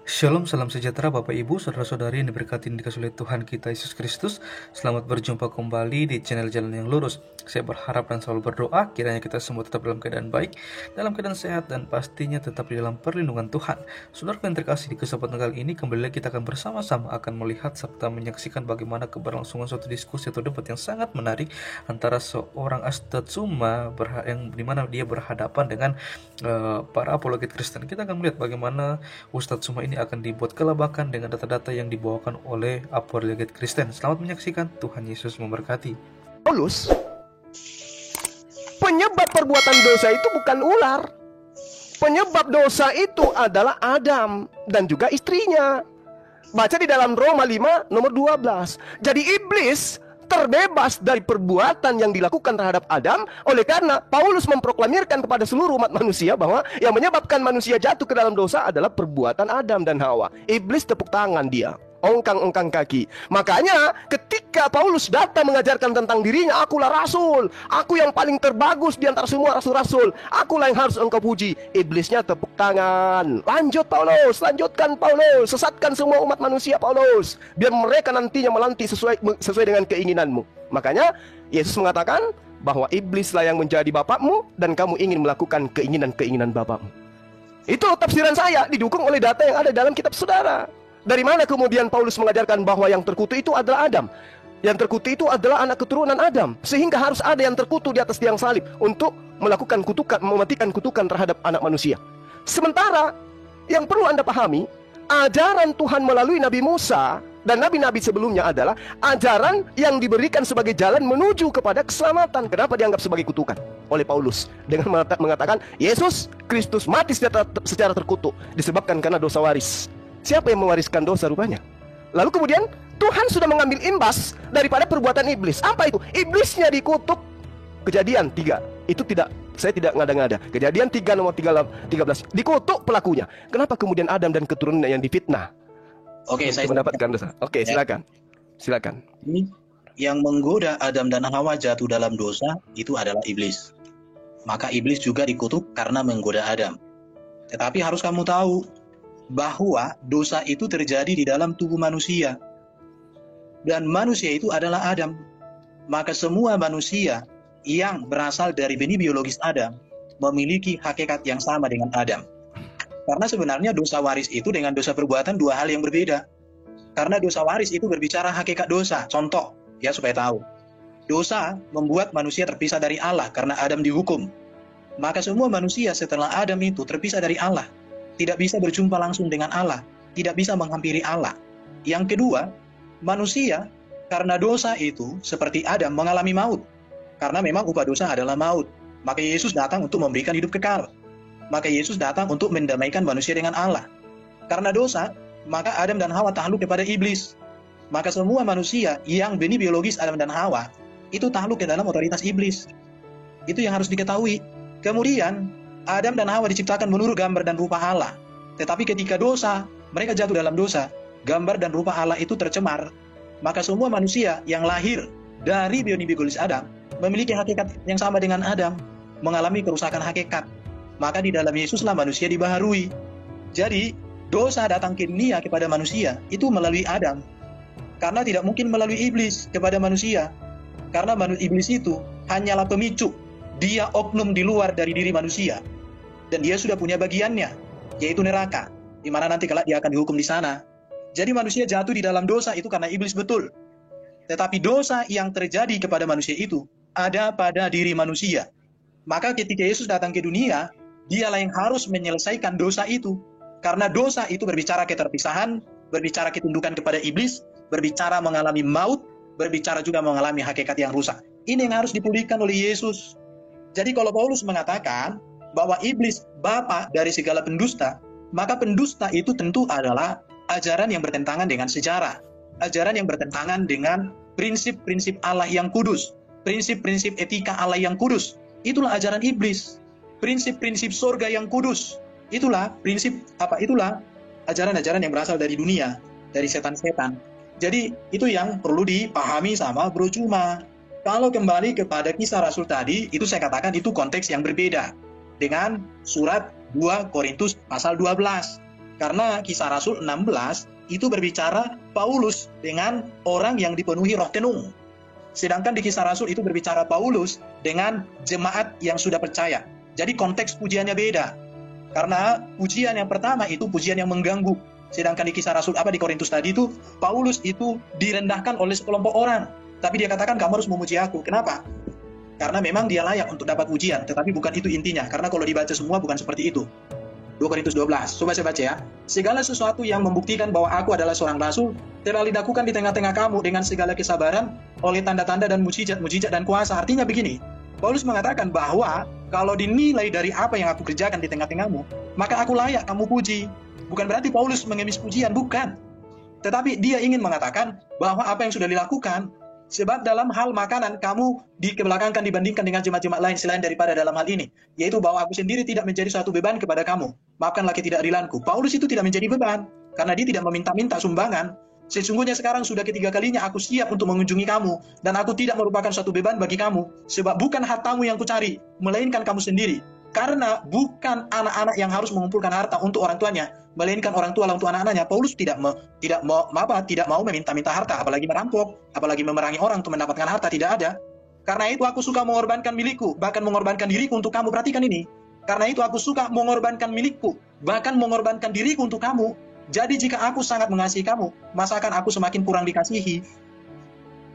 Shalom, salam sejahtera Bapak Ibu, Saudara-saudari yang diberkati dan dikasihi oleh Tuhan kita Yesus Kristus. Selamat berjumpa kembali di channel Jalan yang Lurus. Saya berharap dan selalu berdoa kiranya kita semua tetap dalam keadaan baik, dalam keadaan sehat, dan pastinya tetap di dalam perlindungan Tuhan. Saudara yang terkasih, di kesempatan kali ini kembali lagi kita akan bersama-sama akan melihat serta menyaksikan bagaimana keberlangsungan suatu diskusi atau debat yang sangat menarik antara seorang Astadzuma yang dimana dia berhadapan dengan para apologet Kristen. Kita akan melihat bagaimana Ustadz Suma ini akan dibuat kelabakan dengan data-data yang dibawakan oleh apologet Kristen. Selamat menyaksikan, Tuhan Yesus memberkati. Paulus, penyebab perbuatan dosa itu bukan ular. Penyebab dosa itu adalah Adam dan juga istrinya. Baca di dalam Roma 5 nomor 12. Jadi iblis terbebas dari perbuatan yang dilakukan terhadap Adam. Oleh karena Paulus memproklamirkan kepada seluruh umat manusia bahwa yang menyebabkan manusia jatuh ke dalam dosa adalah perbuatan Adam dan Hawa. Iblis tepuk tangan dia, ongkang-ongkang kaki. Makanya ketika Paulus datang mengajarkan tentang dirinya, akulah rasul, aku yang paling terbagus di antara semua rasul-rasul, akulah yang harus engkau puji. Iblisnya tepuk tangan. Lanjut Paulus, lanjutkan Paulus, sesatkan semua umat manusia Paulus, biar mereka nantinya melanti sesuai dengan keinginanmu. Makanya Yesus mengatakan bahwa iblislah yang menjadi bapakmu dan kamu ingin melakukan keinginan-keinginan bapakmu. Itu tafsiran saya, didukung oleh data yang ada dalam kitab saudara. Dari mana kemudian Paulus mengajarkan bahwa yang terkutuk itu adalah Adam? Yang terkutuk itu adalah anak keturunan Adam. Sehingga harus ada yang terkutuk di atas tiang salib untuk melakukan kutukan, mematikan kutukan terhadap anak manusia. Sementara yang perlu Anda pahami, ajaran Tuhan melalui Nabi Musa dan nabi-nabi sebelumnya adalah ajaran yang diberikan sebagai jalan menuju kepada keselamatan. Kenapa dianggap sebagai kutukan oleh Paulus? Dengan mengatakan Yesus Kristus mati secara terkutuk disebabkan karena dosa waris. Siapa yang mewariskan dosa rupanya? Lalu kemudian Tuhan sudah mengambil imbas daripada perbuatan iblis. Apa itu? Iblisnya dikutuk. Kejadian 3. Itu saya tidak ngada-ngada. Kejadian 3 nomor 13. Dikutuk pelakunya. Kenapa kemudian Adam dan keturunannya yang difitnah? Oke, saya mendapatkan dosa. Oke, silakan. Silakan. Yang menggoda Adam dan Hawa jatuh dalam dosa itu adalah iblis. Maka iblis juga dikutuk karena menggoda Adam. Tetapi harus kamu tahu bahwa dosa itu terjadi di dalam tubuh manusia. Dan manusia itu adalah Adam. Maka semua manusia yang berasal dari benih biologis Adam memiliki hakikat yang sama dengan Adam. Karena sebenarnya dosa waris itu dengan dosa perbuatan dua hal yang berbeda. Karena dosa waris itu berbicara hakikat dosa. Contoh, ya supaya tahu. Dosa membuat manusia terpisah dari Allah karena Adam dihukum. Maka semua manusia setelah Adam itu terpisah dari Allah. Tidak bisa berjumpa langsung dengan Allah, tidak bisa menghampiri Allah. Yang kedua, manusia karena dosa itu seperti Adam mengalami maut. Karena memang upah dosa adalah maut. Maka Yesus datang untuk memberikan hidup kekal. Maka Yesus datang untuk mendamaikan manusia dengan Allah. Karena dosa, maka Adam dan Hawa takluk kepada iblis. Maka semua manusia yang benih biologis Adam dan Hawa itu takluk ke dalam otoritas iblis. Itu yang harus diketahui. Kemudian Adam dan Hawa diciptakan menurut gambar dan rupa Allah. Tetapi ketika dosa, mereka jatuh dalam dosa, gambar dan rupa Allah itu tercemar. Maka semua manusia yang lahir dari benih biologis Adam memiliki hakikat yang sama dengan Adam, mengalami kerusakan hakikat. Maka di dalam Yesuslah manusia dibaharui. Jadi, dosa datang ke dunia kepada manusia itu melalui Adam. Karena tidak mungkin melalui iblis kepada manusia. Karena iblis itu hanyalah pemicu. Dia oknum di luar dari diri manusia. Dan dia sudah punya bagiannya, yaitu neraka, di mana nanti kelak dia akan dihukum di sana. Jadi manusia jatuh di dalam dosa itu karena iblis betul. Tetapi dosa yang terjadi kepada manusia itu ada pada diri manusia. Maka ketika Yesus datang ke dunia, dialah yang harus menyelesaikan dosa itu. Karena dosa itu berbicara keterpisahan, berbicara ketundukan kepada iblis, berbicara mengalami maut, berbicara juga mengalami hakikat yang rusak. Ini yang harus dipulihkan oleh Yesus. Jadi kalau Paulus mengatakan bahwa iblis bapa dari segala pendusta, maka pendusta itu tentu adalah ajaran yang bertentangan dengan sejarah, ajaran yang bertentangan dengan prinsip-prinsip Allah yang kudus, prinsip-prinsip etika Allah yang kudus. Itulah ajaran iblis. Prinsip-prinsip surga yang kudus, itulah ajaran-ajaran yang berasal dari dunia, dari setan-setan. Jadi itu yang perlu dipahami sama Bro Cuma. Kalau kembali kepada kisah Rasul tadi, itu saya katakan itu konteks yang berbeda dengan surat 2 Korintus pasal 12. Karena Kisah Rasul 16 itu berbicara Paulus dengan orang yang dipenuhi roh tenung. Sedangkan di Kisah Rasul itu berbicara Paulus dengan jemaat yang sudah percaya. Jadi konteks pujiannya beda. Karena pujian yang pertama itu pujian yang mengganggu. Sedangkan di Kisah Rasul di Korintus tadi itu, Paulus itu direndahkan oleh sekelompok orang. Tapi dia katakan, kamu harus memuji aku. Kenapa? Karena memang dia layak untuk dapat pujian. Tetapi bukan itu intinya. Karena kalau dibaca semua bukan seperti itu. 2 Korintus 12. Coba saya baca ya. Segala sesuatu yang membuktikan bahwa aku adalah seorang rasul telah dilakukan di tengah-tengah kamu dengan segala kesabaran oleh tanda-tanda dan mujizat dan kuasa. Artinya begini, Paulus mengatakan bahwa kalau dinilai dari apa yang aku kerjakan di tengah-tengahmu, maka aku layak kamu puji. Bukan berarti Paulus mengemis pujian, bukan. Tetapi dia ingin mengatakan bahwa apa yang sudah dilakukan, sebab dalam hal makanan kamu dikebelakangkan dibandingkan dengan jemaat-jemaat lain selain daripada dalam hal ini, yaitu bahwa aku sendiri tidak menjadi suatu beban kepada kamu. Maafkanlah ketidakadilanku. Paulus itu tidak menjadi beban karena dia tidak meminta-minta sumbangan. Sesungguhnya sekarang sudah ketiga kalinya aku siap untuk mengunjungi kamu, dan aku tidak merupakan suatu beban bagi kamu, sebab bukan hartamu yang kucari, melainkan kamu sendiri. Karena bukan anak-anak yang harus mengumpulkan harta untuk orang tuanya, melainkan orang tua untuk anak-anaknya. Paulus tidak mau meminta-minta harta, apalagi merampok, apalagi memerangi orang untuk mendapatkan harta, tidak ada. Karena itu aku suka mengorbankan milikku, bahkan mengorbankan diriku untuk kamu. Perhatikan ini. Karena itu aku suka mengorbankan milikku, bahkan mengorbankan diriku untuk kamu. Jadi jika aku sangat mengasihi kamu, masakan aku semakin kurang dikasihi?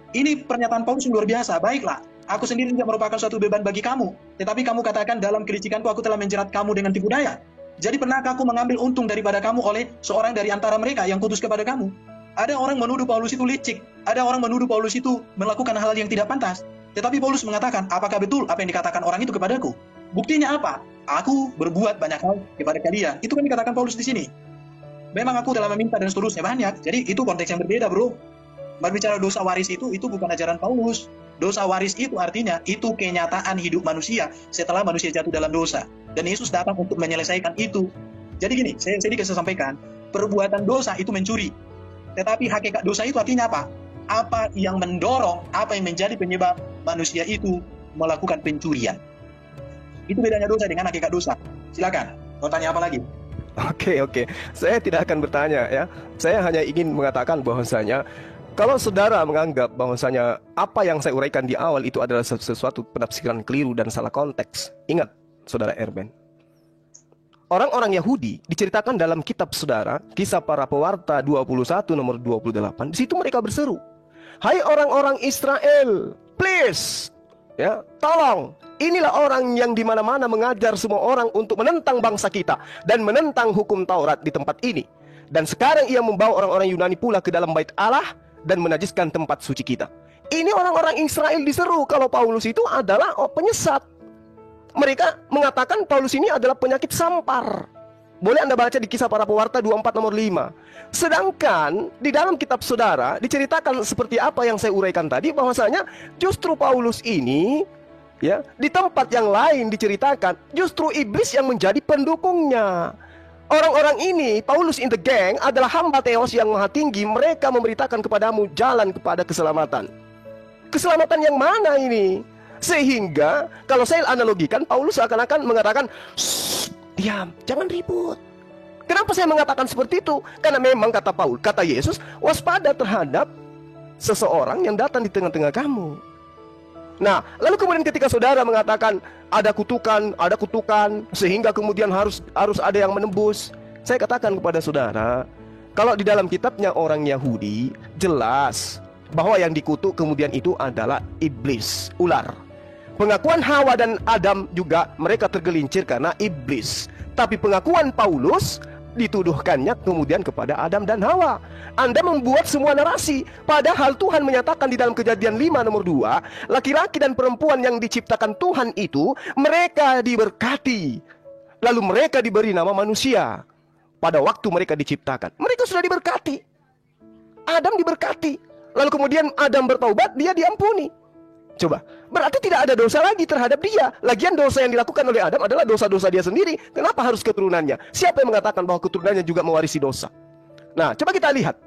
Ini pernyataan Paulus yang luar biasa. Baiklah, aku sendiri tidak merupakan suatu beban bagi kamu, tetapi kamu katakan dalam kelicikanku aku telah menjerat kamu dengan tipu daya. Jadi pernahkah aku mengambil untung daripada kamu oleh seorang dari antara mereka yang kudus kepada kamu? Ada orang menuduh Paulus itu licik, ada orang menuduh Paulus itu melakukan hal yang tidak pantas. Tetapi Paulus mengatakan, apakah betul apa yang dikatakan orang itu kepadaku? Buktinya apa? Aku berbuat banyak hal kepada kalian. Itu kan dikatakan Paulus di sini. Memang aku telah meminta dan seterusnya banyak. Jadi itu konteks yang berbeda, bro. Berbicara dosa waris itu bukan ajaran Paulus. Dosa waris itu artinya itu kenyataan hidup manusia setelah manusia jatuh dalam dosa. Dan Yesus datang untuk menyelesaikan itu. Jadi gini, saya dikasih sampaikan, perbuatan dosa itu mencuri. Tetapi hakikat dosa itu artinya apa? Apa yang mendorong, apa yang menjadi penyebab manusia itu melakukan pencurian. Itu bedanya dosa dengan hakikat dosa. Silakan, mau tanya apa lagi? Oke. Saya tidak akan bertanya ya. Saya hanya ingin mengatakan bahwasanya kalau saudara menganggap bahwasanya apa yang saya uraikan di awal itu adalah sesuatu penafsiran keliru dan salah konteks. Ingat, saudara Erben, orang-orang Yahudi diceritakan dalam kitab saudara, Kisah Para Pewarta 21 nomor 28. Di situ mereka berseru, "Hai orang-orang Israel, please, ya, tolong. Inilah orang yang di mana-mana mengajar semua orang untuk menentang bangsa kita dan menentang hukum Taurat di tempat ini. Dan sekarang ia membawa orang-orang Yunani pula ke dalam bait Allah dan menajiskan tempat suci kita." Ini orang-orang Israel diseru kalau Paulus itu adalah penyesat. Mereka mengatakan Paulus ini adalah penyakit sampar. Boleh Anda baca di Kisah Para Pewarta 24 nomor 5. Sedangkan di dalam kitab saudara diceritakan seperti apa yang saya uraikan tadi, bahwasanya justru Paulus ini, ya, di tempat yang lain diceritakan justru iblis yang menjadi pendukungnya. Orang-orang ini, Paulus in the gang, adalah hamba Theos yang maha tinggi. Mereka memberitakan kepadamu jalan kepada keselamatan. Keselamatan yang mana ini? Sehingga kalau saya analogikan, Paulus seakan-akan mengatakan, diam, jangan ribut. Kenapa saya mengatakan seperti itu? Karena memang kata kata Yesus, waspada terhadap seseorang yang datang di tengah-tengah kamu. Nah, lalu kemudian ketika saudara mengatakan ada kutukan, sehingga kemudian harus ada yang menembus. Saya katakan kepada saudara, kalau di dalam kitabnya orang Yahudi jelas bahwa yang dikutuk kemudian itu adalah iblis, ular. Pengakuan Hawa dan Adam juga mereka tergelincir karena iblis. Tapi pengakuan Paulus dituduhkannya kemudian kepada Adam dan Hawa. Anda membuat semua narasi, padahal Tuhan menyatakan di dalam Kejadian 5 nomor 2, laki-laki dan perempuan yang diciptakan Tuhan itu, mereka diberkati. Lalu mereka diberi nama manusia. Pada waktu mereka diciptakan, mereka sudah diberkati. Adam diberkati. Lalu kemudian Adam bertaubat, dia diampuni. Coba, berarti tidak ada dosa lagi terhadap dia. Lagian dosa yang dilakukan oleh Adam adalah dosa-dosa dia sendiri. Kenapa harus keturunannya? Siapa yang mengatakan bahwa keturunannya juga mewarisi dosa? Nah, coba kita lihat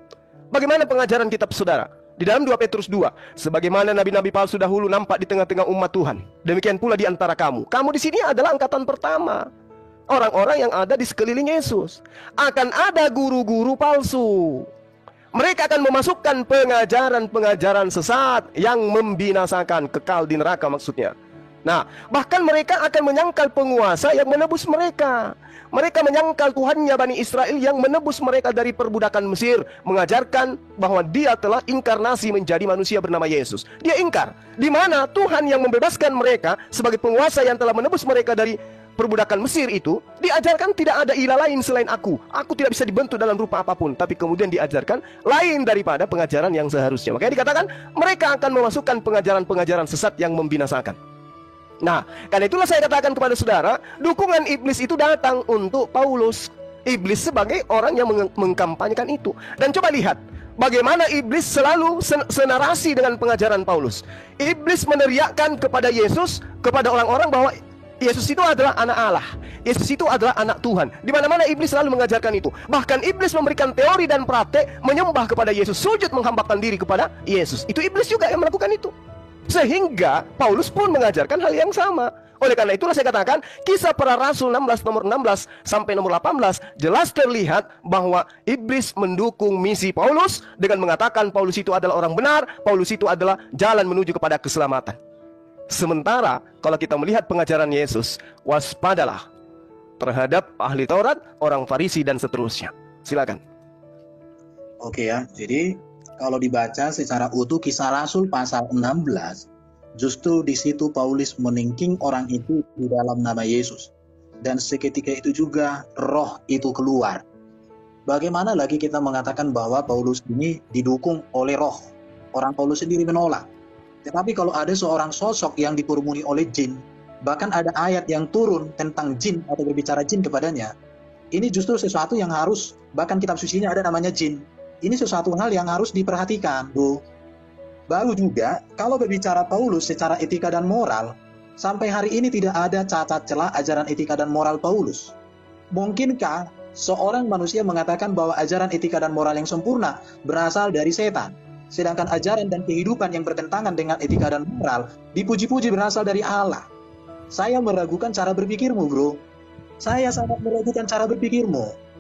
bagaimana pengajaran kitab saudara di dalam 2 Petrus 2. Sebagaimana nabi-nabi palsu dahulu nampak di tengah-tengah umat Tuhan, demikian pula di antara kamu. Kamu di sini adalah angkatan pertama. orang-orang yang ada di sekeliling Yesus. Akan ada guru-guru palsu. Mereka akan memasukkan pengajaran-pengajaran sesat yang membinasakan, kekal di neraka maksudnya. Nah, bahkan mereka akan menyangkal penguasa yang menebus mereka. Mereka menyangkal Tuhannya Bani Israel yang menebus mereka dari perbudakan Mesir, mengajarkan bahwa dia telah inkarnasi menjadi manusia bernama Yesus. Dia ingkar, di mana Tuhan yang membebaskan mereka sebagai penguasa yang telah menebus mereka dari perbudakan Mesir itu, diajarkan tidak ada ilah lain selain aku. Aku tidak bisa dibentuk dalam rupa apapun. Tapi kemudian diajarkan lain daripada pengajaran yang seharusnya. Makanya dikatakan mereka akan memasukkan pengajaran-pengajaran sesat yang membinasakan. Nah, karena itulah saya katakan kepada saudara, dukungan iblis itu datang untuk Paulus. Iblis sebagai orang yang mengkampanyekan itu. Dan coba lihat bagaimana iblis selalu senarasi dengan pengajaran Paulus. Iblis meneriakkan kepada Yesus, kepada orang-orang bahwa Yesus itu adalah anak Allah. Yesus itu adalah anak Tuhan. Di mana-mana iblis selalu mengajarkan itu. Bahkan iblis memberikan teori dan praktek menyembah kepada Yesus, sujud menghambakan diri kepada Yesus. Itu iblis juga yang melakukan itu. Sehingga Paulus pun mengajarkan hal yang sama. Oleh karena itulah saya katakan Kisah Para Rasul 16 nomor 16 sampai nomor 18 jelas terlihat bahwa iblis mendukung misi Paulus dengan mengatakan Paulus itu adalah orang benar, Paulus itu adalah jalan menuju kepada keselamatan. Sementara kalau kita melihat pengajaran Yesus, waspadalah terhadap ahli Taurat, orang Farisi dan seterusnya. Silakan. Oke ya, jadi kalau dibaca secara utuh Kisah Rasul pasal 16, justru di situ Paulus meningking orang itu di dalam nama Yesus. Dan seketika itu juga roh itu keluar. Bagaimana lagi kita mengatakan bahwa Paulus ini didukung oleh roh? Orang Paulus sendiri menolak. Tetapi kalau ada seorang sosok yang dikerumuni oleh jin, bahkan ada ayat yang turun tentang jin atau berbicara jin kepadanya, ini justru sesuatu yang harus, bahkan kitab sucinya ada namanya jin. Ini sesuatu hal yang harus diperhatikan, bro. Baru juga, kalau berbicara Paulus secara etika dan moral, sampai hari ini tidak ada cacat celah ajaran etika dan moral Paulus. Mungkinkah seorang manusia mengatakan bahwa ajaran etika dan moral yang sempurna berasal dari setan, sedangkan ajaran dan kehidupan yang bertentangan dengan etika dan moral dipuji-puji berasal dari Allah? Saya meragukan cara berpikirmu, bro. Saya sangat meragukan cara berpikirmu.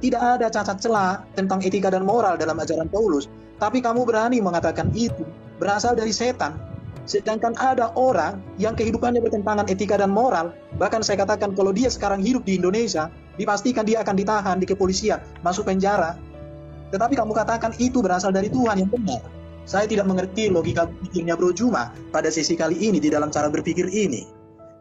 Tidak ada cacat celah tentang etika dan moral dalam ajaran Paulus, tapi kamu berani mengatakan itu berasal dari setan. Sedangkan ada orang yang kehidupannya bertentangan etika dan moral, bahkan saya katakan kalau dia sekarang hidup di Indonesia, dipastikan dia akan ditahan di kepolisian, masuk penjara. Tetapi kamu katakan itu berasal dari Tuhan yang benar. Saya tidak mengerti logika pikirnya Bro Juma pada sesi kali ini di dalam cara berpikir ini.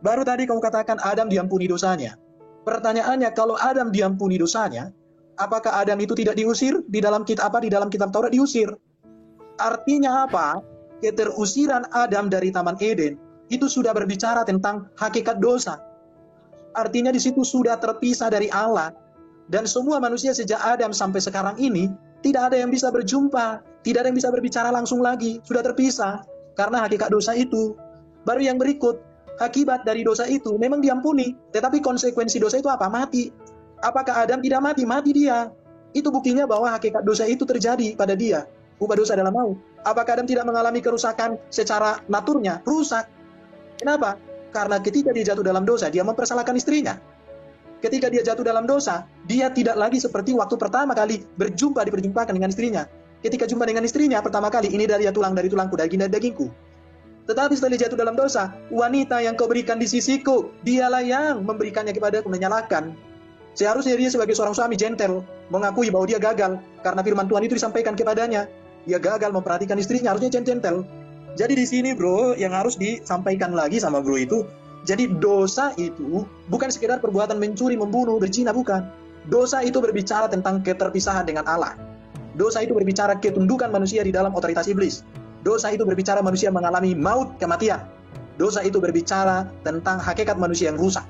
Baru tadi kamu katakan Adam diampuni dosanya. Pertanyaannya, kalau Adam diampuni dosanya, apakah Adam itu tidak diusir di dalam kitab Taurat diusir? Artinya apa? Keterusiran Adam dari Taman Eden itu sudah berbicara tentang hakikat dosa. Artinya di situ sudah terpisah dari Allah, dan semua manusia sejak Adam sampai sekarang ini tidak ada yang bisa berjumpa, tidak ada yang bisa berbicara langsung lagi, sudah terpisah karena hakikat dosa itu. Baru yang berikut, akibat dari dosa itu memang diampuni, tetapi konsekuensi dosa itu apa? Mati. Apakah Adam tidak mati? Mati dia. Itu buktinya bahwa hakikat dosa itu terjadi pada dia. Ubah dosa adalah maut. Apakah Adam tidak mengalami kerusakan secara naturnya? Rusak. Kenapa? Karena ketika dia jatuh dalam dosa, dia mempersalahkan istrinya. Ketika dia jatuh dalam dosa, dia tidak lagi seperti waktu pertama kali diperjumpakan dengan istrinya. Ketika jumpa dengan istrinya pertama kali, ini dari tulangku, daging dari dagingku. Tetapi setelah dia jatuh dalam dosa, wanita yang kau berikan di sisiku, dialah yang memberikannya kepadaku, menyalahkan. Seharusnya dia sebagai seorang suami gentle, mengakui bahwa dia gagal, karena firman Tuhan itu disampaikan kepadanya. Dia gagal memperhatikan istrinya, harusnya gentle. Jadi di sini bro, yang harus disampaikan lagi sama bro itu, jadi dosa itu bukan sekedar perbuatan mencuri, membunuh, berzina, bukan. Dosa itu berbicara tentang keterpisahan dengan Allah. Dosa itu berbicara ketundukan manusia di dalam otoritas iblis. Dosa itu berbicara manusia mengalami maut, kematian. Dosa itu berbicara tentang hakikat manusia yang rusak.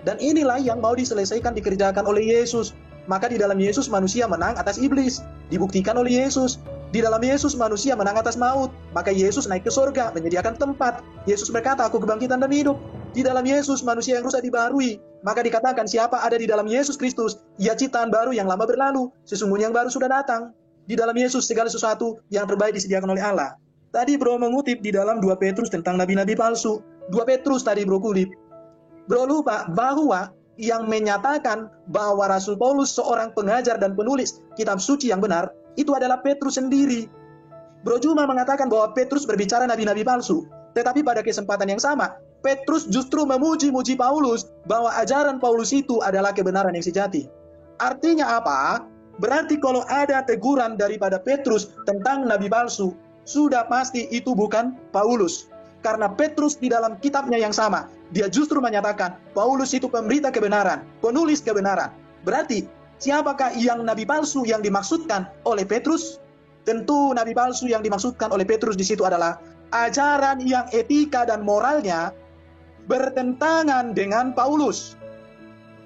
Dan inilah yang mau diselesaikan, dikerjakan oleh Yesus. Maka di dalam Yesus manusia menang atas iblis. Dibuktikan oleh Yesus. Di dalam Yesus manusia menang atas maut. Maka Yesus naik ke surga, menyediakan tempat. Yesus berkata, aku kebangkitan dan hidup. Di dalam Yesus manusia yang rusak dibaharui. Maka dikatakan siapa ada di dalam Yesus Kristus, ia ciptaan baru, yang lama berlalu. Sesungguhnya yang baru sudah datang. Di dalam Yesus segala sesuatu yang terbaik disediakan oleh Allah. Tadi bro mengutip di dalam 2 Petrus tentang nabi-nabi palsu. 2 Petrus tadi bro kulip. Bro lupa bahwa yang menyatakan bahwa Rasul Paulus seorang pengajar dan penulis kitab suci yang benar, itu adalah Petrus sendiri. Bro Juma mengatakan bahwa Petrus berbicara nabi-nabi palsu. Tetapi pada kesempatan yang sama, Petrus justru memuji-muji Paulus bahwa ajaran Paulus itu adalah kebenaran yang sejati. Artinya apa? Berarti kalau ada teguran daripada Petrus tentang nabi palsu, sudah pasti itu bukan Paulus. Karena Petrus di dalam kitabnya yang sama, dia justru menyatakan Paulus itu pemberita kebenaran, penulis kebenaran. Berarti siapakah yang nabi palsu yang dimaksudkan oleh Petrus? Tentu nabi palsu yang dimaksudkan oleh Petrus di situ adalah ajaran yang etika dan moralnya bertentangan dengan Paulus.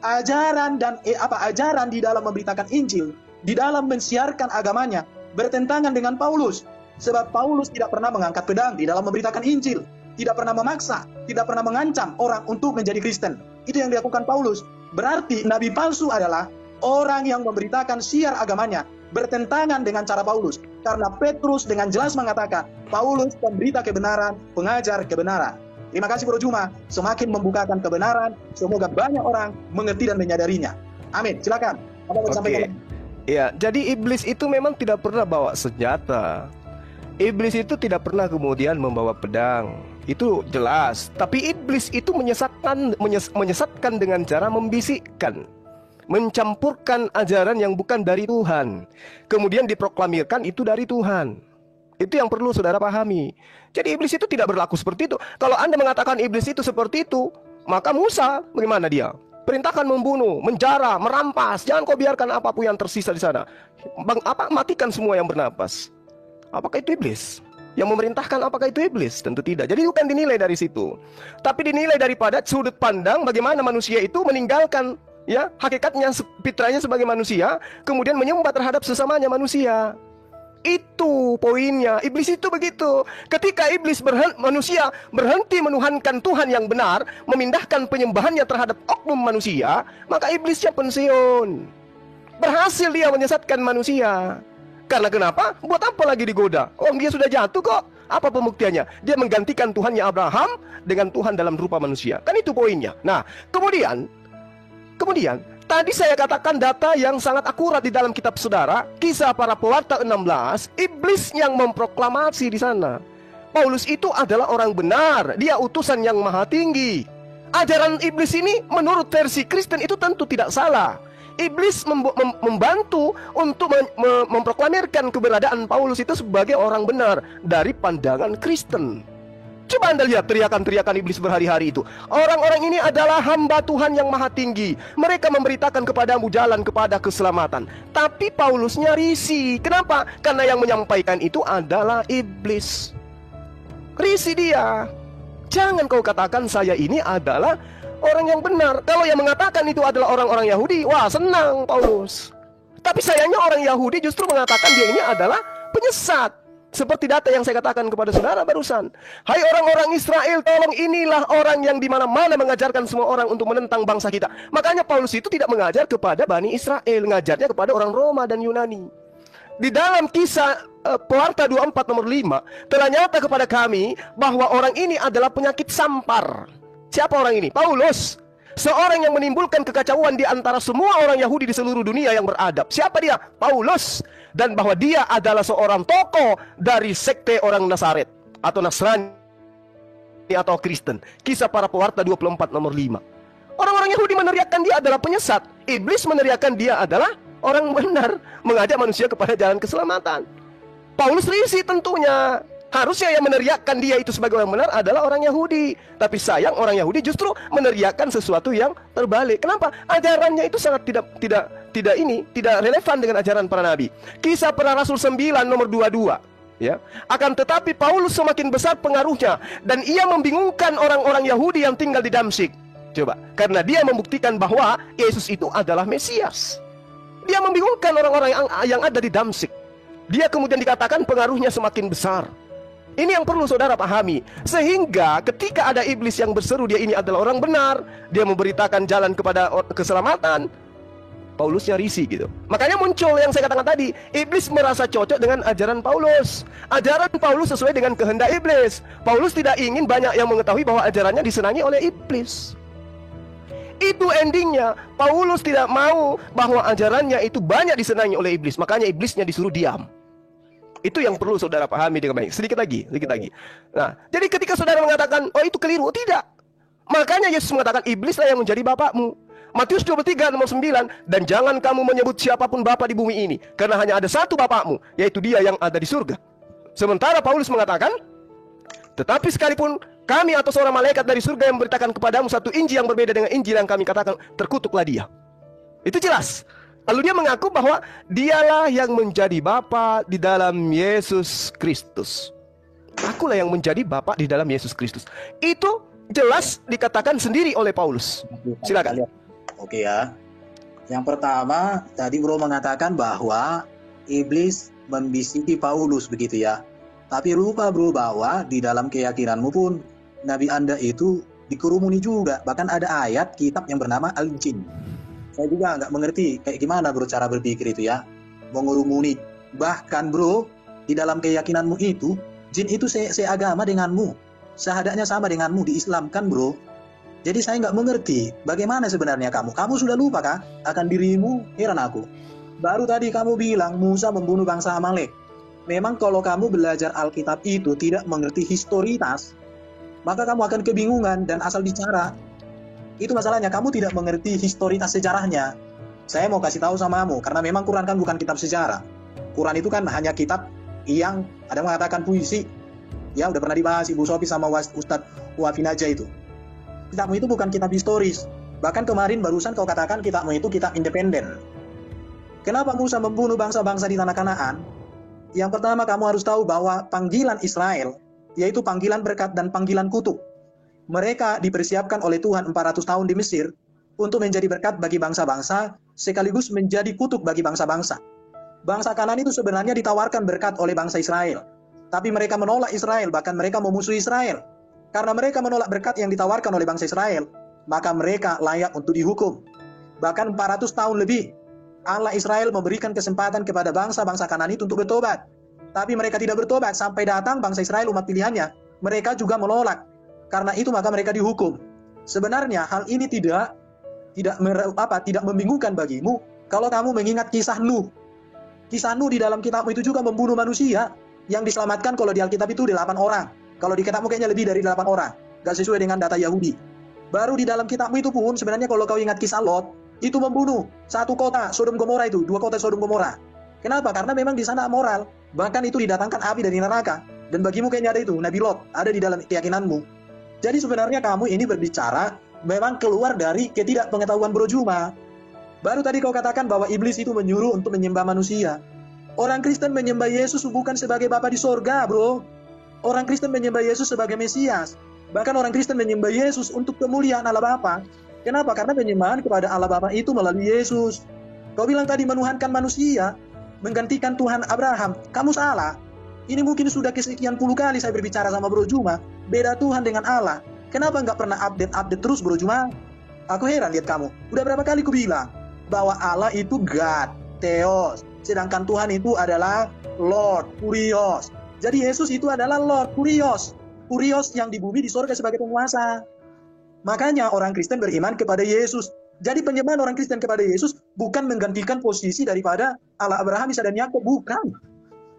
Ajaran di dalam memberitakan Injil, di dalam mensiarkan agamanya bertentangan dengan Paulus. Sebab Paulus tidak pernah mengangkat pedang di dalam memberitakan Injil, tidak pernah memaksa, tidak pernah mengancam orang untuk menjadi Kristen. Itu yang dilakukan Paulus. Berarti nabi palsu adalah orang yang memberitakan siar agamanya bertentangan dengan cara Paulus. Karena Petrus dengan jelas mengatakan Paulus pemberita kebenaran, pengajar kebenaran. Terima kasih Bro Juma, semakin membukakan kebenaran, semoga banyak orang mengerti dan menyadarinya. Amin. Silakan. Apa mau disampaikan? Ya, jadi iblis itu memang tidak pernah bawa senjata. Iblis itu tidak pernah kemudian membawa pedang. Itu jelas. Tapi iblis itu menyesatkan dengan cara membisikkan, mencampurkan ajaran yang bukan dari Tuhan, kemudian diproklamirkan itu dari Tuhan. Itu yang perlu saudara pahami. Jadi iblis itu tidak berlaku seperti itu. Kalau Anda mengatakan iblis itu seperti itu, maka Musa bagaimana dia? Perintahkan membunuh, menjara, merampas. Jangan kau biarkan apapun yang tersisa di sana. Matikan semua yang bernapas. Apakah itu iblis? Yang memerintahkan apakah itu iblis? Tentu tidak. Jadi bukan dinilai dari situ, tapi dinilai daripada sudut pandang bagaimana manusia itu meninggalkan hakikatnya, fitrahnya sebagai manusia, kemudian menyembah terhadap sesamanya manusia. Itu poinnya. Iblis itu begitu. Ketika manusia berhenti menuhankan Tuhan yang benar, memindahkan penyembahannya terhadap oknum manusia, maka iblisnya pensiun. Berhasil dia menyesatkan manusia. Karena kenapa? Buat apa lagi digoda? Dia sudah jatuh kok. Apa pembuktiannya? Dia menggantikan Tuhannya Abraham dengan Tuhan dalam rupa manusia. Kan itu poinnya. Nah, kemudian tadi saya katakan data yang sangat akurat di dalam kitab saudara, Kisah Para Pewarta 16, iblis yang memproklamasi di sana. Paulus itu adalah orang benar, dia utusan yang maha tinggi. Ajaran iblis ini menurut versi Kristen itu tentu tidak salah. Iblis membantu untuk memproklamirkan keberadaan Paulus itu sebagai orang benar dari pandangan Kristen. Coba Anda lihat teriakan-teriakan iblis berhari-hari itu. Orang-orang ini adalah hamba Tuhan yang maha tinggi. Mereka memberitakan kepadamu jalan kepada keselamatan. Tapi Paulusnya risih. Kenapa? Karena yang menyampaikan itu adalah iblis. Risih dia. Jangan kau katakan saya ini adalah orang yang benar. Kalau yang mengatakan itu adalah orang-orang Yahudi, wah senang Paulus. Tapi sayangnya orang Yahudi justru mengatakan dia ini adalah penyesat. Seperti data yang saya katakan kepada saudara barusan. Hai orang-orang Israel, tolong, inilah orang yang di mana-mana mengajarkan semua orang untuk menentang bangsa kita. Makanya Paulus itu tidak mengajar kepada Bani Israel, mengajarnya kepada orang Roma dan Yunani. Di dalam Kisah Pewarta 24 nomor 5 telah nyata kepada kami bahwa orang ini adalah penyakit sampar. Siapa orang ini? Paulus. Seorang yang menimbulkan kekacauan di antara semua orang Yahudi di seluruh dunia yang beradab. Siapa dia? Paulus. Dan bahwa dia adalah seorang tokoh dari sekte orang Nazaret atau Nasrani atau Kristen. Kisah Para Pewarta 24 nomor 5. Orang-orang Yahudi meneriakkan dia adalah penyesat. Iblis meneriakkan dia adalah orang benar, mengajak manusia kepada jalan keselamatan. Paulus risih tentunya. Harusnya yang meneriakkan dia itu sebagai orang benar adalah orang Yahudi. Tapi sayang orang Yahudi justru meneriakkan sesuatu yang terbalik. Kenapa? Ajarannya itu sangat tidak relevan dengan ajaran para nabi. Kisah Para Rasul 9 nomor 22. Ya. Akan tetapi Paulus semakin besar pengaruhnya dan ia membingungkan orang-orang Yahudi yang tinggal di Damsyik. Coba, karena dia membuktikan bahwa Yesus itu adalah Mesias. Dia membingungkan orang-orang yang ada di Damsyik. Dia kemudian dikatakan pengaruhnya semakin besar. Ini yang perlu saudara pahami. Sehingga ketika ada iblis yang berseru dia ini adalah orang benar, dia memberitakan jalan kepada keselamatan, Paulusnya risih gitu. Makanya muncul yang saya katakan tadi, iblis merasa cocok dengan ajaran Paulus. Ajaran Paulus sesuai dengan kehendak iblis. Paulus tidak ingin banyak yang mengetahui bahwa ajarannya disenangi oleh iblis. Itu endingnya. Paulus tidak mau bahwa ajarannya itu banyak disenangi oleh iblis. Makanya iblisnya disuruh diam. Itu yang perlu saudara pahami dengan baik. Sedikit lagi. Nah, jadi ketika saudara mengatakan, oh itu keliru, tidak. Makanya Yesus mengatakan, iblislah yang menjadi bapakmu. Matius 23 nomor 9, dan jangan kamu menyebut siapapun bapa di bumi ini, karena hanya ada satu bapakmu, yaitu Dia yang ada di surga. Sementara Paulus mengatakan, tetapi sekalipun kami atau seorang malaikat dari surga yang memberitakan kepadamu satu Injil yang berbeda dengan Injil yang kami katakan, terkutuklah dia. Itu jelas. Lalu dia mengaku bahwa dialah yang menjadi Bapa di dalam Yesus Kristus. Akulah yang menjadi Bapa di dalam Yesus Kristus. Itu jelas dikatakan sendiri oleh Paulus. Silakan. Oke ya. Yang pertama, tadi bro mengatakan bahwa iblis membisiki Paulus begitu ya. Tapi lupa bro bahwa di dalam keyakinanmu pun Nabi Anda itu dikerumuni juga. Bahkan ada ayat kitab yang bernama Al-Jin. Saya juga nggak mengerti kayak gimana bro cara berpikir itu ya. Mengerumuni. Bahkan bro, di dalam keyakinanmu itu, jin itu seagama denganmu. Syahadatnya sama denganmu di Islam kan bro. Jadi saya nggak mengerti bagaimana sebenarnya kamu. Kamu sudah lupa kah akan dirimu? Heran aku. Baru tadi kamu bilang Musa membunuh bangsa Amalek. Memang kalau kamu belajar Alkitab itu tidak mengerti historitas, maka kamu akan kebingungan dan asal bicara. Itu masalahnya, kamu tidak mengerti historitas sejarahnya. Saya mau kasih tahu samamu, karena memang Quran kan bukan kitab sejarah. Quran itu kan hanya kitab yang ada mengatakan puisi. Ya, udah pernah dibahas Ibu Sofi sama Ustadz Wafin aja itu. Kitabmu itu bukan kitab historis. Bahkan kemarin barusan kau katakan kitabmu itu kitab independen. Kenapa Musa membunuh bangsa-bangsa di tanah Kanaan? Yang pertama kamu harus tahu bahwa panggilan Israel, yaitu panggilan berkat dan panggilan kutuk. Mereka dipersiapkan oleh Tuhan 400 tahun di Mesir untuk menjadi berkat bagi bangsa-bangsa, sekaligus menjadi kutuk bagi bangsa-bangsa. Bangsa Kanaan itu sebenarnya ditawarkan berkat oleh bangsa Israel. Tapi mereka menolak Israel, bahkan mereka memusuhi Israel. Karena mereka menolak berkat yang ditawarkan oleh bangsa Israel, maka mereka layak untuk dihukum. Bahkan 400 tahun lebih, Allah Israel memberikan kesempatan kepada bangsa-bangsa Kanaan itu untuk bertobat. Tapi mereka tidak bertobat sampai datang bangsa Israel umat pilihannya. Mereka juga menolak. Karena itu maka mereka dihukum. Sebenarnya hal ini tidak membingungkan bagimu kalau kamu mengingat kisah Nuh. Kisah Nuh di dalam kitabmu itu juga membunuh manusia. Yang diselamatkan kalau di Alkitab itu 8 orang. Kalau di kitabmu kayaknya lebih dari 8 orang. Gak sesuai dengan data Yahudi. Baru di dalam kitabmu itu pun sebenarnya kalau kau ingat kisah Lot, itu membunuh satu kota Sodom Gomora itu, 2 kota Sodom Gomora. Kenapa? Karena memang di sana amoral. Bahkan itu didatangkan api dari neraka. Dan bagimu kayaknya ada itu, Nabi Lot, ada di dalam keyakinanmu. Jadi sebenarnya kamu ini berbicara memang keluar dari ketidakpengetahuan Bro Juma. Baru tadi kau katakan bahwa iblis itu menyuruh untuk menyembah manusia. Orang Kristen menyembah Yesus bukan sebagai Bapa di sorga, bro. Orang Kristen menyembah Yesus sebagai Mesias. Bahkan orang Kristen menyembah Yesus untuk kemuliaan Allah Bapa. Kenapa? Karena penyembahan kepada Allah Bapa itu melalui Yesus. Kau bilang tadi menuhankan manusia, menggantikan Tuhan Abraham. Kamu salah. Ini mungkin sudah kesekian puluh kali saya berbicara sama Bro Juma. Beda Tuhan dengan Allah. Kenapa nggak pernah update terus Bro Juma? Aku heran lihat kamu. Udah berapa kali ku bilang bahwa Allah itu God, Theos. Sedangkan Tuhan itu adalah Lord, Kurios. Jadi Yesus itu adalah Lord, Kurios. Kurios yang di bumi di surga sebagai penguasa. Makanya orang Kristen beriman kepada Yesus. Jadi penyembahan orang Kristen kepada Yesus bukan menggantikan posisi daripada Allah Abraham, Isa dan Yakub, bukan.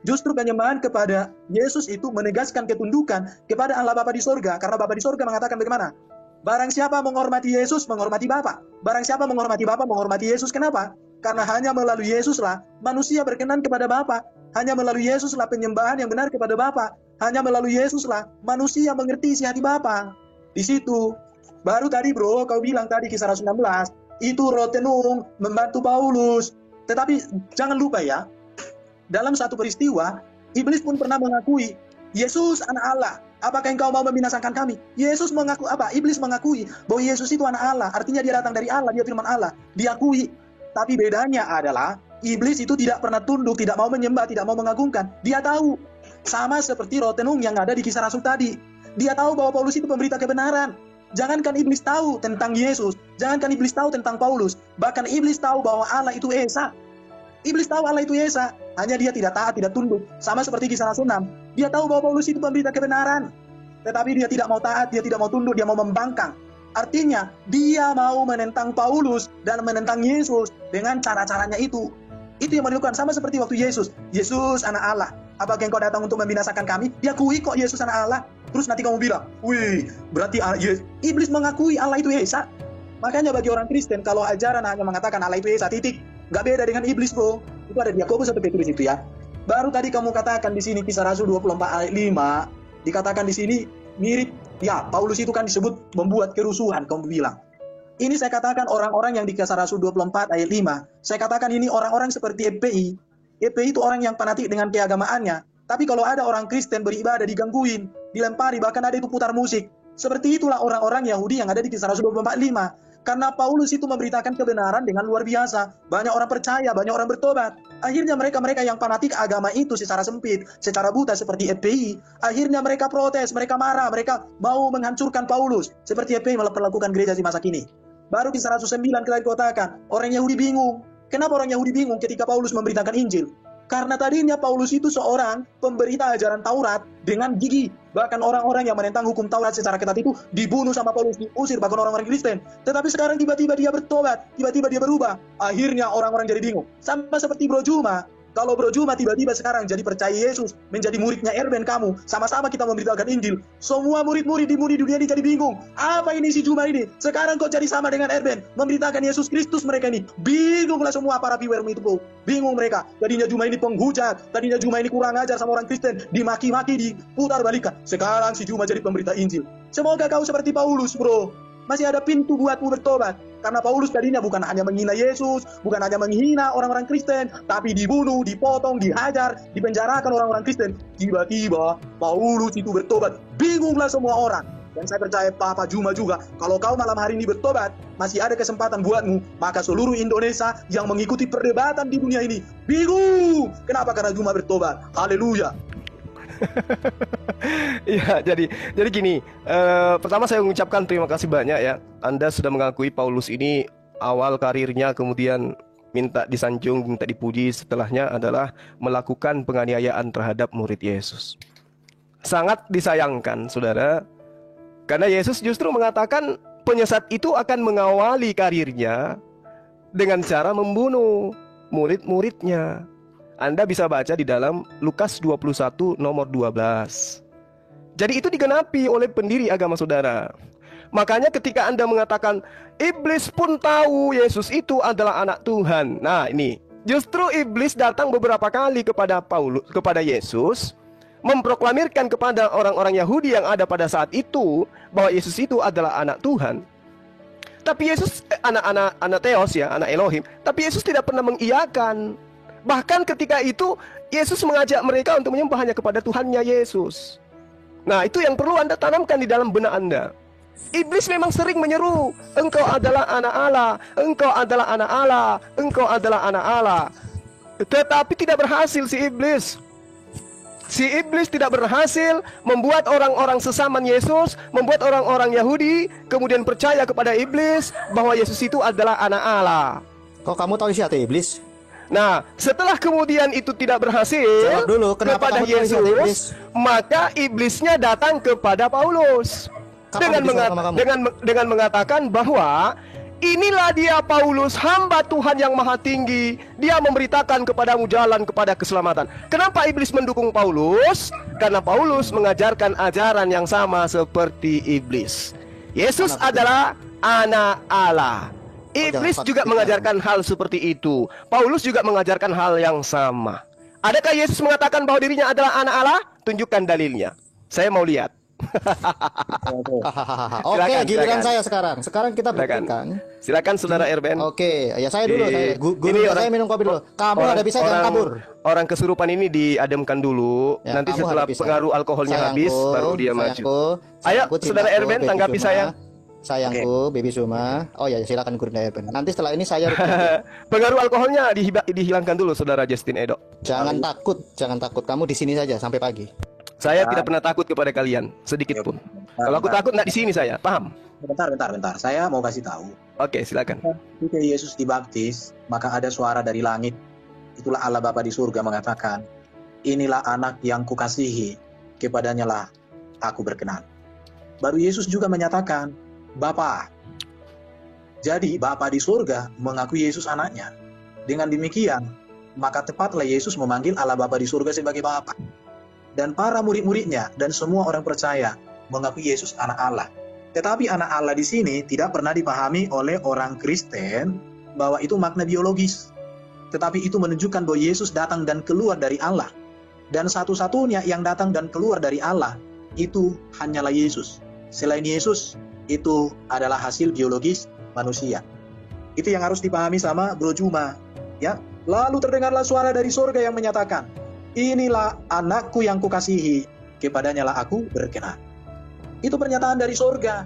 Justru penyembahan kepada Yesus itu menegaskan ketundukan kepada Allah Bapa di surga. Karena Bapa di surga mengatakan bagaimana? Barang siapa menghormati Yesus, menghormati Bapa. Barang siapa menghormati Bapa, menghormati Yesus. Kenapa? Karena hanya melalui Yesuslah manusia berkenan kepada Bapa. Hanya melalui Yesuslah penyembahan yang benar kepada Bapa. Hanya melalui Yesuslah manusia mengerti isi hati Bapa. Di situ. Baru tadi bro, kau bilang tadi kisah Rasul 16. Itu Rotenung membantu Paulus. Tetapi jangan lupa ya. Dalam satu peristiwa, iblis pun pernah mengakui, Yesus anak Allah. Apakah engkau mau membinasakan kami? Yesus mengaku apa? Iblis mengakui bahwa Yesus itu anak Allah. Artinya dia datang dari Allah, dia firman Allah. Diakui. Tapi bedanya adalah iblis itu tidak pernah tunduk, tidak mau menyembah, tidak mau mengagungkan. Dia tahu. Sama seperti Rotenung yang ada di kisah Rasul tadi. Dia tahu bahwa Paulus itu pemberita kebenaran. Jangankan iblis tahu tentang Yesus, jangankan iblis tahu tentang Paulus, bahkan iblis tahu bahwa Allah itu Esa. Iblis tahu Allah itu Esa, hanya dia tidak taat, tidak tunduk. Sama seperti kisah Rasul 6. Dia tahu bahwa Paulus itu pemberita kebenaran, tetapi dia tidak mau taat, dia tidak mau tunduk, dia mau membangkang. Artinya, dia mau menentang Paulus dan menentang Yesus dengan cara-caranya itu. Itu yang menirukan, sama seperti waktu Yesus. Yesus anak Allah. Apakah engkau datang untuk membinasakan kami? Diakui kok Yesus anak Allah. Terus nanti kamu bilang, wih, berarti iblis mengakui Allah itu Esa. Makanya bagi orang Kristen, kalau ajaran hanya mengatakan Allah itu Esa, titik. Nggak beda dengan iblis, bro. Itu ada di Yakobus 1 Petrus itu ya. Baru tadi kamu katakan di sini Kisah Rasul 24 ayat 5, dikatakan di sini mirip. Ya, Paulus itu kan disebut membuat kerusuhan, kamu bilang. Ini saya katakan orang-orang yang di Kisah Rasul 24 ayat 5. Saya katakan ini orang-orang seperti FPI. FPI itu orang yang fanatik dengan keagamaannya. Tapi kalau ada orang Kristen beribadah digangguin, dilempari, bahkan ada itu putar musik. Seperti itulah orang-orang Yahudi yang ada di Kisah Rasul 24 ayat 5. Karena Paulus itu memberitakan kebenaran dengan luar biasa. Banyak orang percaya, banyak orang bertobat. Akhirnya mereka yang fanatik agama itu secara sempit, secara buta seperti FPI. Akhirnya mereka protes, mereka marah, mereka mau menghancurkan Paulus. Seperti FPI melakukan gereja di masa kini. Baru di 109 kita dikatakan, orang Yahudi bingung. Kenapa orang Yahudi bingung ketika Paulus memberitakan Injil? Karena tadinya Paulus itu seorang pemberita ajaran Taurat dengan gigi. Bahkan orang-orang yang menentang hukum Taurat secara ketat itu dibunuh sama Paulus, diusir, bahkan orang-orang Kristen. Tetapi sekarang tiba-tiba dia bertobat, tiba-tiba dia berubah. Akhirnya orang-orang jadi bingung. Sama seperti Bro Juma. Kalau Bro Juma tiba-tiba sekarang jadi percaya Yesus, menjadi muridnya Erben kamu, sama-sama kita memberitakan Injil. Semua murid-murid di dunia ini jadi bingung. Apa ini si Juma ini? Sekarang kok jadi sama dengan Erben, memberitakan Yesus Kristus mereka ini. Bingunglah semua para viewer itu, bro. Bingung mereka. Tadinya Juma ini penghujat, tadinya Juma ini kurang ajar sama orang Kristen, dimaki-maki, diputar balikan. Sekarang si Juma jadi pemberita Injil. Semoga kau seperti Paulus, bro. Masih ada pintu buatmu bertobat. Karena Paulus tadinya bukan hanya menghina Yesus, bukan hanya menghina orang-orang Kristen, tapi dibunuh, dipotong, dihajar, dipenjarakan orang-orang Kristen. Tiba-tiba Paulus itu bertobat. Bingunglah semua orang. Dan saya percaya Papa Juma juga, kalau kau malam hari ini bertobat, masih ada kesempatan buatmu. Maka seluruh Indonesia yang mengikuti perdebatan di dunia ini bingung. Kenapa? Karena Juma bertobat. Haleluya. Ya, jadi gini, pertama saya mengucapkan terima kasih banyak ya. Anda sudah mengakui Paulus ini awal karirnya kemudian minta disanjung, minta dipuji, setelahnya adalah melakukan penganiayaan terhadap murid Yesus. Sangat disayangkan, saudara, karena Yesus justru mengatakan penyesat itu akan mengawali karirnya dengan cara membunuh murid-muridnya. Anda bisa baca di dalam Lukas 21 nomor 12. Jadi itu digenapi oleh pendiri agama saudara. Makanya ketika Anda mengatakan iblis pun tahu Yesus itu adalah anak Tuhan. Nah ini, justru iblis datang beberapa kali kepada Yesus, memproklamirkan kepada orang-orang Yahudi yang ada pada saat itu bahwa Yesus itu adalah anak Tuhan. Tapi Yesus anak Theos ya, anak Elohim. Tapi Yesus tidak pernah mengiyakan. Bahkan ketika itu Yesus mengajak mereka untuk menyembah hanya kepada Tuhannya Yesus. Nah itu yang perlu Anda tanamkan di dalam benak Anda. Iblis memang sering menyeru, engkau adalah anak Allah, engkau adalah anak Allah, engkau adalah anak Allah. Tetapi tidak berhasil si iblis. Si iblis tidak berhasil membuat orang-orang sesaman Yesus, membuat orang-orang Yahudi kemudian percaya kepada iblis bahwa Yesus itu adalah anak Allah. Kok kamu tahu siapa iblis? Nah, setelah kemudian itu tidak berhasil dulu, kepada Yesus, maka iblisnya datang kepada Paulus dengan mengatakan bahwa inilah dia Paulus, hamba Tuhan yang maha tinggi. Dia memberitakan kepadamu jalan kepada keselamatan. Kenapa iblis mendukung Paulus? Karena Paulus mengajarkan ajaran yang sama seperti iblis. Yesus adalah anak Allah. Iblis juga mengajarkan hal seperti itu. Paulus juga mengajarkan hal yang sama. Adakah Yesus mengatakan bahwa dirinya adalah anak Allah? Tunjukkan dalilnya. Saya mau lihat. Oke, giliran saya sekarang. Sekarang kita berikan. Silakan saudara Erben. Oke, ya saya dulu. Saya minum kopi dulu. Kamu ada bisa jangan kabur. Orang kesurupan ini diademkan dulu. Ya, nanti setelah pengaruh alkoholnya habis, baru dia maju. Ayo, saudara Erben, tanggapi saya. Sayangku, Baby Suma. Oh ya, silakan Gurunda Erben. Nanti setelah ini saya pengaruh alkoholnya dihilangkan dulu, saudara Justin Edo. Jangan takut. Kamu di sini saja sampai pagi. Saya tidak pernah takut kepada kalian sedikit pun. Kalau aku takut nggak di sini saya, paham? Bentar. Saya mau kasih tahu. Oke, silakan. Ketika Yesus dibaptis, maka ada suara dari langit. Itulah Allah Bapa di surga mengatakan, inilah anak yang kukasihi, kepadanya lah aku berkenan. Baru Yesus juga menyatakan Bapa. Jadi Bapa di surga mengakui Yesus anaknya. Dengan demikian, maka tepatlah Yesus memanggil Allah Bapa di surga sebagai Bapa. Dan para murid-muridnya dan semua orang percaya mengakui Yesus anak Allah. Tetapi anak Allah di sini tidak pernah dipahami oleh orang Kristen bahwa itu makna biologis. Tetapi itu menunjukkan bahwa Yesus datang dan keluar dari Allah. Dan satu-satunya yang datang dan keluar dari Allah itu hanyalah Yesus. Selain Yesus, itu adalah hasil biologis manusia. Itu yang harus dipahami sama Bro Juma. Ya. Lalu terdengarlah suara dari surga yang menyatakan, inilah anakku yang kukasihi, kepadanya lah aku berkenan. Itu pernyataan dari surga.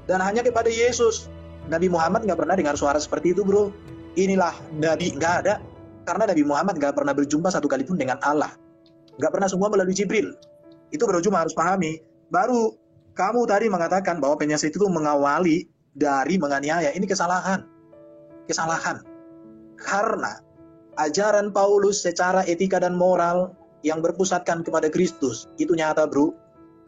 Dan hanya kepada Yesus. Nabi Muhammad nggak pernah dengar suara seperti itu, bro. Inilah Nabi, nggak ada. Karena Nabi Muhammad nggak pernah berjumpa satu kali pun dengan Allah. Nggak pernah semua melalui Jibril. Itu bro cuma harus pahami. Baru kamu tadi mengatakan bahwa penyiasat itu mengawali dari menganiaya. Ini kesalahan. Kesalahan. Karena ajaran Paulus secara etika dan moral yang berpusatkan kepada Kristus, itu nyata bro.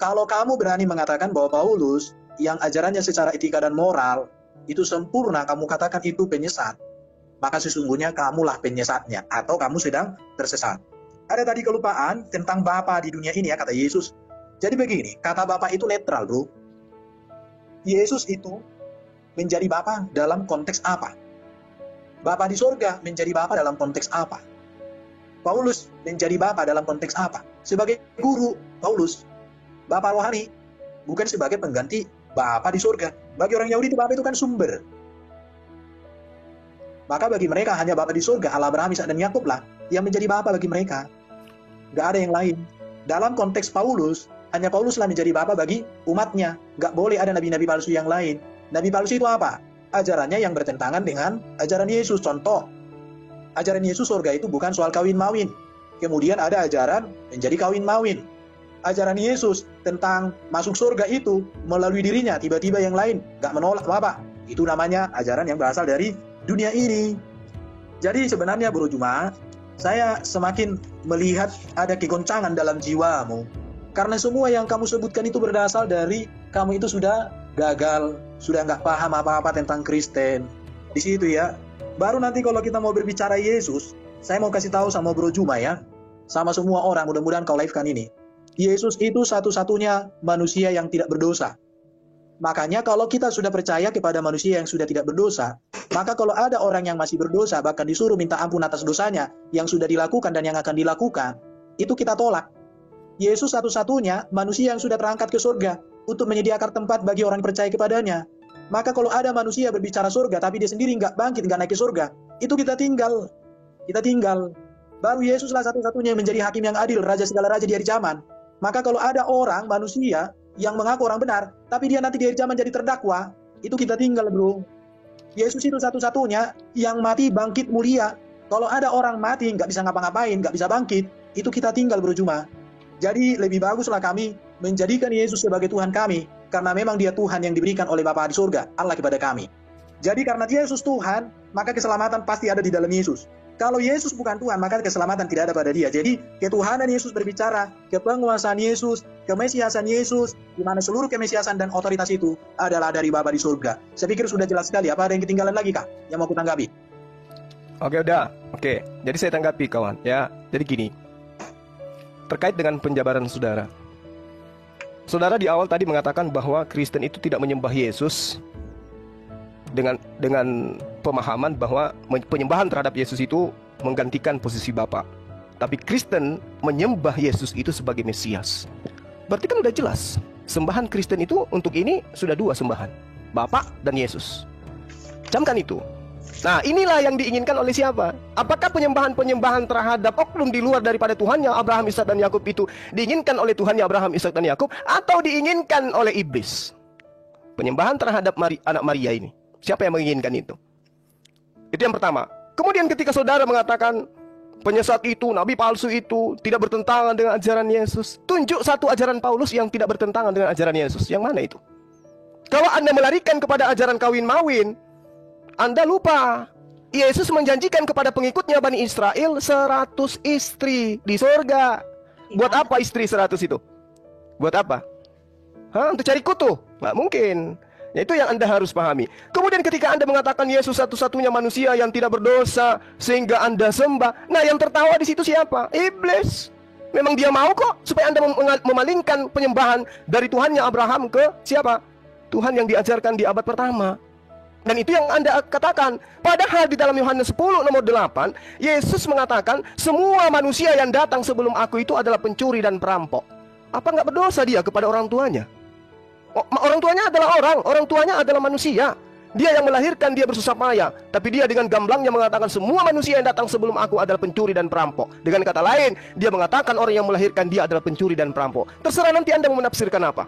Kalau kamu berani mengatakan bahwa Paulus yang ajarannya secara etika dan moral itu sempurna, kamu katakan itu penyesat, maka sesungguhnya kamulah penyesatnya atau kamu sedang tersesat. Ada tadi kelupaan tentang Bapa di dunia ini ya, kata Yesus. Jadi begini, kata Bapa itu netral bro. Yesus itu menjadi Bapa dalam konteks apa? Bapa di surga menjadi Bapa dalam konteks apa? Paulus menjadi Bapa dalam konteks apa? Sebagai guru, Paulus Bapa rohani, bukan sebagai pengganti Bapa di surga. Bagi orang Yahudi itu Bapa itu kan sumber. Maka bagi mereka hanya Bapa di surga, Allah Abraham, Ishak dan Yakub lah yang menjadi Bapa bagi mereka. Gak ada yang lain. Dalam konteks Paulus, hanya Paulus lah menjadi Bapa bagi umatnya. Gak boleh ada nabi-nabi palsu yang lain. Nabi palsu itu apa? Ajarannya yang bertentangan dengan ajaran Yesus. Contoh, ajaran Yesus surga itu bukan soal kawin-mawin. Kemudian ada ajaran menjadi kawin-mawin. Ajaran Yesus tentang masuk surga itu melalui dirinya, tiba-tiba yang lain gak menolak apa. Itu namanya ajaran yang berasal dari dunia ini. Jadi sebenarnya Bro Juma, saya semakin melihat ada kegoncangan dalam jiwamu. Karena semua yang kamu sebutkan itu berasal dari kamu itu sudah gagal, sudah nggak paham apa-apa tentang Kristen. Di situ ya. Baru nanti kalau kita mau berbicara Yesus, saya mau kasih tahu sama Bro Juma ya, sama semua orang, mudah-mudahan kau live-kan ini. Yesus itu satu-satunya manusia yang tidak berdosa. Makanya kalau kita sudah percaya kepada manusia yang sudah tidak berdosa, maka kalau ada orang yang masih berdosa, bahkan disuruh minta ampun atas dosanya yang sudah dilakukan dan yang akan dilakukan, itu kita tolak. Yesus satu-satunya manusia yang sudah terangkat ke surga untuk menyediakan tempat bagi orang percaya kepadanya. Maka kalau ada manusia berbicara surga, tapi dia sendiri nggak bangkit, nggak naik ke surga, itu kita tinggal. Kita tinggal. Baru Yesuslah satu-satunya yang menjadi hakim yang adil, raja segala raja di hari zaman. Maka kalau ada orang, manusia, yang mengaku orang benar, tapi dia nanti di akhir zaman jadi terdakwa, itu kita tinggal bro. Yesus itu satu-satunya yang mati bangkit mulia. Kalau ada orang mati, nggak bisa ngapa-ngapain, nggak bisa bangkit, itu kita tinggal bro Juma. Jadi lebih baguslah kami menjadikan Yesus sebagai Tuhan kami, karena memang dia Tuhan yang diberikan oleh Bapa di surga, Allah kepada kami. Jadi karena Yesus Tuhan, maka keselamatan pasti ada di dalam Yesus. Kalau Yesus bukan Tuhan, maka keselamatan tidak ada pada dia. Jadi ketuhanan Yesus berbicara, kepenguasaan Yesus, kemesiasan Yesus, di mana seluruh kemesiasan dan otoritas itu adalah dari Bapa di surga. Saya pikir sudah jelas sekali. Apa ada yang ketinggalan lagi kah yang mau kutanggapi? Oke, udah. Oke, jadi saya tanggapi kawan ya. Jadi gini, terkait dengan penjabaran saudara. Saudara di awal tadi mengatakan bahwa Kristen itu tidak menyembah Yesus dengan pemahaman bahwa penyembahan terhadap Yesus itu menggantikan posisi Bapa. Tapi Kristen menyembah Yesus itu sebagai Mesias. Berarti kan udah jelas, sembahan Kristen itu untuk ini sudah dua sembahan, Bapa dan Yesus. Camkan itu. Nah, inilah yang diinginkan oleh siapa? Apakah penyembahan-penyembahan terhadap oknum di luar daripada Tuhannya Abraham, Ishak dan Yakub itu diinginkan oleh Tuhannya Abraham, Ishak dan Yakub, atau diinginkan oleh iblis? Penyembahan terhadap anak Maria ini, siapa yang menginginkan itu? Itu yang pertama. Kemudian ketika saudara mengatakan penyesat itu, nabi palsu itu tidak bertentangan dengan ajaran Yesus, tunjuk satu ajaran Paulus yang tidak bertentangan dengan ajaran Yesus. Yang mana itu? Kalau Anda melarikan kepada ajaran kawin-mawin, Anda lupa Yesus menjanjikan kepada pengikutnya Bani Israel 100 istri di surga. Buat apa istri 100 itu? Buat apa? Untuk cari kutu? Nggak mungkin. Ya, itu yang Anda harus pahami. Kemudian ketika Anda mengatakan Yesus satu-satunya manusia yang tidak berdosa sehingga Anda sembah, nah yang tertawa di situ siapa? Iblis. Memang dia mau kok supaya Anda memalingkan penyembahan dari Tuhannya Abraham ke siapa? Tuhan yang diajarkan di abad pertama. Dan itu yang Anda katakan. Padahal di dalam Yohanes 10 nomor 8, Yesus mengatakan semua manusia yang datang sebelum aku itu adalah pencuri dan perampok. Apa nggak berdosa dia kepada orang tuanya? Orang tuanya adalah orang tuanya adalah manusia. Dia yang melahirkan, dia bersusah payah. Tapi dia dengan gamblangnya mengatakan semua manusia yang datang sebelum aku adalah pencuri dan perampok. Dengan kata lain, dia mengatakan orang yang melahirkan dia adalah pencuri dan perampok. Terserah nanti Anda mau menafsirkan apa.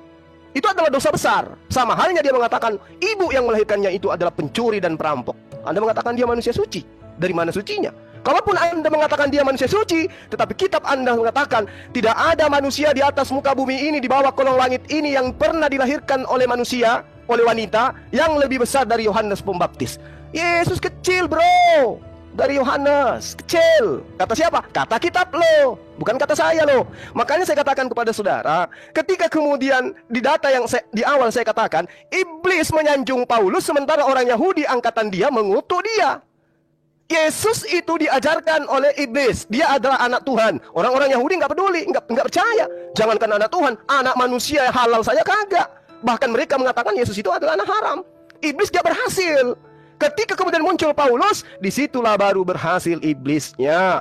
Itu adalah dosa besar. Sama halnya dia mengatakan ibu yang melahirkannya itu adalah pencuri dan perampok. Anda mengatakan dia manusia suci. Dari mana sucinya? Kalaupun Anda mengatakan dia manusia suci, tetapi kitab Anda mengatakan tidak ada manusia di atas muka bumi ini, di bawah kolong langit ini yang pernah dilahirkan oleh manusia, oleh wanita, yang lebih besar dari Yohanes Pembaptis. Yesus kecil bro, dari Yohanes kecil. Kata siapa? Kata kitab lo, bukan kata saya lo. Makanya saya katakan kepada saudara, ketika kemudian di data yang di awal saya katakan, iblis menyanjung Paulus sementara orang Yahudi angkatan dia mengutuk dia. Yesus itu diajarkan oleh iblis. Dia adalah anak Tuhan. Orang-orang Yahudi nggak peduli, nggak percaya. Jangankan anak Tuhan, anak manusia halal saja kagak. Bahkan mereka mengatakan Yesus itu adalah anak haram. Iblis dia berhasil. Ketika kemudian muncul Paulus, disitulah baru berhasil iblisnya.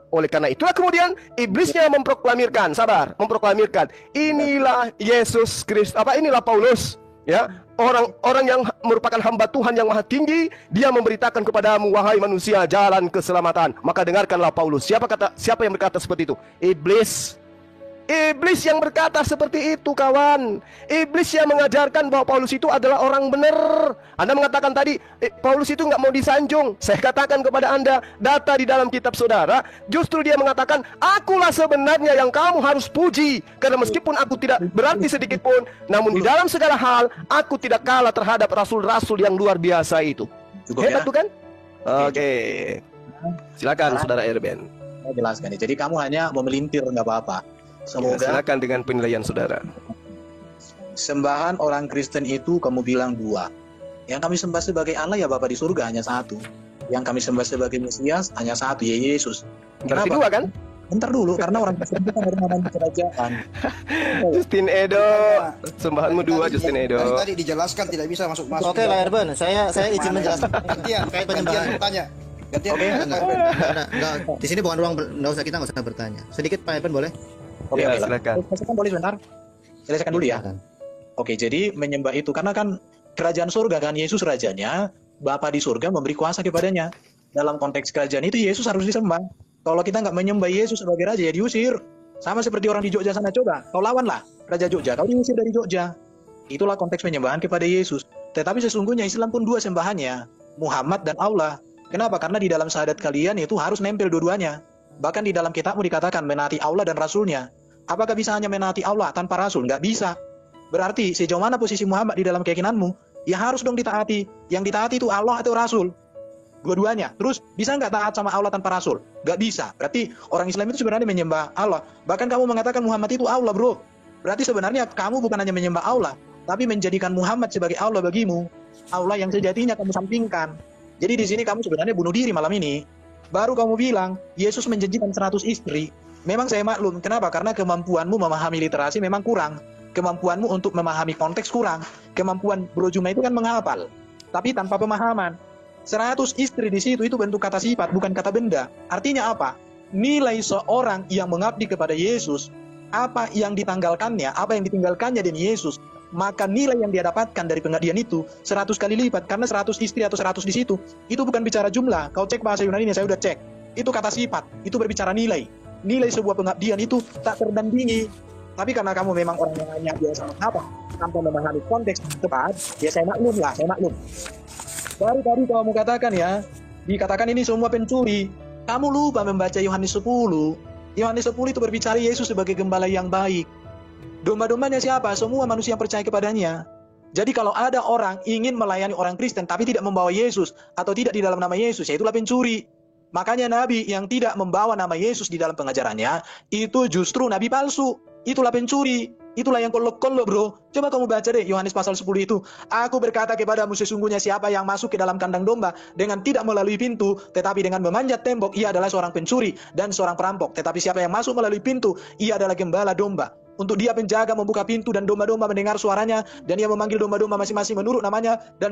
Oleh karena itulah kemudian iblisnya memproklamirkan, memproklamirkan, inilah Yesus Kristus. Inilah Paulus. Ya, orang yang merupakan hamba Tuhan yang maha tinggi, dia memberitakan kepadamu wahai manusia jalan keselamatan. Maka dengarkanlah Paulus. Siapa yang berkata seperti itu? Iblis. Iblis yang berkata seperti itu, kawan. Iblis yang mengajarkan bahwa Paulus itu adalah orang benar. Anda mengatakan tadi Paulus itu nggak mau disanjung. Saya katakan kepada Anda, data di dalam kitab saudara, justru dia mengatakan, akulah sebenarnya yang kamu harus puji. Karena meskipun aku tidak berarti sedikit pun, namun di dalam segala hal aku tidak kalah terhadap rasul-rasul yang luar biasa itu. Cukup Hebat ya? bukan? Oke. Silakan saudara Erben. Saya jelaskan nih. Jadi kamu hanya memelintir, nggak apa-apa. Ya, Semoga silakan dengan penilaian saudara. sembahan orang Kristen itu kamu bilang dua. Yang kami sembah sebagai Allah ya Bapa di surga hanya satu. Yang kami sembah sebagai Mesias hanya satu, ya Yesus. Berarti Kenapa? dua kan? Bentar dulu, karena orang Kristen itu harus mengalami kerajaan. Justin Edo, sembahanmu dua Justin Edo. Tadi dijelaskan tidak bisa masuk. Oke lah Erben, saya izin menjelaskan. Gantian, Penyembahan. bertanya. Gantian. Oke. Enggak, di sini bukan ruang kita nggak usah bertanya. Sedikit Pak Erben boleh? Oke, Ya, oke. silakan. Selesaikan boleh sebentar. Selesaikan dulu ya. Silakan. Oke, jadi menyembah itu karena kan kerajaan surga kan, Yesus rajanya, Bapa di surga memberi kuasa kepadanya. Dalam konteks kerajaan itu Yesus harus disembah. Kalau kita nggak menyembah Yesus sebagai raja ya diusir. Sama seperti orang di Jogja sana, coba kau lawanlah Raja Jogja, kau diusir dari Jogja. Itulah konteks penyembahan kepada Yesus. Tetapi sesungguhnya Islam pun dua sembahannya, Muhammad dan Allah. Kenapa? Karena di dalam syahadat kalian itu harus nempel dua-duanya. Bahkan di dalam kitabmu dikatakan menaati Allah dan Rasulnya. Apakah bisa hanya menaati Allah tanpa Rasul? Nggak bisa. Berarti sejauh mana posisi Muhammad di dalam keyakinanmu? Ya harus dong ditaati. Yang ditaati itu Allah atau Rasul? Dua-duanya. Terus bisa nggak taat sama Allah tanpa Rasul? Nggak bisa. Berarti orang Islam itu sebenarnya menyembah Allah. Bahkan kamu mengatakan Muhammad itu Allah, bro. Berarti sebenarnya kamu bukan hanya menyembah Allah, tapi menjadikan Muhammad sebagai Allah bagimu. Allah yang sejatinya kamu sampingkan. Jadi di sini kamu sebenarnya bunuh diri malam ini. Baru kamu bilang Yesus menjanjikan 100 istri. Memang saya maklum. Kenapa? Karena kemampuanmu memahami literasi memang kurang. Kemampuanmu untuk memahami konteks kurang. Kemampuan Bro Juma itu kan menghafal, tapi tanpa pemahaman. 100 istri di situ itu bentuk kata sifat, bukan kata benda. Artinya apa? Nilai seorang yang mengabdi kepada Yesus, apa yang ditanggalkannya, apa yang ditinggalkannya demi Yesus, maka nilai yang dia dapatkan dari pengabdian itu 100 kali lipat. Karena 100 istri atau 100 di situ, itu bukan bicara jumlah. Kau cek bahasa Yunani, saya udah cek. Itu kata sifat, itu berbicara nilai. Nilai sebuah pengabdian itu tak terdandingi. Tapi karena kamu memang orang yang hanya biasa apa tanpa memahami konteks tepat, ya saya maklum lah, saya maklum. Baru tadi kamu katakan ya, dikatakan ini semua pencuri. Kamu lupa membaca Yohanes 10. Yohanes 10 itu berbicara Yesus sebagai gembala yang baik. Domba-dombanya siapa? Semua manusia yang percaya kepadanya. Jadi kalau ada orang ingin melayani orang Kristen tapi tidak membawa Yesus atau tidak di dalam nama Yesus, ya itulah pencuri. Makanya Nabi yang tidak membawa nama Yesus di dalam pengajarannya, itu justru Nabi palsu. Itulah pencuri. Itulah yang kolok-kolok, bro. Coba kamu baca deh Yohanes pasal 10 itu. Aku berkata kepadamu, sesungguhnya siapa yang masuk ke dalam kandang domba dengan tidak melalui pintu, tetapi dengan memanjat tembok, ia adalah seorang pencuri dan seorang perampok. Tetapi siapa yang masuk melalui pintu, ia adalah gembala domba. Untuk dia penjaga membuka pintu dan domba-domba mendengar suaranya, dan ia memanggil domba-domba masing-masing menurut namanya dan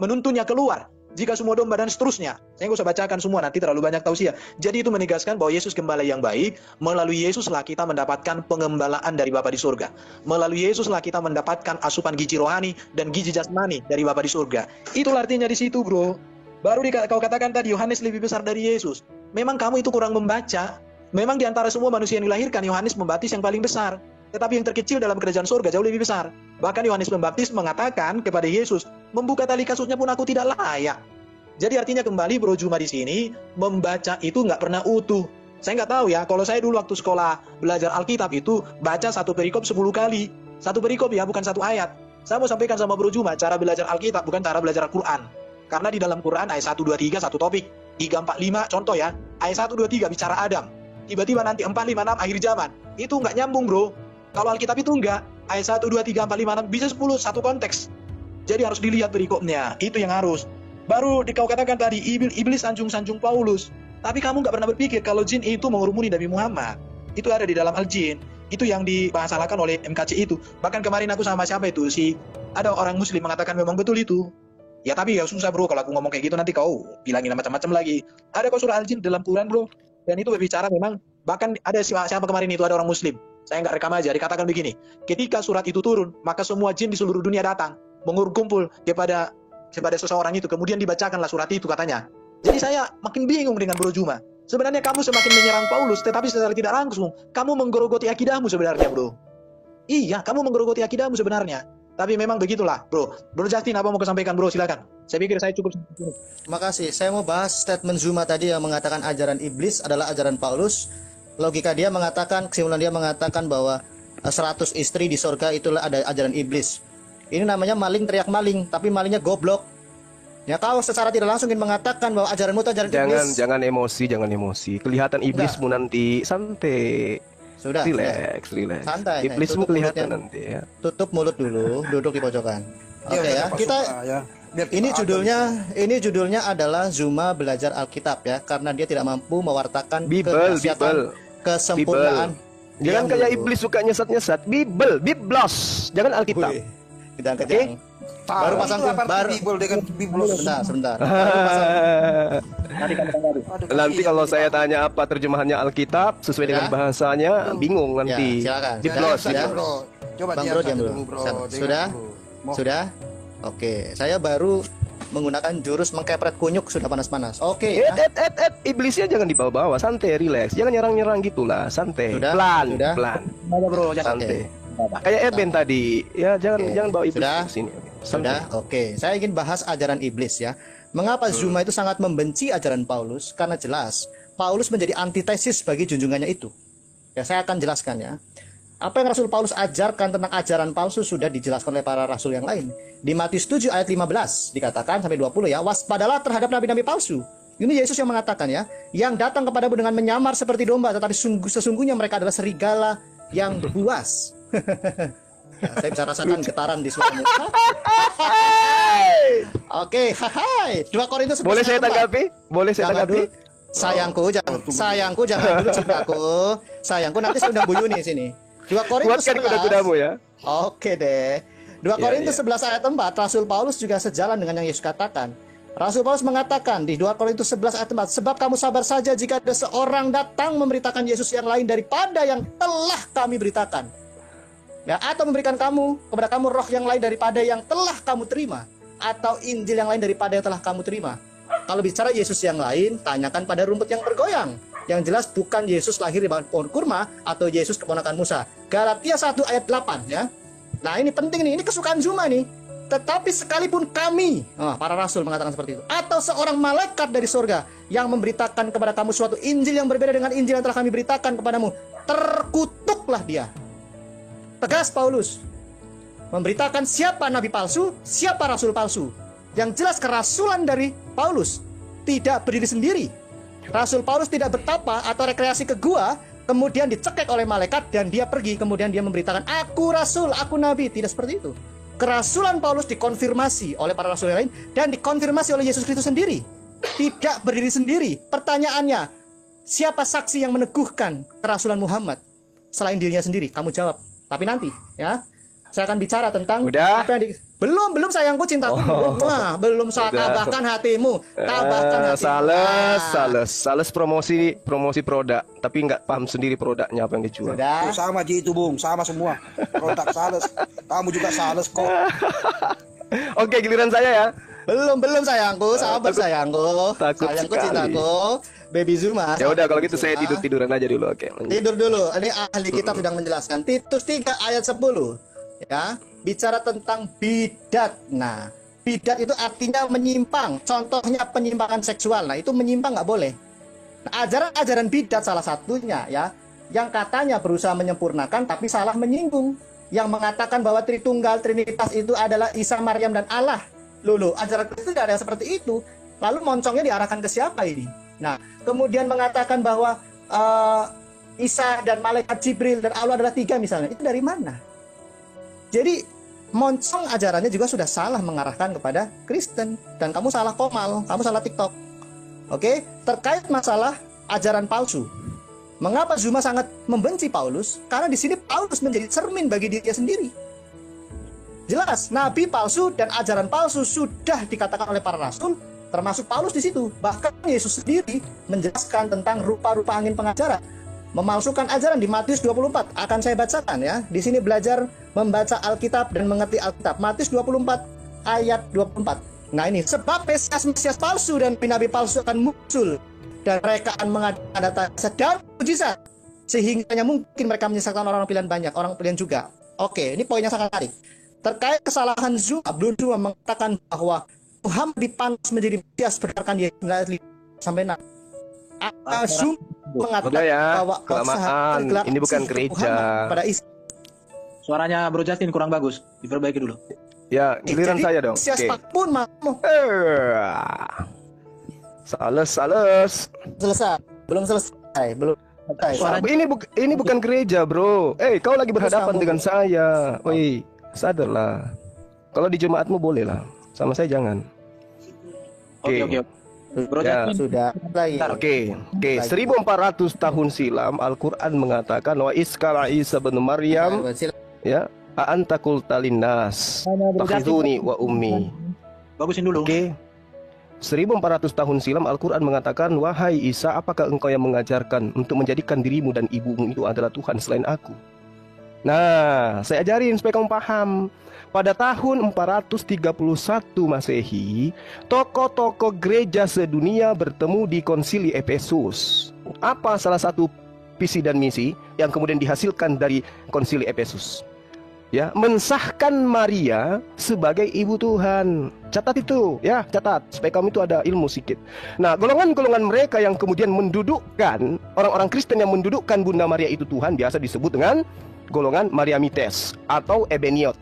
menuntunnya keluar. Jika semua domba dan seterusnya. Saya nggak usah bacakan semua, nanti terlalu banyak tausiah. Jadi itu menegaskan bahwa Yesus gembala yang baik. Melalui Yesuslah kita mendapatkan pengembalaan dari Bapa di surga. Melalui Yesuslah kita mendapatkan asupan gizi rohani dan gizi jasmani dari Bapa di surga. Itulah artinya di situ, bro. Baru kau katakan tadi Yohanes lebih besar dari Yesus. Memang kamu itu kurang membaca. Memang di antara semua manusia yang dilahirkan, Yohanes Pembaptis yang paling besar. Tetapi yang terkecil dalam kerajaan surga jauh lebih besar. Bahkan Yohanes Pembaptis mengatakan kepada Yesus, membuka tali kasutnya pun aku tidak layak. Jadi artinya kembali Bro Juma di sini, membaca itu nggak pernah utuh. Saya nggak tahu ya, kalau saya dulu waktu sekolah belajar Alkitab itu, baca satu perikop 10 kali. Satu perikop ya, bukan satu ayat. Saya mau sampaikan sama Bro Juma, cara belajar Alkitab bukan cara belajar Al-Quran. Karena di dalam Quran ayat 1, 2, 3, satu topik. 3, 4, 5, contoh ya. Ayat 1, 2, 3 bicara Adam. Tiba-tiba nanti 4, 5, 6 akhir zaman. Itu nggak nyambung, bro. Kalau Alkitab itu enggak, ayat 1, 2, 3, 4, 5, 6, bisa 10, satu konteks. Jadi harus dilihat perikopnya, itu yang harus. Baru kau katakan tadi, iblis sanjung-sanjung Paulus. Tapi kamu nggak pernah berpikir kalau jin itu mengurumuni Nabi Muhammad. Itu ada di dalam Al-Jin. Itu yang dibahasakan oleh MKC itu. Bahkan kemarin aku sama siapa itu, ada orang muslim mengatakan memang betul itu. Ya tapi ya susah, bro, kalau aku ngomong kayak gitu nanti kau bilangin macam-macam lagi. Ada kau surah Al-Jin dalam Quran, bro. Dan itu berbicara memang, bahkan ada siapa kemarin itu, ada orang muslim. Saya nggak rekam aja, dikatakan begini. Ketika surat itu turun, maka semua jin di seluruh dunia datang, mengumpul kepada seseorang itu. Kemudian dibacakanlah surat itu katanya. Jadi saya makin bingung dengan Bro Juma. Sebenarnya kamu semakin menyerang Paulus, tetapi secara tidak langsung, kamu menggerogoti akidahmu sebenarnya, bro. Iya, kamu menggerogoti akidahmu sebenarnya. Tapi memang begitulah, bro. Bro Justin, apa mau kesampaikan, bro? Silakan. Saya pikir saya cukup. Terima kasih. Saya mau bahas statement Zuma tadi yang mengatakan ajaran iblis adalah ajaran Paulus. Logika dia mengatakan, kesimpulan dia mengatakan bahwa 100 istri di surga itulah ada ajaran iblis. Ini namanya maling teriak maling, tapi malingnya goblok. Ya, kau secara tidak langsung ingin mengatakan bahwa ajaranmu itu ajaran iblis. Jangan emosi. Kelihatan iblismu nanti, santai. Sudah. Relax. Santai. Iblismu kelihatan nanti ya. Tutup mulut dulu, duduk di pojokan. Oke ya. Kita Biar ini judulnya adalah Zuma belajar Alkitab ya, karena dia tidak mampu mewartakan Bible. kesempurnaan. Jangan kayak iblis suka nyesat-nyesat. Biblos. Jangan Alkitab. Kita kejang. Baru pasang Bible dengan Biblos. Sebentar. Nanti kalau saya tanya apa terjemahannya Alkitab sesuai dengan bahasanya, bingung nanti. Ya, silakan. Biblos. Bro. Coba Bang Bro, diam dulu. Sudah? Oke, saya baru menggunakan jurus mengkepret kunyuk sudah panas-panas. Oke. Iblisnya jangan dibawa-bawa, santai, relax. Jangan nyerang-nyerang gitulah, santai. Sudah? Pelan. Bro, Santai. Kayak Eben tadi, ya jangan bawa iblis ke sini. Sudah? Oke. Saya ingin bahas ajaran iblis ya. Mengapa Zuma itu sangat membenci ajaran Paulus? Karena jelas Paulus menjadi antitesis bagi junjungannya itu. Ya, saya akan jelaskan ya. Apa yang Rasul Paulus ajarkan tentang ajaran palsu sudah dijelaskan oleh para rasul yang lain. Di Matius 7 ayat 15 dikatakan sampai 20 ya, waspadalah terhadap nabi-nabi palsu. Ini Yesus yang mengatakan ya, yang datang kepadamu dengan menyamar seperti domba, tetapi sesungguhnya mereka adalah serigala yang buas. Ya, saya bisa rasakan getaran di suaranya. Oke, hai. 2 Korintus 11. Boleh saya tanggapi? Sayangku jangan dulu cintaku. Sayangku nanti saya undang Bu Yuni sini. 2 Korintus 11. Kuda-kudamu ya. Oke deh. 2 Korintus 11 ayat 4, Rasul Paulus juga sejalan dengan yang Yesus katakan. Rasul Paulus mengatakan di 2 Korintus 11 ayat 4, sebab kamu sabar saja jika ada seorang datang memberitakan Yesus yang lain daripada yang telah kami beritakan. Ya, atau memberikan kepada kamu roh yang lain daripada yang telah kamu terima, atau Injil yang lain daripada yang telah kamu terima. Kalau bicara Yesus yang lain, tanyakan pada rumput yang bergoyang. Yang jelas bukan Yesus lahir di pohon kurma atau Yesus keponakan Musa. Galatia 1 ayat 8 ya. Nah, ini penting nih, ini kesukaan Zuma nih. Tetapi sekalipun kami, para rasul mengatakan seperti itu, atau seorang malaikat dari surga yang memberitakan kepada kamu suatu Injil yang berbeda dengan Injil yang telah kami beritakan kepadamu, terkutuklah dia. Tegas Paulus memberitakan siapa nabi palsu, siapa rasul palsu. Yang jelas kerasulan dari Paulus tidak berdiri sendiri. Rasul Paulus tidak bertapa atau rekreasi ke gua kemudian dicekek oleh malaikat dan dia pergi, kemudian dia memberitakan, aku rasul, aku nabi. Tidak seperti itu. Kerasulan Paulus dikonfirmasi oleh para rasul yang lain dan dikonfirmasi oleh Yesus Kristus sendiri. Tidak berdiri sendiri. Pertanyaannya, siapa saksi yang meneguhkan kerasulan Muhammad selain dirinya sendiri? Kamu jawab. Tapi nanti, ya. Saya akan bicara tentang Udah? apa yang belum sayangku, cintaku. Wah, belum saya tabahkan hatimu. Tabahkan hatimu. Sales promosi produk, tapi nggak paham sendiri produknya apa yang dijual. Sudah. Sama Ji itu Bung, sama semua. Produk sales. Kamu juga sales kok. Oke, giliran saya ya. Belum sayangku, sahabat sayangku. Takut Sayangku, sekali. cintaku. Baby Zuma. Ya udah kalau gitu saya tiduran aja dulu. Oke. lanjut. Tidur dulu. Ini ahli kitab sedang menjelaskan. Titus 3 ayat 10. Ya, bicara tentang bidat. Nah, bidat itu artinya menyimpang. Contohnya penyimpangan seksual. Nah, itu menyimpang nggak boleh. Nah, ajaran-ajaran bidat salah satunya ya, yang katanya berusaha menyempurnakan tapi salah menyinggung. Yang mengatakan bahwa Tritunggal, Trinitas itu adalah Isa, Maryam, dan Allah. Loh, ajaran Kristus tidak ada yang seperti itu. Lalu moncongnya diarahkan ke siapa ini? Nah, kemudian mengatakan bahwa Isa dan malaikat Jibril dan Allah adalah 3 misalnya. Itu dari mana? Jadi moncong ajarannya juga sudah salah mengarahkan kepada Kristen. Dan kamu salah komal, kamu salah TikTok. Oke, terkait masalah ajaran palsu. Mengapa Zuma sangat membenci Paulus? Karena di sini Paulus menjadi cermin bagi dirinya sendiri. Jelas, nabi palsu dan ajaran palsu sudah dikatakan oleh para rasul, termasuk Paulus di situ. Bahkan Yesus sendiri menjelaskan tentang rupa-rupa angin pengajaran, memalsukan ajaran di Matius 24. Akan saya bacakan ya. Di sini belajar membaca Alkitab dan mengerti Alkitab. Matius 24 ayat 24. Nah ini, sebab Mesias palsu dan nabi palsu akan muncul dan mereka akan mengadakan tanda dan mujizat sehingga mungkin mereka menyesatkan orang pilihan banyak, orang pilihan juga. Oke, ini poinnya sangat menarik. Terkait kesalahan Zuma, belum Zuma mengatakan bahwa Muhammad dipantas menjadi Mesias berdasarkan Yesus sampai Zuma mengatakan ya, bahwa kelamaan. Ini bukan gereja. Pada Isa. Suaranya Bro Justin kurang bagus, diperbaiki dulu. Ya, giliran saya dong. Mesias Oke. pun mau Sales. selesai. Belum selesai. Ini bukan gereja, bro. Kau lagi berhadapan kamu- dengan saya. Woi, sadarlah. Kalau di jemaatmu boleh lah. Sama saya jangan. Oke. Bro Ya. Justin, Sudah lagi. Oke. 1400 tahun silam Al-Quran mengatakan wa iskara Isa bin Maryam ya a'anta qulta linnas takhizuni wa ummi. bagusin dulu. Oke. 1400 tahun silam Al-Quran mengatakan, wahai Isa, apakah engkau yang mengajarkan untuk menjadikan dirimu dan ibumu itu adalah Tuhan selain aku? Nah, saya ajarin supaya kamu paham. Pada tahun 431 Masehi, tokoh-tokoh gereja sedunia bertemu di konsili Efesus. Apa salah satu visi dan misi yang kemudian dihasilkan dari konsili Efesus? Ya, mensahkan Maria sebagai ibu Tuhan. Catat itu, ya, catat supaya kamu itu ada ilmu sedikit. Nah, golongan-golongan mereka yang kemudian mendudukkan, orang-orang Kristen yang mendudukkan Bunda Maria itu Tuhan, biasa disebut dengan golongan Mariamites atau Ebeniot.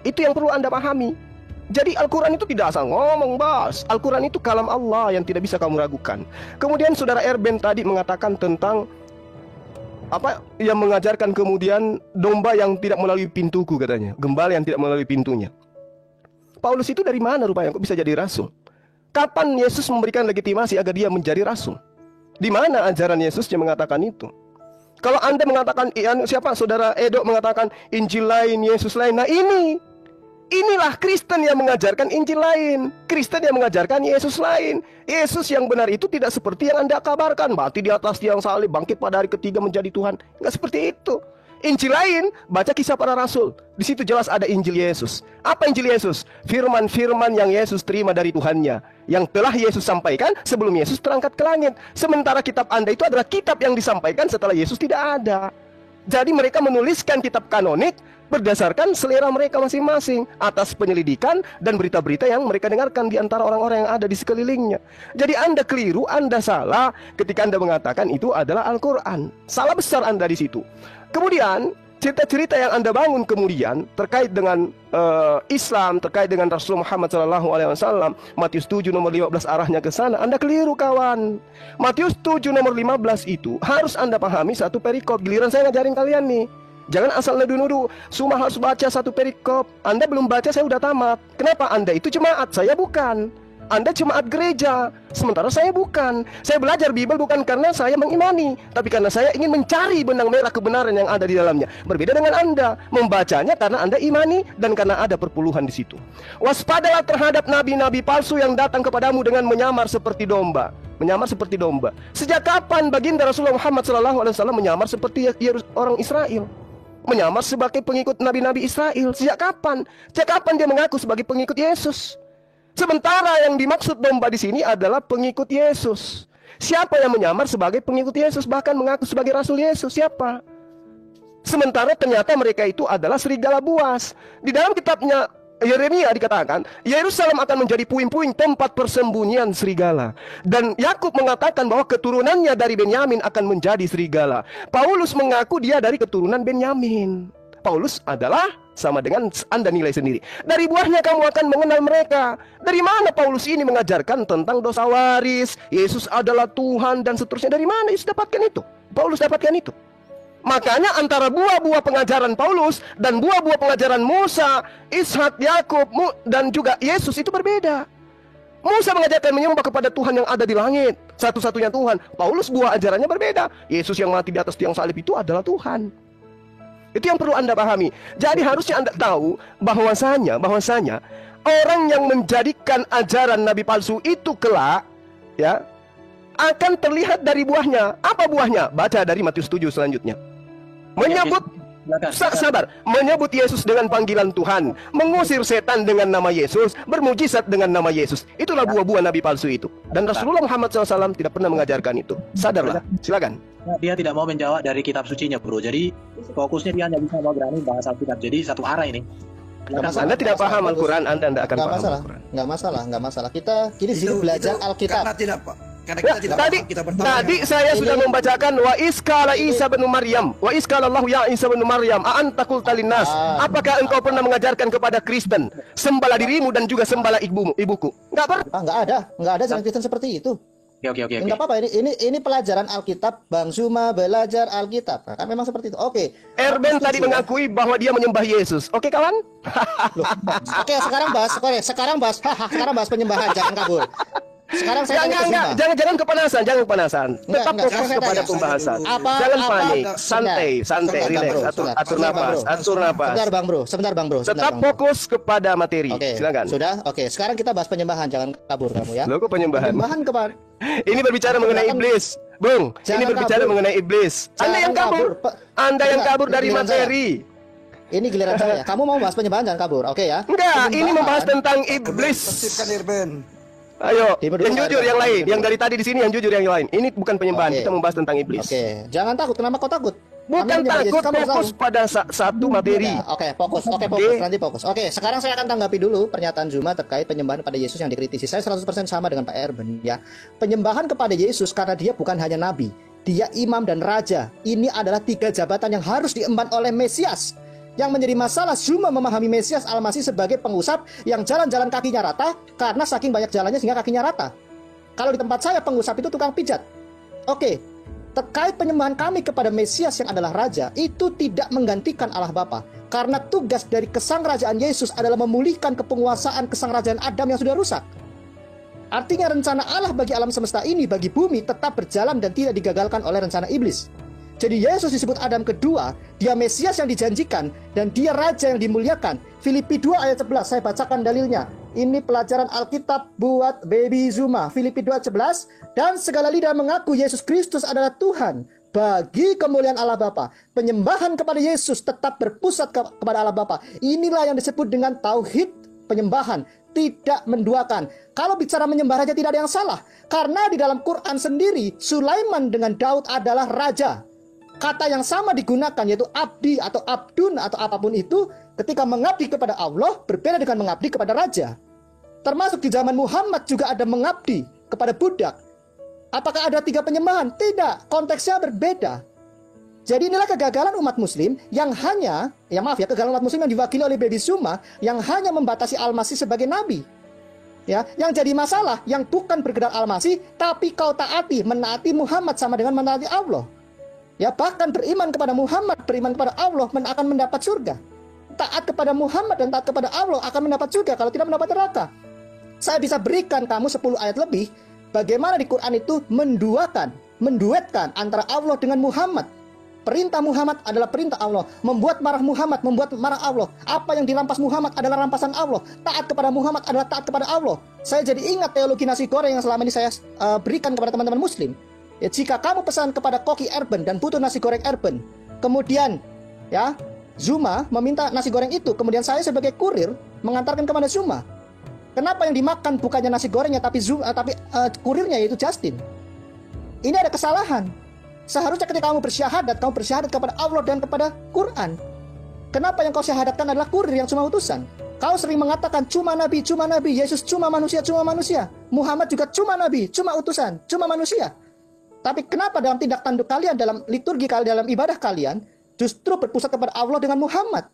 Itu yang perlu Anda pahami. Jadi Al-Quran itu tidak asal ngomong, bos. Al-Quran itu kalam Allah yang tidak bisa kamu ragukan. Kemudian saudara Erben tadi mengatakan tentang apa yang mengajarkan kemudian domba yang tidak melalui pintuku, katanya, gembala yang tidak melalui pintunya. Paulus itu dari mana rupanya kok bisa jadi rasul? Kapan Yesus memberikan legitimasi agar dia menjadi rasul? Di mana ajaran Yesus yang mengatakan itu? Kalau Anda mengatakan, siapa saudara Edo mengatakan Injil lain, Yesus lain. Nah inilah Kristen yang mengajarkan Injil lain, Kristen yang mengajarkan Yesus lain. Yesus yang benar itu tidak seperti yang Anda kabarkan, mati di atas tiang salib, bangkit pada hari ketiga menjadi Tuhan. Enggak seperti itu. Injil lain, baca kisah para rasul. Di situ jelas ada Injil Yesus. Apa Injil Yesus? Firman-firman yang Yesus terima dari Tuhannya, yang telah Yesus sampaikan sebelum Yesus terangkat ke langit. Sementara kitab Anda itu adalah kitab yang disampaikan setelah Yesus tidak ada. Jadi mereka menuliskan kitab kanonik berdasarkan selera mereka masing-masing, atas penyelidikan dan berita-berita yang mereka dengarkan di antara orang-orang yang ada di sekelilingnya. Jadi Anda keliru, Anda salah ketika Anda mengatakan itu adalah Al-Quran. Salah besar Anda di situ. Kemudian cerita-cerita yang Anda bangun kemudian terkait dengan Islam, terkait dengan Rasulullah Muhammad SAW, Matius 7 nomor 15 arahnya ke sana, Anda keliru kawan. Matius 7 nomor 15 itu harus Anda pahami satu perikop. Giliran saya ngajarin kalian nih. Jangan asal nuduh-nuduh, semua harus baca satu perikop. Anda belum baca, saya udah tamat. Kenapa? Anda itu jemaat, saya bukan. Anda jemaat gereja, sementara saya bukan. Saya belajar Bible bukan karena saya mengimani, tapi karena saya ingin mencari benang merah kebenaran yang ada di dalamnya. Berbeda dengan Anda, membacanya karena Anda imani dan karena ada perpuluhan di situ. Waspadalah terhadap nabi-nabi palsu yang datang kepadamu dengan menyamar seperti domba. Menyamar seperti domba. Sejak kapan baginda Rasulullah Muhammad SAW menyamar seperti orang Israel? Menyamar sebagai pengikut nabi-nabi Israel. Sejak kapan? Sejak kapan dia mengaku sebagai pengikut Yesus? Sementara yang dimaksud domba di sini adalah pengikut Yesus. Siapa yang menyamar sebagai pengikut Yesus, bahkan mengaku sebagai Rasul Yesus? Siapa? Sementara ternyata mereka itu adalah serigala buas. Di dalam kitabnya Yeremia dikatakan, Yerusalem akan menjadi puing-puing tempat persembunyian serigala. Dan Yakub mengatakan bahwa keturunannya dari Benyamin akan menjadi serigala. Paulus mengaku dia dari keturunan Benyamin. Paulus adalah sama dengan Anda nilai sendiri. Dari buahnya kamu akan mengenal mereka. Dari mana Paulus ini mengajarkan tentang dosa waris, Yesus adalah Tuhan dan seterusnya? Dari mana Yesus dapatkan itu? Paulus dapatkan itu. Makanya antara buah-buah pengajaran Paulus dan buah-buah pengajaran Musa, Ishak, Yakub dan juga Yesus itu berbeda. Musa mengajarkan menyembah kepada Tuhan yang ada di langit, satu-satunya Tuhan. Paulus buah ajarannya berbeda. Yesus yang mati di atas tiang salib itu adalah Tuhan. Itu yang perlu Anda pahami. Jadi harusnya Anda tahu bahwasanya orang yang menjadikan ajaran nabi palsu itu kelak ya akan terlihat dari buahnya. Apa buahnya? Baca dari Matius 7 selanjutnya. Menyebut menyebut Yesus dengan panggilan Tuhan, mengusir setan dengan nama Yesus, bermujizat dengan nama Yesus. Itulah buah-buah nabi palsu itu. Dan Rasulullah Muhammad SAW tidak pernah mengajarkan itu. Sadarlah. Silakan. Dia tidak mau menjawab dari kitab sucinya, bro. Jadi fokusnya dia hanya bisa berani bahas Alkitab. Jadi satu arah ini. Anda tidak paham Al-Quran, Anda akan paham Al-Quran. Nggak masalah. Kita di sini belajar Alkitab. Tadi saya sudah membacakan wa iskala Isa bin Maryam, wa iskala Allah ya Isa bin Maryam, anta qulta linnas. Apakah engkau pernah mengajarkan kepada Kristen, sembahlah dirimu dan juga sembahlah ibuku? Enggak pernah. Enggak ada jalan Kristen seperti itu. Oke. Enggak apa-apa, ini pelajaran Alkitab. Bang Zuma belajar Alkitab. Kan memang seperti itu. Oke. Erben tadi mengakui bahwa dia menyembah Yesus. Oke, kawan? Oke, sekarang bahas penyembahan, jangan kabur. Sekarang saya jangan kepanasan. Tetap fokus kepada pembahasan. Jangan panik, santai, relax, atur nafas. Sebentar, Bang Bro. Tetap fokus kepada materi. Silakan. Sudah? Oke, sekarang kita bahas penyembahan, jangan kabur kamu ya. Loh, kok penyembahan? Penyembahan kepada ini berbicara mengenai iblis. Bung, ini berbicara mengenai iblis. Anda yang kabur dari materi. Ini giliran saya. Kamu mau bahas penyembahan, jangan kabur. Oke ya? Enggak, ini membahas tentang iblis. Ayo, yang jujur yang lain. Yang dari tadi di sini yang jujur yang lain. Ini bukan penyembahan, kita membahas tentang iblis. Oke, jangan takut. Kenapa kau takut? Bukan takut, fokus pada satu materi. Oke, fokus. Nanti fokus. Oke, sekarang saya akan tanggapi dulu pernyataan Zuma terkait penyembahan pada Yesus yang dikritisi. Saya 100% sama dengan Pak Erben ya. Penyembahan kepada Yesus karena dia bukan hanya nabi, dia imam dan raja. Ini adalah 3 jabatan yang harus diemban oleh Mesias. Yang menjadi masalah Zuma memahami Mesias Al-Masih sebagai pengusap yang jalan-jalan kakinya rata karena saking banyak jalannya sehingga kakinya rata. Kalau di tempat saya pengusap itu tukang pijat. Oke, terkait penyembahan kami kepada Mesias yang adalah Raja, itu tidak menggantikan Allah Bapa. Karena tugas dari kesangrajaan Yesus adalah memulihkan kepenguasaan kesangrajaan Adam yang sudah rusak. Artinya rencana Allah bagi alam semesta ini, bagi bumi, tetap berjalan dan tidak digagalkan oleh rencana iblis. Jadi Yesus disebut Adam kedua, dia Mesias yang dijanjikan, dan dia Raja yang dimuliakan. Filipi 2 ayat 11, saya bacakan dalilnya. Ini pelajaran Alkitab buat Baby Zuma. Filipi 2:11, dan segala lidah mengaku Yesus Kristus adalah Tuhan, bagi kemuliaan Allah Bapa. Penyembahan kepada Yesus tetap berpusat kepada Allah Bapa. Inilah yang disebut dengan tauhid penyembahan, tidak menduakan. Kalau bicara menyembah raja tidak ada yang salah, karena di dalam Quran sendiri Sulaiman dengan Daud adalah raja. Kata yang sama digunakan, yaitu abdi atau abdun atau apapun itu, ketika mengabdi kepada Allah berbeda dengan mengabdi kepada raja. Termasuk di zaman Muhammad juga ada mengabdi kepada budak. Apakah ada 3 penyembahan? Tidak, konteksnya berbeda. Jadi inilah kegagalan umat muslim yang hanya, kegagalan umat muslim yang diwakili oleh Baby Zuma yang hanya membatasi Al-Masih sebagai nabi. Ya, yang jadi masalah yang bukan bergerak Al-Masih tapi kau taati, menaati Muhammad sama dengan menaati Allah. Ya, bahkan beriman kepada Muhammad, beriman kepada Allah akan mendapat surga. Taat kepada Muhammad dan taat kepada Allah akan mendapat surga kalau tidak mendapat neraka. Saya bisa berikan kamu 10 ayat lebih bagaimana di Quran itu menduetkan antara Allah dengan Muhammad. Perintah Muhammad adalah perintah Allah. Membuat marah Muhammad, membuat marah Allah. Apa yang dirampas Muhammad adalah rampasan Allah. Taat kepada Muhammad adalah taat kepada Allah. Saya jadi ingat teologi nasi goreng yang selama ini saya berikan kepada teman-teman muslim. Ya, jika kamu pesan kepada koki Erben dan butuh nasi goreng Erben, kemudian ya Zuma meminta nasi goreng itu, kemudian saya sebagai kurir mengantarkan kepada Zuma. Kenapa yang dimakan bukannya nasi gorengnya tapi kurirnya yaitu Justin? Ini ada kesalahan. Seharusnya ketika kamu bersyahadat kepada Allah dan kepada Quran. Kenapa yang kau syahadatkan adalah kurir yang cuma utusan? Kau sering mengatakan cuma nabi, Yesus cuma manusia. Muhammad juga cuma nabi, cuma utusan, cuma manusia. Tapi kenapa dalam tindak tanduk kalian, dalam liturgi kalian, dalam ibadah kalian, justru berpusat kepada Allah dengan Muhammad?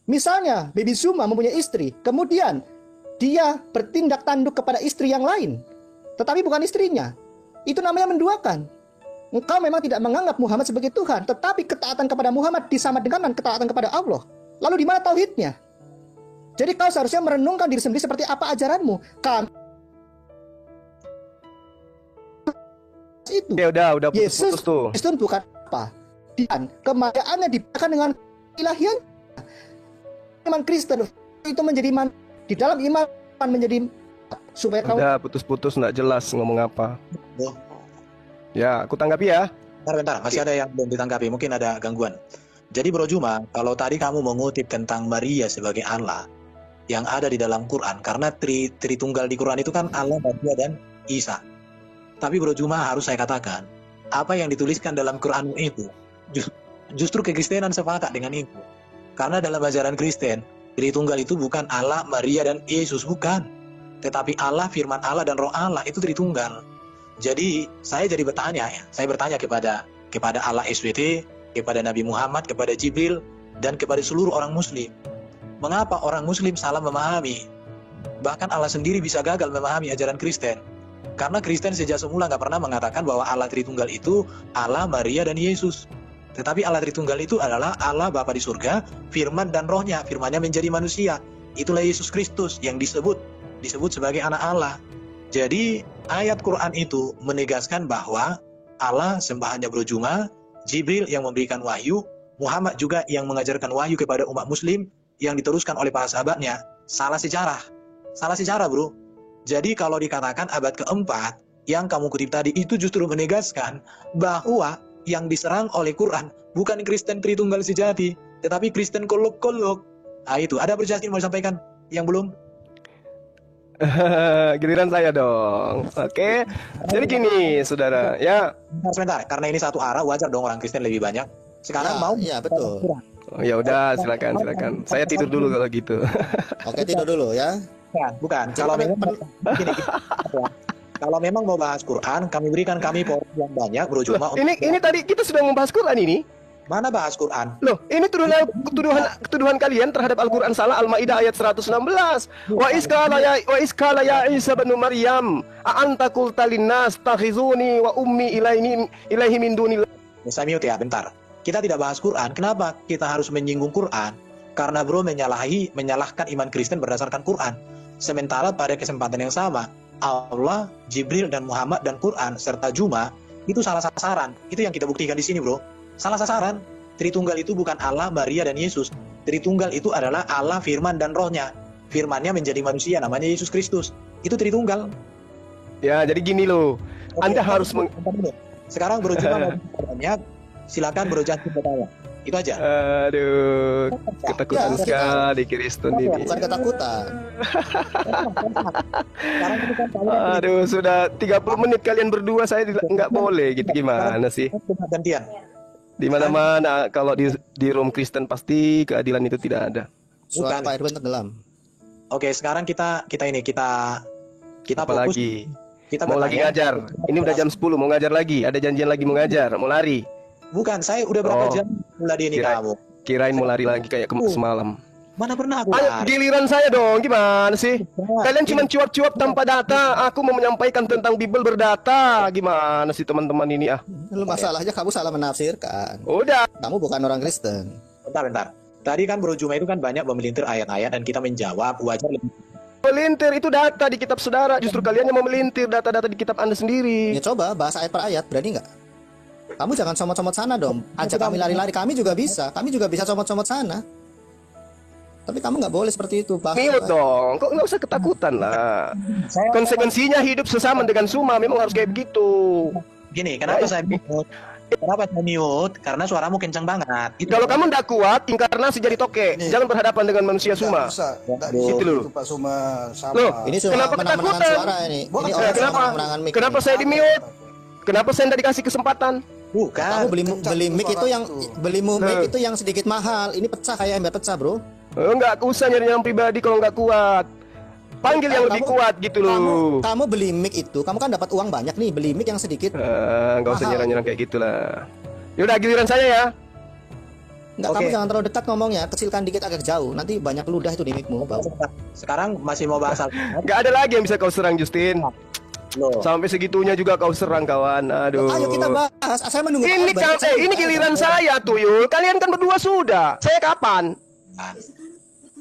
Misalnya, Baby Zuma mempunyai istri, kemudian dia bertindak tanduk kepada istri yang lain, tetapi bukan istrinya. Itu namanya menduakan. Engkau memang tidak menganggap Muhammad sebagai Tuhan, tetapi ketaatan kepada Muhammad disamadengankan ketaatan kepada Allah. Lalu di mana tauhidnya? Jadi kau seharusnya merenungkan diri sendiri seperti apa ajaranmu. Itu. Ya udah Yesus putus tuh. Kristen bukan apa? Dan kemayaannya dibedakan dengan ilahian. Iman Kristen itu menjadi di dalam iman menjadi supaya kamu. Udah putus-putus nggak jelas ngomong apa. Ya, aku tanggapi ya. Bentar, masih ada yang belum ditanggapi, mungkin ada gangguan. Jadi Bro Juma, kalau tadi kamu mengutip tentang Maria sebagai Allah yang ada di dalam Quran, karena Tritunggal di Quran itu kan Allah, Maria, dan Isa. Tapi Bro Juma, harus saya katakan, apa yang dituliskan dalam Quran itu, justru kekristenan sepakat dengan itu. Karena dalam ajaran Kristen, Tritunggal itu bukan Allah, Maria, dan Yesus, bukan. Tetapi Allah, firman Allah, dan roh Allah itu Tritunggal. Jadi saya bertanya kepada Allah SWT, kepada Nabi Muhammad, kepada Jibril, dan kepada seluruh orang Muslim. Mengapa orang Muslim salah memahami? Bahkan Allah sendiri bisa gagal memahami ajaran Kristen. Karena Kristen sejak semula nggak pernah mengatakan bahwa Allah Tritunggal itu Allah, Maria, dan Yesus. Tetapi Allah Tritunggal itu adalah Allah Bapa di surga, firman dan rohnya, firmannya menjadi manusia. Itulah Yesus Kristus yang disebut sebagai anak Allah. Jadi ayat Quran itu menegaskan bahwa Allah sembahannya Bro Juma, Jibril yang memberikan wahyu, Muhammad juga yang mengajarkan wahyu kepada umat muslim yang diteruskan oleh para sahabatnya. Salah sejarah bro. Jadi kalau dikatakan abad keempat yang kamu kutip tadi itu justru menegaskan bahwa yang diserang oleh Quran bukan Kristen Tritunggal sejati, tetapi Kristen kolok-kolok. Itu ada berjelasin mau disampaikan yang belum? Giliran saya dong. Oke. Jadi gini, saudara, ya. Sebentar, karena ini satu arah, wajar dong orang Kristen lebih banyak. Sekarang mau? Ya, betul. Oh, ya udah, silakan. Saya tidur dulu kalau gitu. Oke, tidur dulu ya. Bukan. Kalau memang mau bahas Quran, kami poin yang banyak, Bro Juma. Ini tadi kita sudah membahas Quran ini. Mana bahas Quran? Loh, ini tuduhan kalian terhadap Al-Quran salah. Al-Maidah ayat 116. Wa iskala ya Isa bin Maryam, a anta qulta linnas takhizuni wa ummi ilaihi min dunillah. Saya mute ya, bentar. Kita tidak bahas Quran. Kenapa kita harus menyinggung Quran? Karena bro menyalahkan iman Kristen berdasarkan Quran. Sementara pada kesempatan yang sama, Allah, Jibril, dan Muhammad, dan Quran, serta Juma, itu salah sasaran. Itu yang kita buktikan di sini bro. Salah sasaran. Tritunggal itu bukan Allah, Maria, dan Yesus. Tritunggal itu adalah Allah, firman, dan rohnya. Firmannya menjadi manusia, namanya Yesus Kristus. Itu Tritunggal. Ya, jadi gini loh. Anda harus Sekarang Bro Juma mau bertanya, silakan Bro Justin bertanya. Itu aja. Aduh, ketakutan sekali Kristen ini. Bukan ketakutan. Aduh, sudah 30 menit kalian berdua, saya nggak boleh gitu, gimana sih? Gantian. Di mana-mana kalau di room Kristen pasti keadilan itu tidak ada. Suara Pak Irwan tenggelam. Oke, sekarang kita Apa fokus. lagi? Kita mau lagi ngajar. Ini udah jam 10, mau ngajar lagi. Ada janjian lagi mau ngajar, mau lari. Bukan, saya udah berapa Oh. jam meladeni Kira- kamu. Kirain mau lari lagi kayak semalam. Mana pernah aku Ayo lari? giliran saya dong, gimana sih? Kalian cuma cuap-cuap tanpa data. Aku mau menyampaikan tentang Bible berdata. Gimana sih teman-teman ini ah? Lu masalahnya kamu salah menafsirkan. Udah. Kamu bukan orang Kristen. Bentar. Tadi kan Bro Juma itu kan banyak memelintir ayat-ayat dan kita menjawab wajar lebih. Melintir itu data di kitab saudara. Justru kalian yang mau melintir data-data di kitab Anda sendiri. Ya coba bahas ayat per ayat, berani nggak? Kamu jangan comot-comot sana dong. Ajak kami lari-lari, kami juga bisa. Kami juga bisa comot-comot sana. Tapi kamu nggak boleh seperti itu, Pak. Mute dong. Kok nggak usah ketakutan lah. Konsekuensinya hidup sesama dengan Suma memang harus kayak begitu. Gini, kenapa saya mute? Kenapa saya mute? Karena suaramu kencang banget. Gitu. Kalau kamu nggak kuat, inkarnasi jadi toke. Nih. Jangan berhadapan dengan manusia Suma. Tidak Gitu bisa loh. itu Pak Suma sama. Loh, Ini sudah Kenapa menang-menangan ketakutan? suara ini. Boleh, Ini orang kenapa? menang-menangan mic. Kenapa saya di mute? Kenapa saya nggak dikasih kesempatan? Bukan. Kamu beli Kencang mic suara itu yang itu. beli mic itu yang sedikit mahal. Ini pecah kayak ember pecah, Bro. Nggak usah nyari yang pribadi kalau nggak kuat. Panggil yang lebih kuat gitu loh. Kamu beli mic itu, kamu kan dapat uang banyak nih, beli mic yang sedikit. Nggak usah Mahal. nyerang-nyerang kayak gitulah. Yaudah giliran saya ya. Enggak, Oke. kamu jangan terlalu dekat ngomongnya, kecilkan dikit agak jauh. Nanti banyak ludah itu di micmu, bau. Sekarang masih mau bahas Alkitab? Nggak ada lagi yang bisa kau serang Justin. Loh. Sampai segitunya juga kau serang kawan. Aduh. Ayo kita bahas. Saya menunggu. Ini Pak Albert. ini giliran saya Tuyul. Kalian kan berdua sudah. Saya kapan?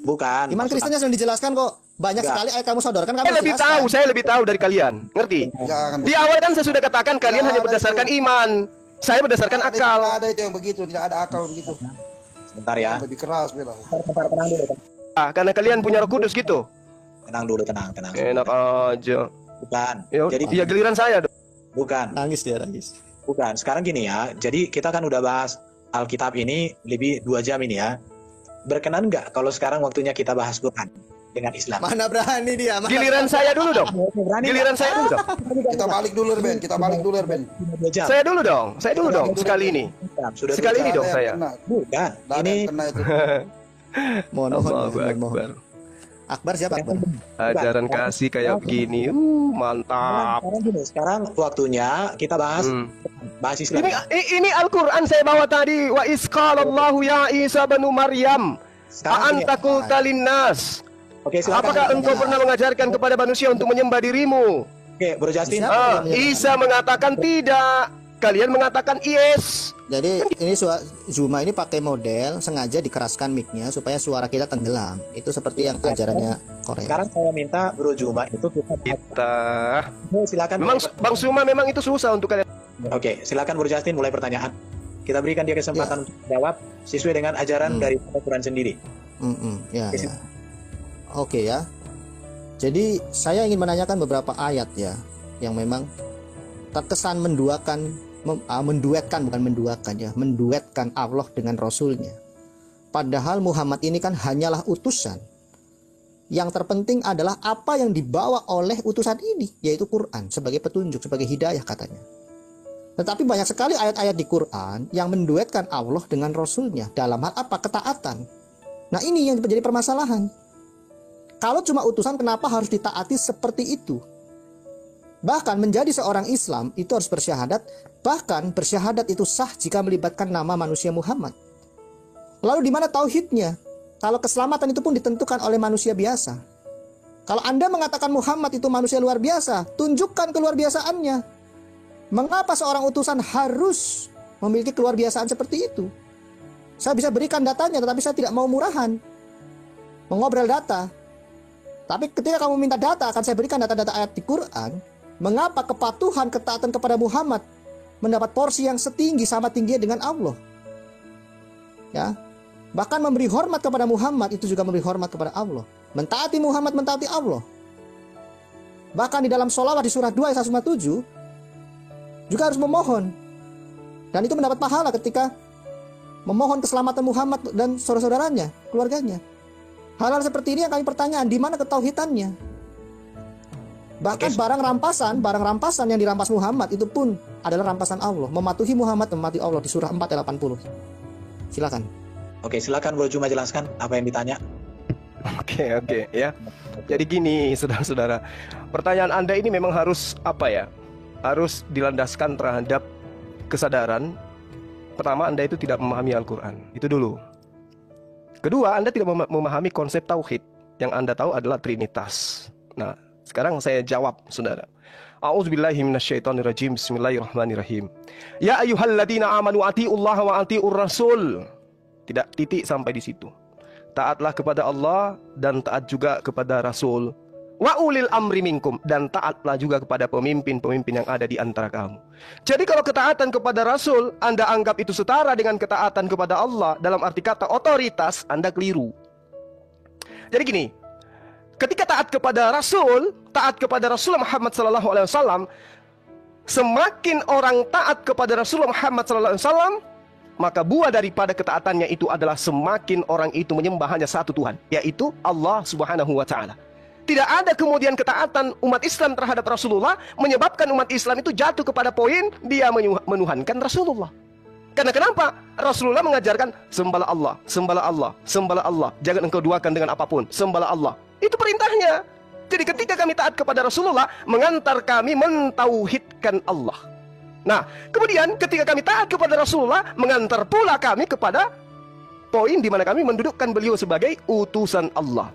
Bukan. Iman Kristennya sudah dijelaskan kok. Banyak Enggak. sekali ayat kamu sodorkan, kamu Saya lebih tahu dari kalian. Ngerti? Jangan. Di awal kan saya sudah katakan kalian Tidak hanya ada berdasarkan iman. Saya berdasarkan Tidak akal. ada itu yang begitu, tidak ada akal begitu. Sebentar ya. Lebih keras bilang. Tenang dulu. Karena kalian punya Roh Kudus gitu. Tenang dulu, tenang. Enak aja. Bukan. Ya, Jadi ya giliran saya dong. bukan. Nangis dia, nangis. Bukan. Sekarang gini ya. Jadi kita kan udah bahas Alkitab ini lebih 2 jam ini ya. Berkenan nggak kalau sekarang waktunya kita bahas Quran dengan Islam? Mana berani dia? Giliran saya dulu dong. Berani Giliran saya dulu dong. Kita balik dulu Ben, kita balik dulu Ben. 2 jam. Saya dulu dong. Saya dulu dong. Sekali ini. Sudah Sekali ini Tidak dong ada saya. yang kena. Bukan. Tidak ada Ini yang kena itu. Mohon, Allahu mohon. Akbar. Akbar siapa Akbar? Ajaran kasih kayak begini. Mantap. sekarang waktunya kita bahas Hmm. bahas Islam. Ini Al-Quran saya bawa tadi. Wa isqalallahu ya Isa bin Maryam. Sekarang gini. A'anta qulta linnas. Oke, silakan. Apakah engkau pernah mengajarkan kepada manusia untuk menyembah dirimu? Oke, Bro Justin. Siapa? Isa mengatakan tidak. Kalian mengatakan yes. Jadi ini Zuma ini pakai model sengaja dikeraskan mic-nya supaya suara kita tenggelam. Itu seperti yang ajarannya Korea. Sekarang saya minta Bro Juma itu Kita. silakan. Memang Bang Suma memang itu susah untuk kalian. Oke, silakan Bro Justin mulai pertanyaan. Kita berikan dia kesempatan untuk menjawab sesuai dengan ajaran dari Al-Quran sendiri. Ya, ya. Oke ya. Jadi saya ingin menanyakan beberapa ayat ya yang memang terkesan menduetkan Allah dengan Rasulnya. Padahal Muhammad ini kan hanyalah utusan. Yang terpenting adalah apa yang dibawa oleh utusan ini, yaitu Quran sebagai petunjuk, sebagai hidayah katanya. Tetapi banyak sekali ayat-ayat di Quran yang menduetkan Allah dengan Rasulnya dalam hal apa? Ketaatan. Nah ini yang menjadi permasalahan. Kalau cuma utusan, kenapa harus ditaati seperti itu? Bahkan menjadi seorang Islam itu harus bersyahadat. Bahkan bersyahadat itu sah jika melibatkan nama manusia Muhammad. Lalu di mana tauhidnya? Kalau keselamatan itu pun ditentukan oleh manusia biasa. Kalau Anda mengatakan Muhammad itu manusia luar biasa, tunjukkan keluarbiasaannya. Mengapa seorang utusan harus memiliki keluarbiasaan seperti itu? Saya bisa berikan datanya, tetapi saya tidak mau murahan mengobrol data. Tapi ketika kamu minta data, akan saya berikan data-data ayat di Quran. Mengapa kepatuhan, ketaatan kepada Muhammad mendapat porsi yang setinggi sama tingginya dengan Allah? Ya, bahkan memberi hormat kepada Muhammad itu juga memberi hormat kepada Allah. Mentaati Muhammad, mentaati Allah. Bahkan di dalam sholawat di surah 2 ayat 157 juga harus memohon. Dan itu mendapat pahala ketika memohon keselamatan Muhammad dan saudara-saudaranya, keluarganya. Hal-hal seperti ini yang kami pertanyaan, di mana ketauhidannya? Bahkan barang rampasan yang dirampas Muhammad itu pun adalah rampasan Allah. Mematuhi Muhammad, mematuhi Allah di surah 4 ayat 80. Silakan. Oke, silakan Bro Juma jelaskan apa yang ditanya. Oke ya. Jadi gini saudara-saudara, pertanyaan Anda ini memang harus apa ya? Harus dilandaskan terhadap kesadaran Pertama, Anda itu tidak memahami Al-Quran. Itu dulu. Kedua, Anda tidak memahami konsep tauhid. Yang Anda tahu adalah Trinitas. Nah, sekarang saya jawab, saudara. A'udzubillahi minasyaitonirrajim. Bismillahirrahmanirrahim. Ya ayyuhalladzina amanu atiullaha wa atiur rasul. Tidak titik sampai di situ. Taatlah kepada Allah dan taat juga kepada Rasul. Wa ulil amri minkum, dan taatlah juga kepada pemimpin-pemimpin yang ada di antara kamu. Jadi kalau ketaatan kepada Rasul Anda anggap itu setara dengan ketaatan kepada Allah dalam arti kata otoritas, Anda keliru. Jadi gini, ketika taat kepada Rasul Muhammad SAW, semakin orang taat kepada Rasul Muhammad SAW, maka buah daripada ketaatannya itu adalah semakin orang itu menyembah hanya satu Tuhan, yaitu Allah Subhanahu wa Ta'ala. Tidak ada kemudian ketaatan umat Islam terhadap Rasulullah menyebabkan umat Islam itu jatuh kepada poin dia menuhankan Rasulullah. Karena kenapa? Rasulullah mengajarkan sembahlah Allah, sembahlah Allah, sembahlah Allah, jangan engkau duakan dengan apapun, sembahlah Allah. Itu perintahnya. Jadi ketika kami taat kepada Rasulullah, mengantar kami mentauhidkan Allah. Nah, kemudian ketika kami taat kepada Rasulullah, mengantar pula kami kepada poin di mana kami mendudukkan beliau sebagai utusan Allah.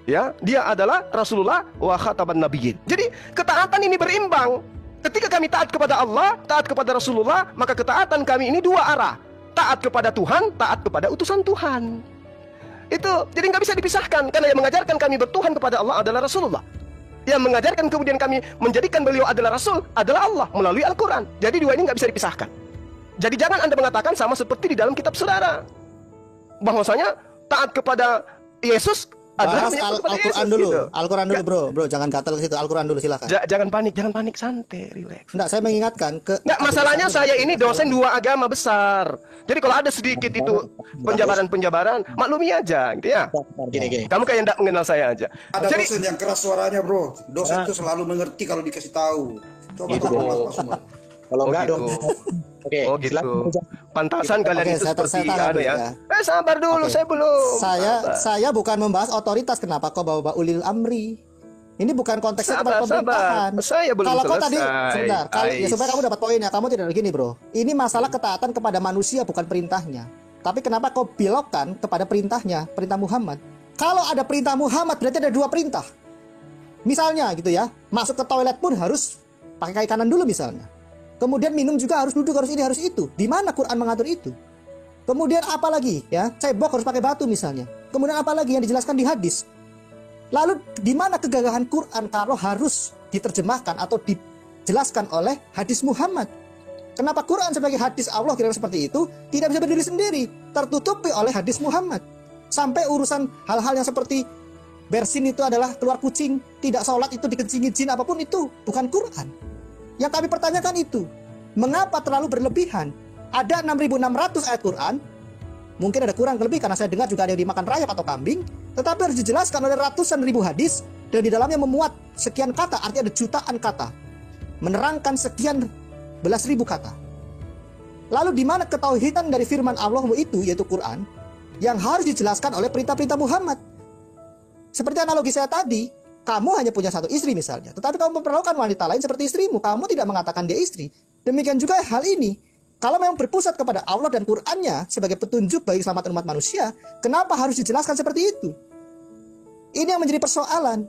Ya, dia adalah Rasulullah wa khataban nabiyyin. Jadi ketaatan ini berimbang. Ketika kami taat kepada Allah, taat kepada Rasulullah, maka ketaatan kami ini dua arah. Taat kepada Tuhan, taat kepada utusan Tuhan. Itu jadi nggak bisa dipisahkan, karena yang mengajarkan kami bertuhan kepada Allah adalah Rasulullah. Yang mengajarkan kemudian kami menjadikan beliau adalah Rasul adalah Allah melalui Al-Quran. Jadi dua ini nggak bisa dipisahkan. Jadi jangan Anda mengatakan sama seperti di dalam kitab saudara, bahwasanya taat kepada Yesus bahas Al-Quran dulu, gitu. Al-Quran dulu bro, jangan gatal ke situ. Al-Quran dulu silakan. Jangan panik, santai, relax. Enggak, saya mengingatkan Enggak, masalahnya saya ini dosen dua agama besar. Jadi kalau ada sedikit itu penjabaran, maklumi aja, gitu ya. Gini. Kamu kayak enggak mengenal saya aja. Ada Jadi, dosen yang keras suaranya, bro. Dosen itu selalu mengerti kalau dikasih tahu. Coba semua. Kalau enggak gitu. dong. Oke, gitu. Pantasan kalian itu seperti ya. Sabar dulu, Oke. saya belum. Saya bukan membahas otoritas. Kenapa kau bawa ulil amri? Ini bukan konteksnya kepada pemerintahan. Saya belum kalau kau selesai. tadi sebentar, ya supaya kamu dapat poinnya. Kamu tidak begini, bro. Ini masalah ketaatan kepada manusia, bukan perintahnya. Tapi kenapa kau belokkan kepada perintahnya, perintah Muhammad? Kalau ada perintah Muhammad berarti ada dua perintah. Misalnya gitu ya, masuk ke toilet pun harus pakai kaki kanan dulu misalnya. Kemudian minum juga harus duduk, harus ini, harus itu. Di mana Quran mengatur itu? Kemudian apa lagi? Ya, cebok harus pakai batu misalnya. Kemudian apa lagi yang dijelaskan di hadis? Lalu di mana kegagahan Quran kalau harus diterjemahkan atau dijelaskan oleh hadis Muhammad? Kenapa Quran sebagai hadis Allah kira seperti itu tidak bisa berdiri sendiri, tertutupi oleh hadis Muhammad? Sampai urusan hal-hal yang seperti bersin itu adalah keluar kucing, tidak sholat itu dikencingin jin, apapun itu bukan Quran. Yang kami pertanyakan itu, mengapa terlalu berlebihan? Ada 6.600 ayat Quran, mungkin ada kurang lebih karena saya dengar juga ada yang dimakan rayap atau kambing, tetapi harus dijelaskan oleh ratusan ribu hadis, dan di dalamnya memuat sekian kata, artinya ada jutaan kata, menerangkan sekian belas ribu kata. Lalu di mana ketauhidan dari firman Allah itu, yaitu Quran, yang harus dijelaskan oleh perintah-perintah Muhammad? Seperti analogi saya tadi, kamu hanya punya satu istri misalnya, tetapi kamu memperlakukan wanita lain seperti istrimu, kamu tidak mengatakan dia istri. Demikian juga hal ini, kalau memang berpusat kepada Allah dan Qur'annya sebagai petunjuk bagi keselamatan umat manusia, kenapa harus dijelaskan seperti itu? Ini yang menjadi persoalan.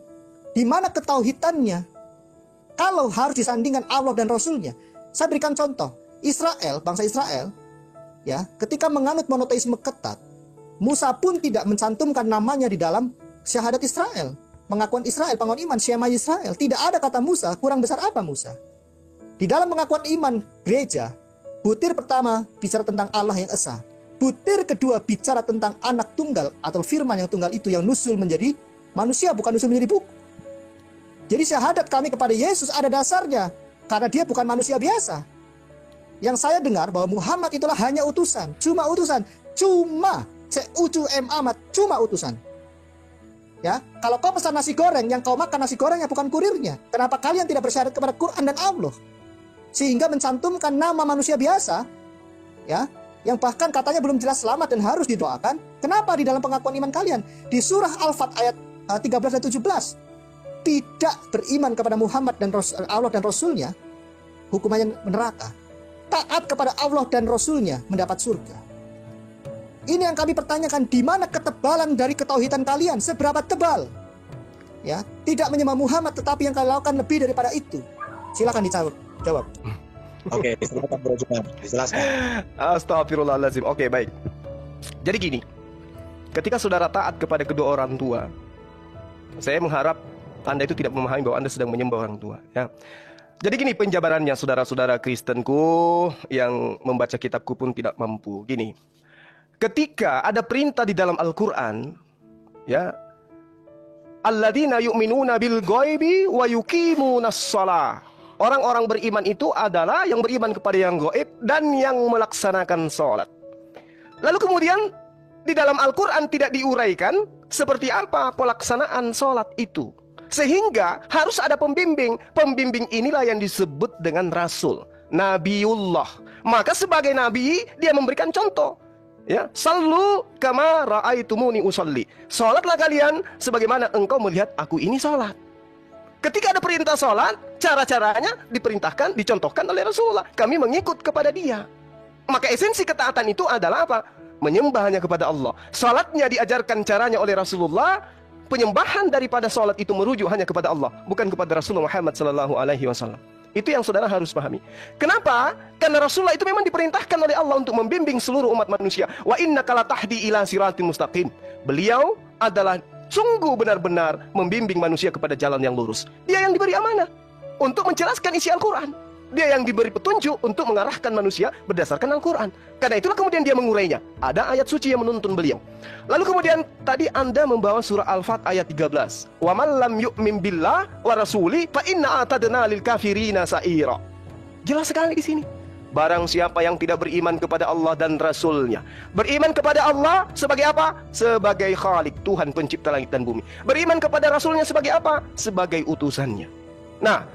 Di mana ketauhidannya? Kalau harus disandingkan Allah dan Rasulnya. Saya berikan contoh, Israel, bangsa Israel, ya, ketika menganut monoteisme ketat, Musa pun tidak mencantumkan namanya di dalam syahadat Israel. Pengakuan Israel, pengakuan iman, Shema Israel. Tidak ada kata Musa, kurang besar apa Musa? Di dalam pengakuan iman gereja, butir pertama bicara tentang Allah yang esa. Butir kedua bicara tentang anak tunggal atau firman yang tunggal itu yang nusul menjadi manusia, bukan nusul menjadi buku. Jadi syahadat kami kepada Yesus ada dasarnya, karena dia bukan manusia biasa. Yang saya dengar bahwa Muhammad itulah hanya utusan, cuma cuma utusan. Ya, kalau kau pesan nasi goreng, yang kau makan nasi gorengnya bukan kurirnya. Kenapa kalian tidak bersyahadat kepada Quran dan Allah? Sehingga mencantumkan nama manusia biasa, ya, yang bahkan katanya belum jelas selamat dan harus didoakan. Kenapa di dalam pengakuan iman kalian di surah Al-Fat ayat 13 dan 17 tidak beriman kepada Muhammad dan Allah dan Rasulnya, hukumannya neraka. taat kepada Allah dan Rasul-Nya mendapat surga. Ini yang kami pertanyakan, di mana ketebalan dari ketauhidan kalian? Seberapa tebal? Ya, tidak menyembah Muhammad, tetapi yang kalian lakukan lebih daripada itu. Silakan dijawab. Oke, silakan Bro Juman, dijelaskan. Astagfirullahaladzim. Oke, baik. Jadi gini, ketika saudara taat kepada kedua orang tua, saya mengharap Anda itu tidak memahami bahwa Anda sedang menyembah orang tua. Ya. Jadi gini penjabarannya, saudara-saudara Kristenku yang membaca kitabku pun tidak mampu. Gini, ketika ada perintah di dalam Al-Quran, ya, alladzina yu'minuna bil ghaibi wa yuqimunas shalah. Orang-orang beriman itu adalah yang beriman kepada yang gaib dan yang melaksanakan sholat. Lalu kemudian di dalam Al-Quran tidak diuraikan seperti apa pelaksanaan sholat itu. Sehingga harus ada pembimbing. Pembimbing inilah yang disebut dengan Rasul, Nabiullah. Maka sebagai Nabi dia memberikan contoh. Ya, sallu kama ra'aitumuni usolli. Sholatlah kalian sebagaimana engkau melihat aku ini sholat. Ketika ada perintah sholat, cara-caranya diperintahkan, dicontohkan oleh Rasulullah. Kami mengikut kepada dia. Maka esensi ketaatan itu adalah apa? Menyembahnya kepada Allah. Sholatnya diajarkan caranya oleh Rasulullah. Penyembahan daripada sholat itu merujuk hanya kepada Allah, bukan kepada Rasulullah Muhammad SAW. Itu yang saudara harus pahami. Kenapa? Karena Rasulullah itu memang diperintahkan oleh Allah untuk membimbing seluruh umat manusia. Wa innaka latahdi ila siratim mustaqim. Beliau adalah sungguh benar-benar membimbing manusia kepada jalan yang lurus. Dia yang diberi amanah untuk menjelaskan isi Al-Quran. Dia yang diberi petunjuk untuk mengarahkan manusia berdasarkan Al-Quran. Karena itulah kemudian dia mengurainya. Ada ayat suci yang menuntun beliau. Lalu kemudian tadi Anda membawa surah Al-Fat ayat 13. Wa man lam yu'min billah wa rasuli fa inna a'tadna lil kafirina sa'ira. Jelas sekali di sini. Barang siapa yang tidak beriman kepada Allah dan Rasulnya. Beriman kepada Allah sebagai apa? Sebagai Khalik, Tuhan pencipta langit dan bumi. Beriman kepada Rasulnya sebagai apa? Sebagai utusannya. Nah,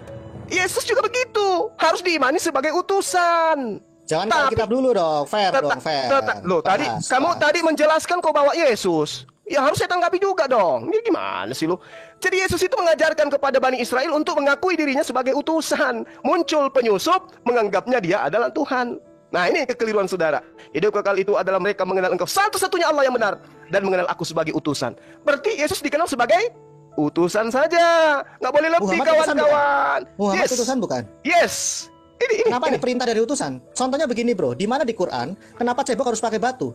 Yesus juga begitu. Harus diimani sebagai utusan. Jangan bawa kitab dulu dong, fair dong, fair. Loh, kamu tadi menjelaskan kau bawa Yesus. Ya harus saya tanggapi juga dong. Ini gimana sih lo? Jadi Yesus itu mengajarkan kepada Bani Israel untuk mengakui dirinya sebagai utusan. Muncul penyusup, menganggapnya dia adalah Tuhan. Nah ini kekeliruan saudara. Hidup kekal itu adalah mereka mengenal engkau satu-satunya Allah yang benar. Dan mengenal aku sebagai utusan. Berarti Yesus dikenal sebagai utusan saja. Nggak boleh lebih kawan-kawan. Muhammad utusan bukan? Yes. Kenapa ada perintah dari utusan? Contohnya begini bro, di mana di Quran, kenapa cebok harus pakai batu?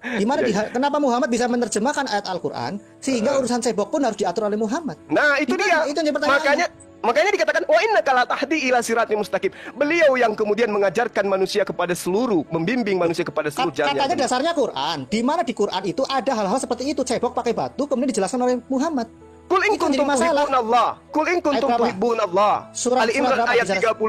Di mana kenapa Muhammad bisa menerjemahkan ayat Al-Quran sehingga urusan cebok pun harus diatur oleh Muhammad? Nah itu dia. Itu makanya dikatakan wa innaka latahdi ila siratim mustaqim. Beliau yang kemudian mengajarkan manusia kepada seluruh, membimbing manusia kepada seluruh jalan. Katanya dasarnya Quran. Di mana di Quran itu ada hal-hal seperti itu, cebok pakai batu kemudian dijelaskan oleh Muhammad. Kul in kuntum tuhibbunallah. Kul in kuntum tuhibbunallah. Ali Imran ayat 31.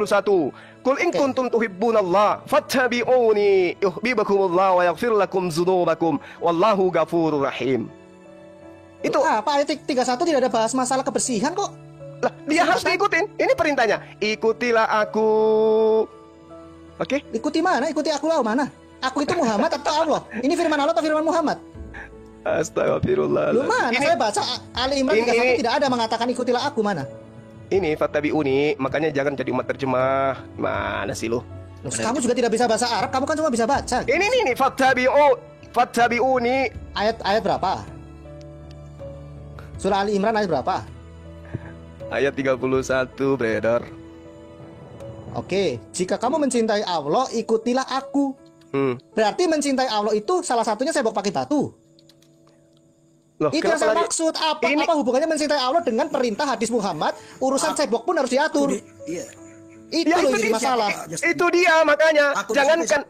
Kul in kuntum tuhibbunallah fattabi'uni yuhibbukumullah wa yaghfir lakum dzunubakum wallahu ghafurur rahim. Itu apa ayat 31 tidak ada bahas masalah kebersihan kok. Lah, dia harus diikutin. Ini perintahnya. Ikutilah aku. Oke? Ikuti mana? Ikuti aku lah mana? Aku itu Muhammad atau Allah? Ini firman Allah atau firman Muhammad? Astagfirullah. Lu mana? Saya baca Ali Imran 31 tidak ada mengatakan ikutilah aku, mana? Ini fattabi'uni, makanya jangan jadi umat terjemah. Mana sih lu? Kamu juga tidak bisa bahasa Arab, kamu kan cuma bisa baca. Ini fattabi'uni. Ayat berapa? Surah Ali Imran ayat berapa? Ayat 31, brother. Oke, jika kamu mencintai Allah, ikutilah aku. Berarti mencintai Allah itu salah satunya cebok pakai batu. Loh, itu yang saya maksud. Apa hubungannya mencintai Allah dengan perintah hadis Muhammad? Urusan cebok pun harus diatur. Iya. Itu loh jadi masalah. Itu dia makanya. Jangankan.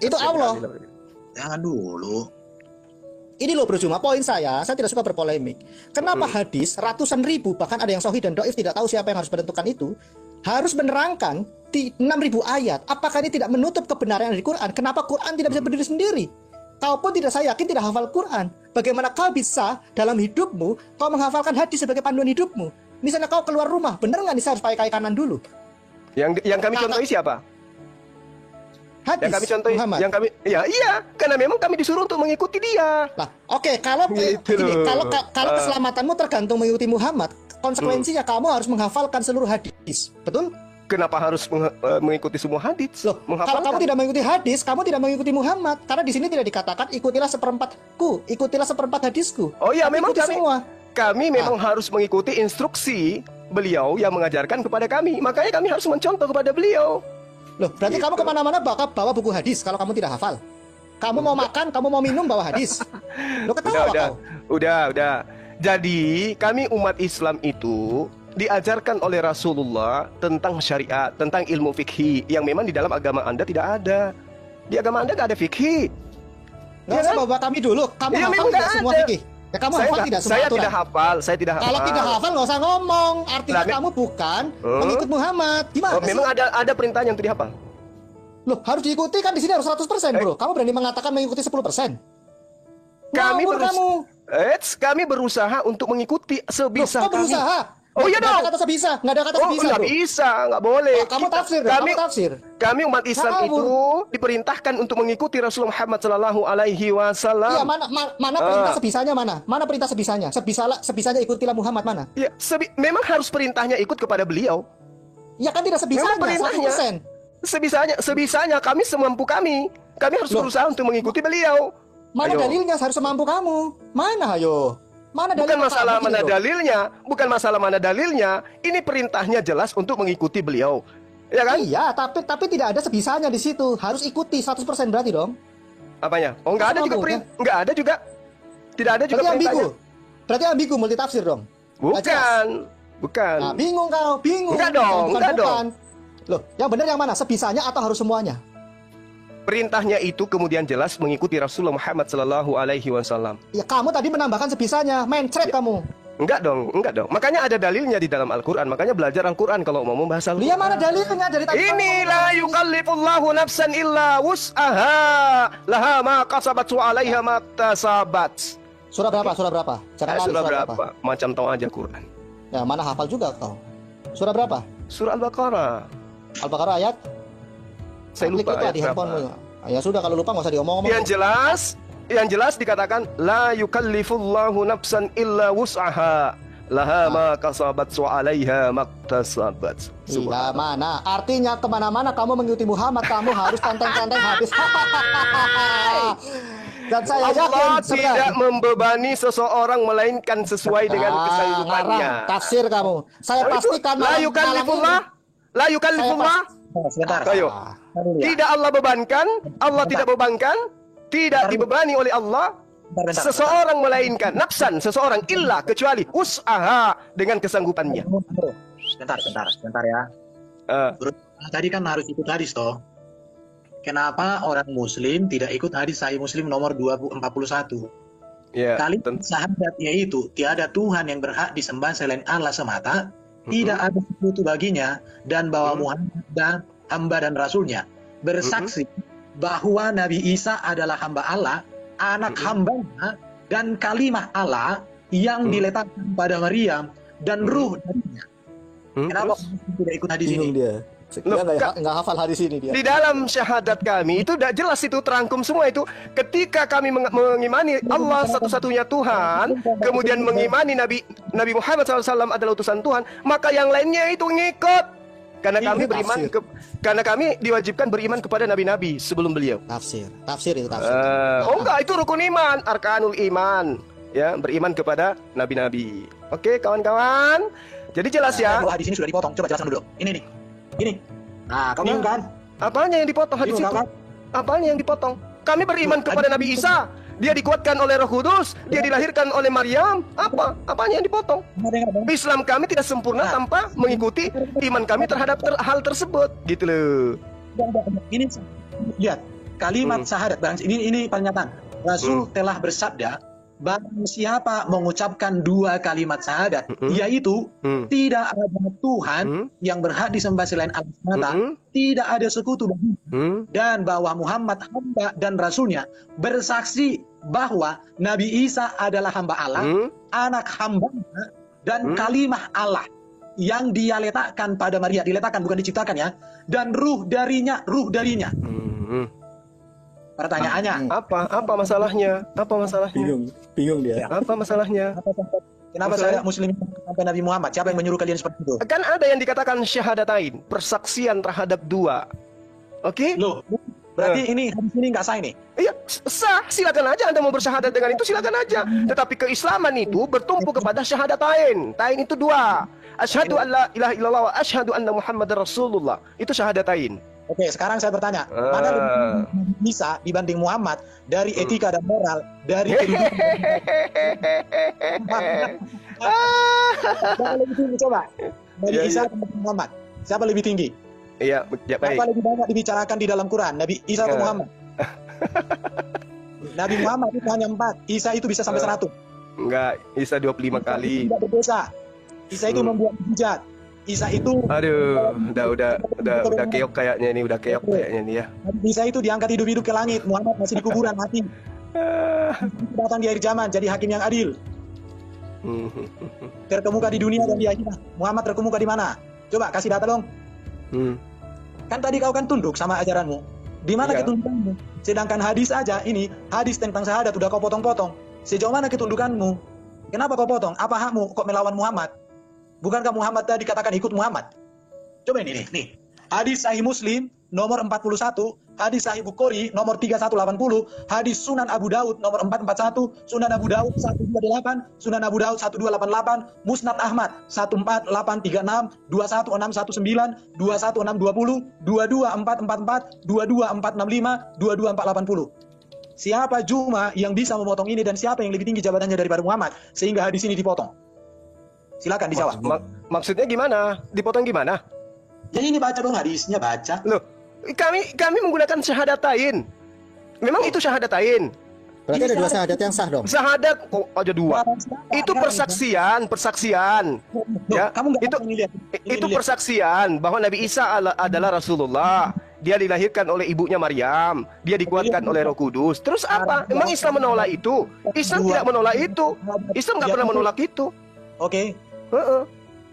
Itu Allah. Jangan dulu. Ini loh bro, cuma poin saya tidak suka berpolemik. Kenapa hadis ratusan ribu, bahkan ada yang sahih dan dhaif, tidak tahu siapa yang harus menentukan itu, harus menerangkan di 6.000 ayat. Apakah ini tidak menutup kebenaran yang di Quran? Kenapa Quran tidak bisa berdiri sendiri? Kau pun tidak, saya yakin tidak hafal Quran. Bagaimana kau bisa dalam hidupmu kau menghafalkan hadis sebagai panduan hidupmu? Misalnya kau keluar rumah, bener nggak nih saya harus pakai kaki kanan dulu? Yang kami contohi siapa? Hadis yang kami contohi Muhammad. Yang kami iya, karena memang kami disuruh untuk mengikuti dia. Lah, oke, kalau keselamatanmu tergantung mengikuti Muhammad, konsekuensinya kamu harus menghafalkan seluruh hadis. Betul? Kenapa harus mengikuti semua hadis? Loh, kalau Menghafalkan. kamu tidak mengikuti hadis, kamu tidak mengikuti Muhammad. Karena di sini tidak dikatakan ikutilah seperempatku, ikutilah seperempat hadisku. Oh iya, Tapi memang ikuti kami semua. memang harus mengikuti instruksi beliau yang mengajarkan kepada kami. Makanya kami harus mencontoh kepada beliau. Loh, berarti Gitu. kamu kemana-mana bawa buku hadis kalau kamu tidak hafal. Kamu mau makan, kamu mau minum bawa hadis. Lo ketawa kau. Udah. Jadi kami umat Islam itu diajarkan oleh Rasulullah tentang syariat, tentang ilmu fikih yang memang di dalam agama Anda tidak ada. Di agama Anda nggak ada fikih. Nggak usah bawa kami dulu. Kamu Ya, hafal memang tidak nggak semua ada. fikih? Ya kamu hafal tidak semua Saya aturan? tidak hafal. Kalau tidak hafal nggak usah ngomong. Artinya Lah, kamu bukan Oh. mengikut Muhammad. Gimana Oh, sih? memang ada perintah yang tidak hafal. Loh, harus diikuti kan di sini harus 100%, Bro. Kamu berani mengatakan mengikuti 10%? Kami Ngawur kamu. kami berusaha untuk mengikuti Loh, sebisa kok kami. berusaha? Oh iya Nggak dong. ada kata sebisa, nggak ada kata Oh, sebisa, nggak Bro. bisa, nggak boleh. Oh, kamu tafsir, dong, kamu tafsir. Kami umat Islam Ngawur. itu diperintahkan untuk mengikuti Rasulullah Muhammad Sallallahu Alaihi Wasallam. Iya, mana perintah sebisanya mana? Mana perintah sebisanya? Sebisanya ikutilah Muhammad mana? Ya, memang harus perintahnya ikut kepada beliau. Ya kan tidak sebisanya, Memang perintahnya. 100%. Sebisanya kami semampu kami. Kami harus Loh. berusaha untuk mengikuti beliau. Mana Ayo. dalilnya harus semampu kamu? Mana ayo? Mana Bukan dalilnya? masalah Pak? mana Begini, Bro. dalilnya, bukan masalah mana dalilnya. Ini perintahnya jelas untuk mengikuti beliau. Ya kan? Iya, tapi tidak ada sebisanya di situ. Harus ikuti 100% berarti dong. Apanya? Oh, nggak ada juga Semampu, nggak ada juga. Tidak ada juga Berarti ambigu. perintahnya. Berarti ambigu multitafsir dong. Nggak jelas. Bukan. Nah, bingung kau, bingung. Enggak dong, Bukan, enggak bukan. dong. Loh, yang benar yang mana? Sebisanya atau harus semuanya? Perintahnya itu kemudian jelas mengikuti Rasulullah Muhammad Sallallahu Alaihi Wasallam. Ya kamu tadi menambahkan sebisanya, mencret kamu. Enggak dong. Makanya ada dalilnya di dalam Al-Quran. Makanya belajar Al-Quran kalau mau membahas Al-Quran. Dia mana dalilnya dari tadi? Inilah yukallifullahu nafsan illa wus'aha laha ma kasabat wa 'alaiha ma iktasabat. Surah berapa? Surah berapa? Jangan lari, Surah berapa? Macam tahu aja Quran. Ya, mana hafal juga kau. Surah berapa? Surah Al-Baqarah. Al-Baqarah ayat? Saya Klik lupa itu ayat di berapa. handphonemu. Ya sudah, kalau lupa nggak usah diomong-omong. Yang jelas dikatakan la yukallifullahu nafsan illa wus'aha laha ma kasabat wa 'alaiha ma iktasabat. Iya, mana? Artinya kemana-mana kamu mengikuti Muhammad, kamu harus tenteng-tenteng habis. Dan saya yakin Allah tidak membebani seseorang melainkan sesuai dengan kesanggupannya. ngarang, tafsir kamu. Saya pastikan La yukallifullah, la yukallifullah. Sebentar. Ayo. Tidak Allah bebankan, Allah tidak bebankan, tidak dibebani oleh Allah Bentar. seseorang melainkan nafsan seseorang illa kecuali usaha dengan kesanggupannya. Sebentar ya. Eh, Bro, tadi kan harus ikut hadis toh. Kenapa orang muslim tidak ikut hadis Sahih Muslim nomor 241? ya, Kalimat syahadat yaitu tiada Tuhan yang berhak disembah selain Allah semata, tidak ada sekutu baginya, dan bahwa Muhammad dan hamba dan rasulnya bersaksi bahwa Nabi Isa adalah hamba Allah, anak hambanya, dan kalimah Allah yang diletakkan pada Maryam dan ruh darinya. Kenapa terus? tidak ikut hadis bingung ini? dia. Loh, Dia nggak hafal hadis ini dia. Di dalam syahadat kami itu tidak jelas, itu terangkum semua itu. Ketika kami mengimani Allah satu-satunya Tuhan, kemudian mengimani Nabi Muhammad SAW adalah utusan Tuhan, maka yang lainnya itu ngikut. Karena kami beriman karena kami diwajibkan beriman kepada nabi-nabi sebelum beliau. Tafsir itu tafsir. Oh enggak, itu rukun iman, arkanul iman. Ya, beriman kepada nabi-nabi. Oke, kawan-kawan. Jadi jelas ya. Kalau hadis ini sudah dipotong, coba jelaskan dulu. Ini nih. Ini. Nah, kau bingung kan? Apanya yang dipotong hadis Bingung itu? kan? Apanya yang dipotong? Kami beriman kepada Nabi Isa. Dia dikuatkan oleh Roh Kudus. Dia dilahirkan oleh Maryam. Apanya yang dipotong? Islam kami tidak sempurna tanpa mengikuti iman kami terhadap hal tersebut. Gitu loh. Ini lihat kalimat syahadat. Ini pernyataan. Rasul telah bersabda, barang siapa mengucapkan dua kalimat syahadat, yaitu tidak ada Tuhan yang berhak disembah selain Allah semata, tidak ada sekutu baginya, dan bahwa Muhammad hamba dan rasulnya, bersaksi bahwa Nabi Isa adalah hamba Allah, anak hambanya, dan kalimah Allah yang dia letakkan pada Maria, diletakkan bukan diciptakan ya, dan ruh darinya. Pertanyaannya, Apa masalahnya? Apa masalahnya? Bingung dia. Apa masalahnya? Kenapa saya Muslim sampai Nabi Muhammad? Siapa yang menyuruh kalian seperti itu? Kan ada yang dikatakan syahadatain, persaksian terhadap dua. Oke? Loh, berarti ini hadis ini nggak sah ini. Iya, sah. Silakan aja Anda mau bersyahadat dengan itu, silakan aja. Tetapi keislaman itu bertumpu kepada syahadatain. Tain itu dua. Asyhadu an la ilaha illallah wa asyhadu anna Muhammadar Rasulullah. Itu syahadatain. Oke, sekarang saya bertanya, mana lebih tinggi Isa dibanding Muhammad dari etika dan moral, dari kehidupan? Siapa lebih tinggi coba? Dari Isa atau Muhammad? Siapa lebih tinggi? Iya, ya, baik. Siapa lebih banyak dibicarakan di dalam Quran? Nabi Isa atau Muhammad? Nabi Muhammad itu hanya 4, Isa itu bisa sampai 100. Enggak, Isa 25 kali. Tidak berdosa. Isa itu membuat mujizat. Isa itu, Aduh, udah keok kayaknya ini, udah keok kayaknya nih ya. Isa itu diangkat hidup-hidup ke langit. Muhammad masih di kuburan mati. Datang di akhir zaman jadi hakim yang adil. Terkemuka di dunia dan di akhirat. Muhammad terkemuka di mana? Coba kasih data dong. Kan tadi kau kan tunduk sama ajaranmu. Di mana ketundukanmu? Sedangkan hadis aja ini, hadis tentang syahadat udah kau potong-potong. Sejauh mana ketundukanmu? Kenapa kau potong? Apa hakmu kok melawan Muhammad? Bukankah Muhammad tadi dikatakan ikut Muhammad? Coba ini nih. Hadis Sahih Muslim nomor 41, hadis Sahih Bukhari nomor 3180, hadis Sunan Abu Daud nomor 441, Sunan Abu Daud 128, Sunan Abu Daud 1288, Musnad Ahmad 14836, 21619, 21620, 22444, 22465, 22480. Siapa Juma yang bisa memotong ini dan siapa yang lebih tinggi jabatannya daripada Muhammad sehingga hadis ini dipotong? Silakan dijawab. Maksudnya gimana? Dipotong gimana? Jadi ini baca dong hadisnya, baca. Loh, kami menggunakan syahadatain. Memang itu syahadatain. Berarti ada dua syahadat yang sah dong. Syahadat kok ada dua. Itu persaksian. Ya, itu persaksian bahwa Nabi Isa adalah Rasulullah. Dia dilahirkan oleh ibunya Maryam. Dia dikuatkan oleh Roh Kudus. Terus apa? Emang Islam menolak itu? Islam tidak menolak itu. Islam nggak pernah menolak itu. Oke.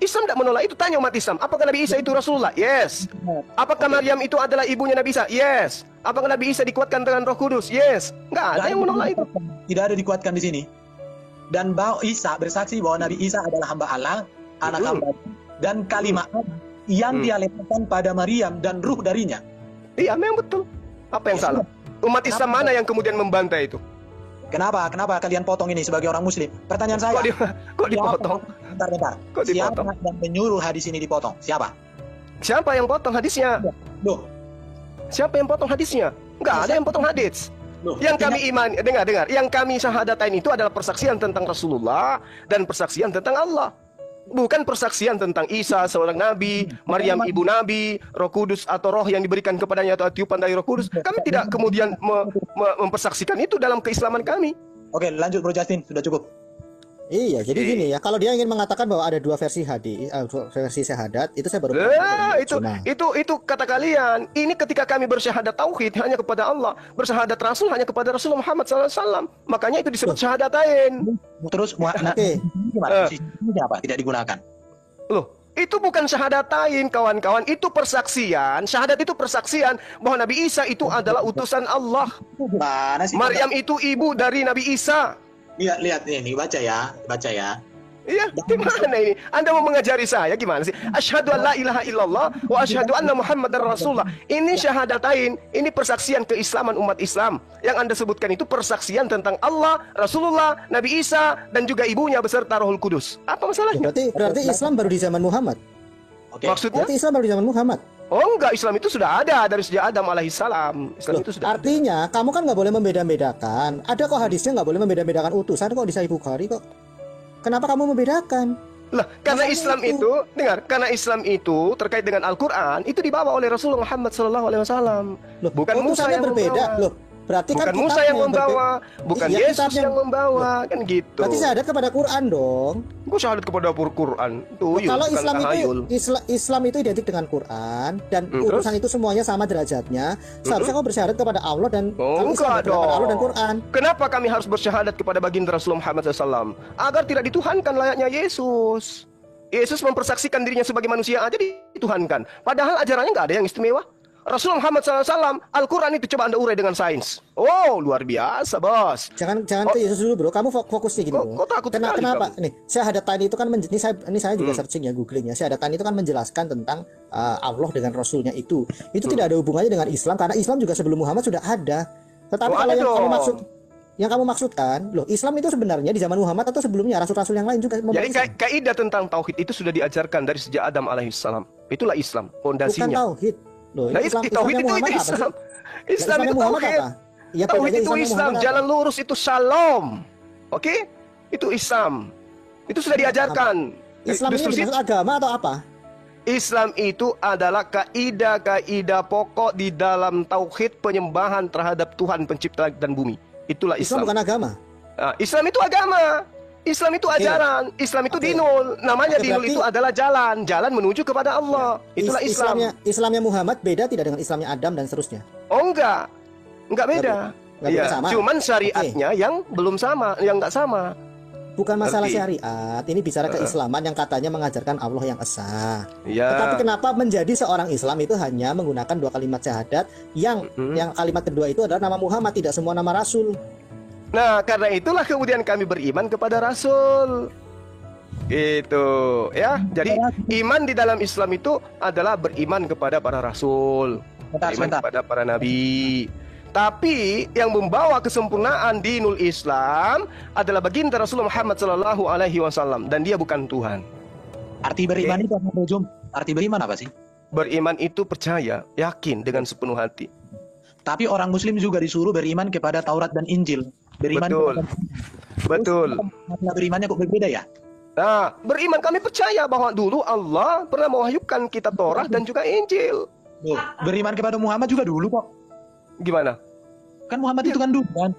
Islam tidak menolak itu. Tanya umat Islam, apakah Nabi Isa itu Rasulullah? Yes. Apakah Maryam itu adalah ibunya Nabi Isa? Yes. Apakah Nabi Isa dikuatkan dengan Roh Kudus? Yes. Nggak ada yang menolak itu. Tidak ada dikuatkan di sini. Dan bahwa Isa bersaksi bahwa Nabi Isa adalah hamba Allah, anak hamba, dan kalimat yang dia letakkan pada Maryam dan ruh darinya. Iya, memang betul. Apa yang salah? Umat Islam mana yang kemudian membantai itu? Kenapa kalian potong ini sebagai orang Muslim? Pertanyaan saya. Kok dipotong? Bentar. Siapa yang menyuruh hadis ini dipotong? Siapa? Siapa yang potong hadisnya? Loh. Siapa yang potong hadisnya? Enggak ada yang potong hadis. Loh, yang kami iman, dengar. Yang kami syahadatain itu adalah persaksian tentang Rasulullah dan persaksian tentang Allah. Bukan persaksian tentang Isa seorang nabi, Maryam ibu nabi, Roh Kudus atau roh yang diberikan kepadanya atau tiupan dari Roh Kudus. Kami tidak kemudian mempersaksikan itu dalam keislaman kami. Oke, lanjut Bro Justin, sudah cukup. Iya, jadi gini ya, kalau dia ingin mengatakan bahwa ada dua versi hadis, versi syahadat, itu saya baru itu kata kalian. Ini ketika kami bersyahadat tauhid hanya kepada Allah, bersyahadat Rasul hanya kepada Rasulullah Muhammad SAW. Makanya itu disebut syahadatain. Terus gimana? Apa? Tidak digunakan. Loh, itu bukan syahadatain, kawan-kawan. Itu persaksian. Syahadat itu persaksian bahwa Nabi Isa itu adalah utusan Allah. Maryam itu ibu dari Nabi Isa. Lihat ini, baca ya. Iya, gimana ini? Anda mau mengajari saya gimana sih? Asyhadu an la ilaha illallah wa asyhadu anna Muhammadar Rasulullah. Ini syahadatain, ini persaksian keislaman umat Islam. Yang Anda sebutkan itu persaksian tentang Allah, Rasulullah, Nabi Isa dan juga ibunya beserta Rohul Kudus. Apa masalahnya? Berarti Islam baru di zaman Muhammad. Oke. Maksudnya? Berarti Islam baru di zaman Muhammad. Oh enggak, Islam itu sudah ada dari sejak Adam alaihissalam. Islam itu sudah artinya ada. Kamu kan nggak boleh membeda-bedakan. Ada kok hadisnya nggak boleh membeda-bedakan utusan kok di Sahih Bukhari kok. Kenapa kamu membedakan? Lah, karena Islam itu, dengar, karena Islam itu terkait dengan Al-Quran itu dibawa oleh Rasulullah Muhammad SAW. Bukan Musa yang berbeda. Loh, berarti bukan kan Musa yang membawa, bukan Yesus yang membawa, kan gitu. Berarti syahadat kepada Quran dong. Gue syahadat kepada Quran. Kalau Islam itu identik dengan Quran dan urusan itu semuanya sama derajatnya. Seharusnya kau bersyahadat kepada Allah dan kepada Allah dan Quran. Kenapa kami harus bersyahadat kepada baginda Rasulullah Muhammad SAW? Agar tidak dituhankan layaknya Yesus. Yesus mempersaksikan dirinya sebagai manusia aja dituhankan. Padahal ajarannya nggak ada yang istimewa. Rasulullah Muhammad SAW, Al-Quran itu coba Anda urai dengan sains. Oh, luar biasa, bos. Jangan ke Yesus dulu, bro. Kamu fokusnya gini, bro. Kok takut sekali Kenapa? kamu? Nih, Syahadatan itu kan ini saya juga searching ya, googling ya. Syahadatan itu kan menjelaskan tentang Allah dengan Rasulnya itu. Itu tidak ada hubungannya dengan Islam, karena Islam juga sebelum Muhammad sudah ada. Tetapi Oh, kalau ada dong. yang kamu maksudkan, loh, Islam itu sebenarnya di zaman Muhammad atau sebelumnya rasul-rasul yang lain juga Jadi membawa Islam. kaidah tentang tauhid itu sudah diajarkan dari sejak Adam alaihissalam. Itulah Islam, Bukan fondasinya. tauhid. Loh, Nah, Islamnya tauhid itu Muhammad apa sih? Islam. Islam Islamnya itu Muhammad tauhid. apa? Ya, Tauhid bedanya itu Islamnya Islam, Muhammad apa? jalan lurus itu shalom. Oke? Itu Islam. Itu sudah diajarkan. Islam ini Distorsi- dimaksud agama atau apa? Islam itu adalah kaidah-kaidah pokok di dalam tauhid penyembahan terhadap Tuhan pencipta langit dan bumi. Itulah Islam Islam. bukan agama. Nah, Islam itu agama. Islam itu ajaran. Islam itu Oke. dinul. Namanya Oke, dinul berarti- itu adalah jalan menuju kepada Allah. Itulah Islam. Islamnya Muhammad beda tidak dengan Islamnya Adam dan seterusnya. Oh enggak beda. Nggak beda Iya, sama. cuman syariatnya yang belum sama, yang enggak sama. Bukan masalah Ngerti. syariat. Ini bicara keislaman yang katanya mengajarkan Allah yang esa. Iya. Tetapi kenapa menjadi seorang Islam itu hanya menggunakan 2 kalimat syahadat yang kalimat kedua itu adalah nama Muhammad, tidak semua nama Rasul. Nah, karena itulah kemudian kami beriman kepada Rasul. Gitu, ya. Jadi iman di dalam Islam itu adalah beriman kepada para rasul, beriman Sebentar. kepada para nabi. Tapi yang membawa kesempurnaan dinul Islam adalah baginda Rasulullah Muhammad sallallahu alaihi wasallam, dan dia bukan Tuhan. Arti beriman itu apa, Bro Jum? Arti beriman apa sih? Beriman itu percaya, yakin dengan sepenuh hati. Tapi orang Muslim juga disuruh beriman kepada Taurat dan Injil. Beriman Betul. kepada... Betul. Makna berimannya kok berbeda ya? Nah, beriman kami percaya bahwa dulu Allah pernah mewahyukan kitab Taurat dan juga Injil. Loh, beriman kepada Muhammad juga dulu kok. Gimana? Kan Muhammad itu kan dulu kan.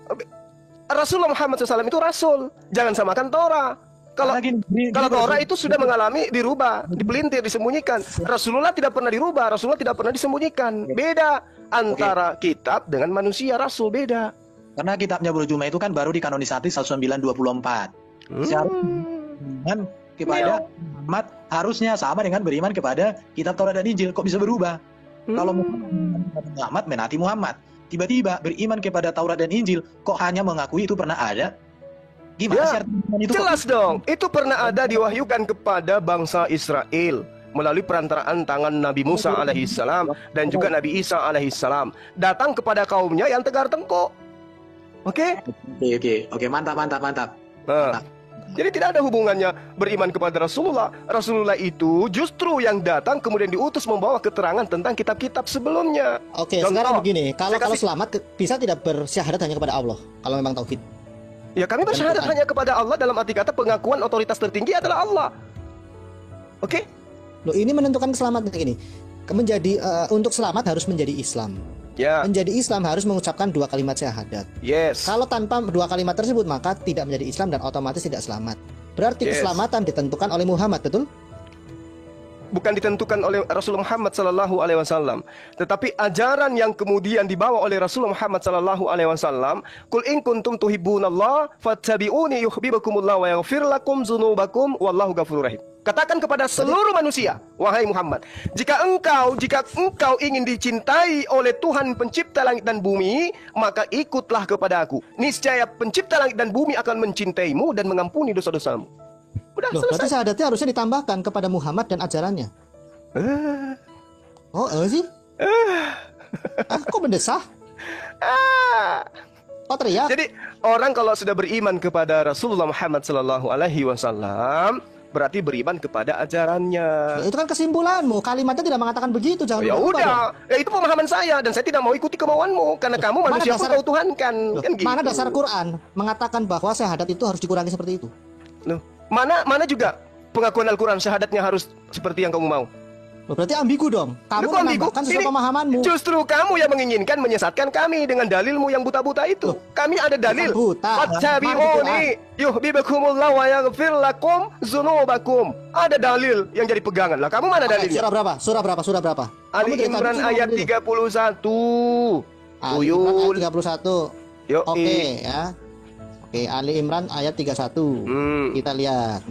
Rasulullah Muhammad SAW itu rasul. Jangan samakan Torah. Kalau Karena gini, Torah itu sudah mengalami dirubah, dipelintir, disembunyikan. Rasulullah tidak pernah dirubah, Rasulullah tidak pernah disembunyikan. Beda antara kitab dengan manusia, rasul beda. Karena kitabnya Bro Juma itu kan baru dikanonisasi 1924. Seharusnya beriman kepada Muhammad harusnya sama dengan beriman kepada kitab Taurat dan Injil. Kok bisa berubah? Kalau Muhammad menati Muhammad, tiba-tiba beriman kepada Taurat dan Injil, kok hanya mengakui itu pernah ada? Gimana Ya, sih arti iman itu? Jelas dong, itu pernah ada diwahyukan kepada bangsa Israel melalui perantaraan tangan Nabi Musa alaihissalam dan juga Nabi Isa alaihissalam, datang kepada kaumnya yang tegar tengkuk. Oke? Oke, mantap. Nah, jadi tidak ada hubungannya beriman kepada Rasulullah. Rasulullah itu justru yang datang kemudian diutus membawa keterangan tentang kitab-kitab sebelumnya. Oke, Contoh, sekarang begini, kalau saya kasih- selamat bisa tidak bersyahadat hanya kepada Allah kalau memang tauhid. Ya, kami bersyahadat hanya kepada Allah dalam arti kata pengakuan otoritas tertinggi adalah Allah. Oke? Loh, ini menentukan keselamatan gini. Untuk selamat harus menjadi Islam. Ya, Menjadi Islam harus mengucapkan 2 kalimat syahadat. yes. Kalau tanpa 2 kalimat tersebut maka tidak menjadi Islam dan otomatis tidak selamat. Berarti Yes. keselamatan ditentukan oleh Muhammad, betul? Bukan ditentukan oleh Rasulullah Muhammad sallallahu alaihi wasallam, tetapi ajaran yang kemudian dibawa oleh Rasulullah Muhammad sallallahu alaihi wasallam, "Qul in kuntum tuhibbunallah fattabi'uni yuhibbukumullah wa yaghfir lakum dzunubakum wallahu ghafurur rahim." Katakan kepada seluruh manusia, wahai Muhammad, jika engkau ingin dicintai oleh Tuhan pencipta langit dan bumi, maka ikutlah kepada aku. Niscaya pencipta langit dan bumi akan mencintaimu dan mengampuni dosa-dosamu. Udah Loh, berarti selesai. syahadatnya harusnya ditambahkan kepada Muhammad dan ajarannya. Oh, sih? Kok mendesah? Kok teriak? Jadi orang kalau sudah beriman kepada Rasulullah Muhammad sallallahu alaihi wasallam berarti beriman kepada ajarannya. Itu kan kesimpulanmu. Kalimatnya tidak mengatakan begitu. Jangan Ya berubah dong. udah, ya itu pemahaman saya dan saya tidak mau ikuti kemauanmu karena kamu mana manusia pun dasar- kau Tuhan kan Loh, gitu. mana dasar Quran mengatakan bahwa syahadat itu harus dikurangi seperti itu? Loh, mana juga pengakuan Al-Qur'an syahadatnya harus seperti yang kamu mau. Loh, berarti ambigu dong. Kamu Loh, kok ambigu? menambahkan sesuai Ini pemahamanmu. Justru kamu yang menginginkan menyesatkan kami dengan dalilmu yang buta-buta itu. Loh, Kami ada dalil. bukan buta. Fattabi'uni yuhibbukumullah wa yaghfir lakum dzunubakum. Ada dalil yang jadi pegangan. Lah kamu mana Oke, dalilnya? surah berapa? Surah berapa? Surah berapa? Ali Kamu dari tadi Imran cuma ayat ngomong gitu. 31. Ali Imran ayat Tuyul. 31. Yo, Oke ya. Oke, Ali Imran ayat 31. Kita lihat.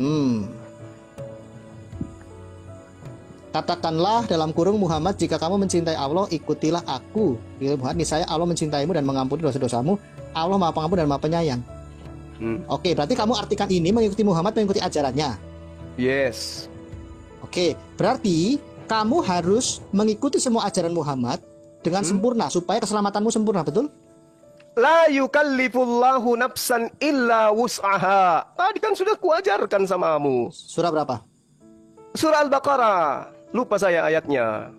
Katakanlah dalam kurung Muhammad, jika kamu mencintai Allah, ikutilah aku. Muhammad, niscaya Allah mencintaimu dan mengampuni dosa-dosamu. Allah Maha Pengampun dan Maha Penyayang. Oke, berarti kamu artikan ini mengikuti Muhammad, mengikuti ajarannya. Yes. Oke, berarti kamu harus mengikuti semua ajaran Muhammad dengan sempurna supaya keselamatanmu sempurna, betul? La yukallifullahu nafsan illa wus'aha. Tadi kan sudah kuajarkan samamu. Surah berapa? Surah Al-Baqarah. Lupa saya ayatnya.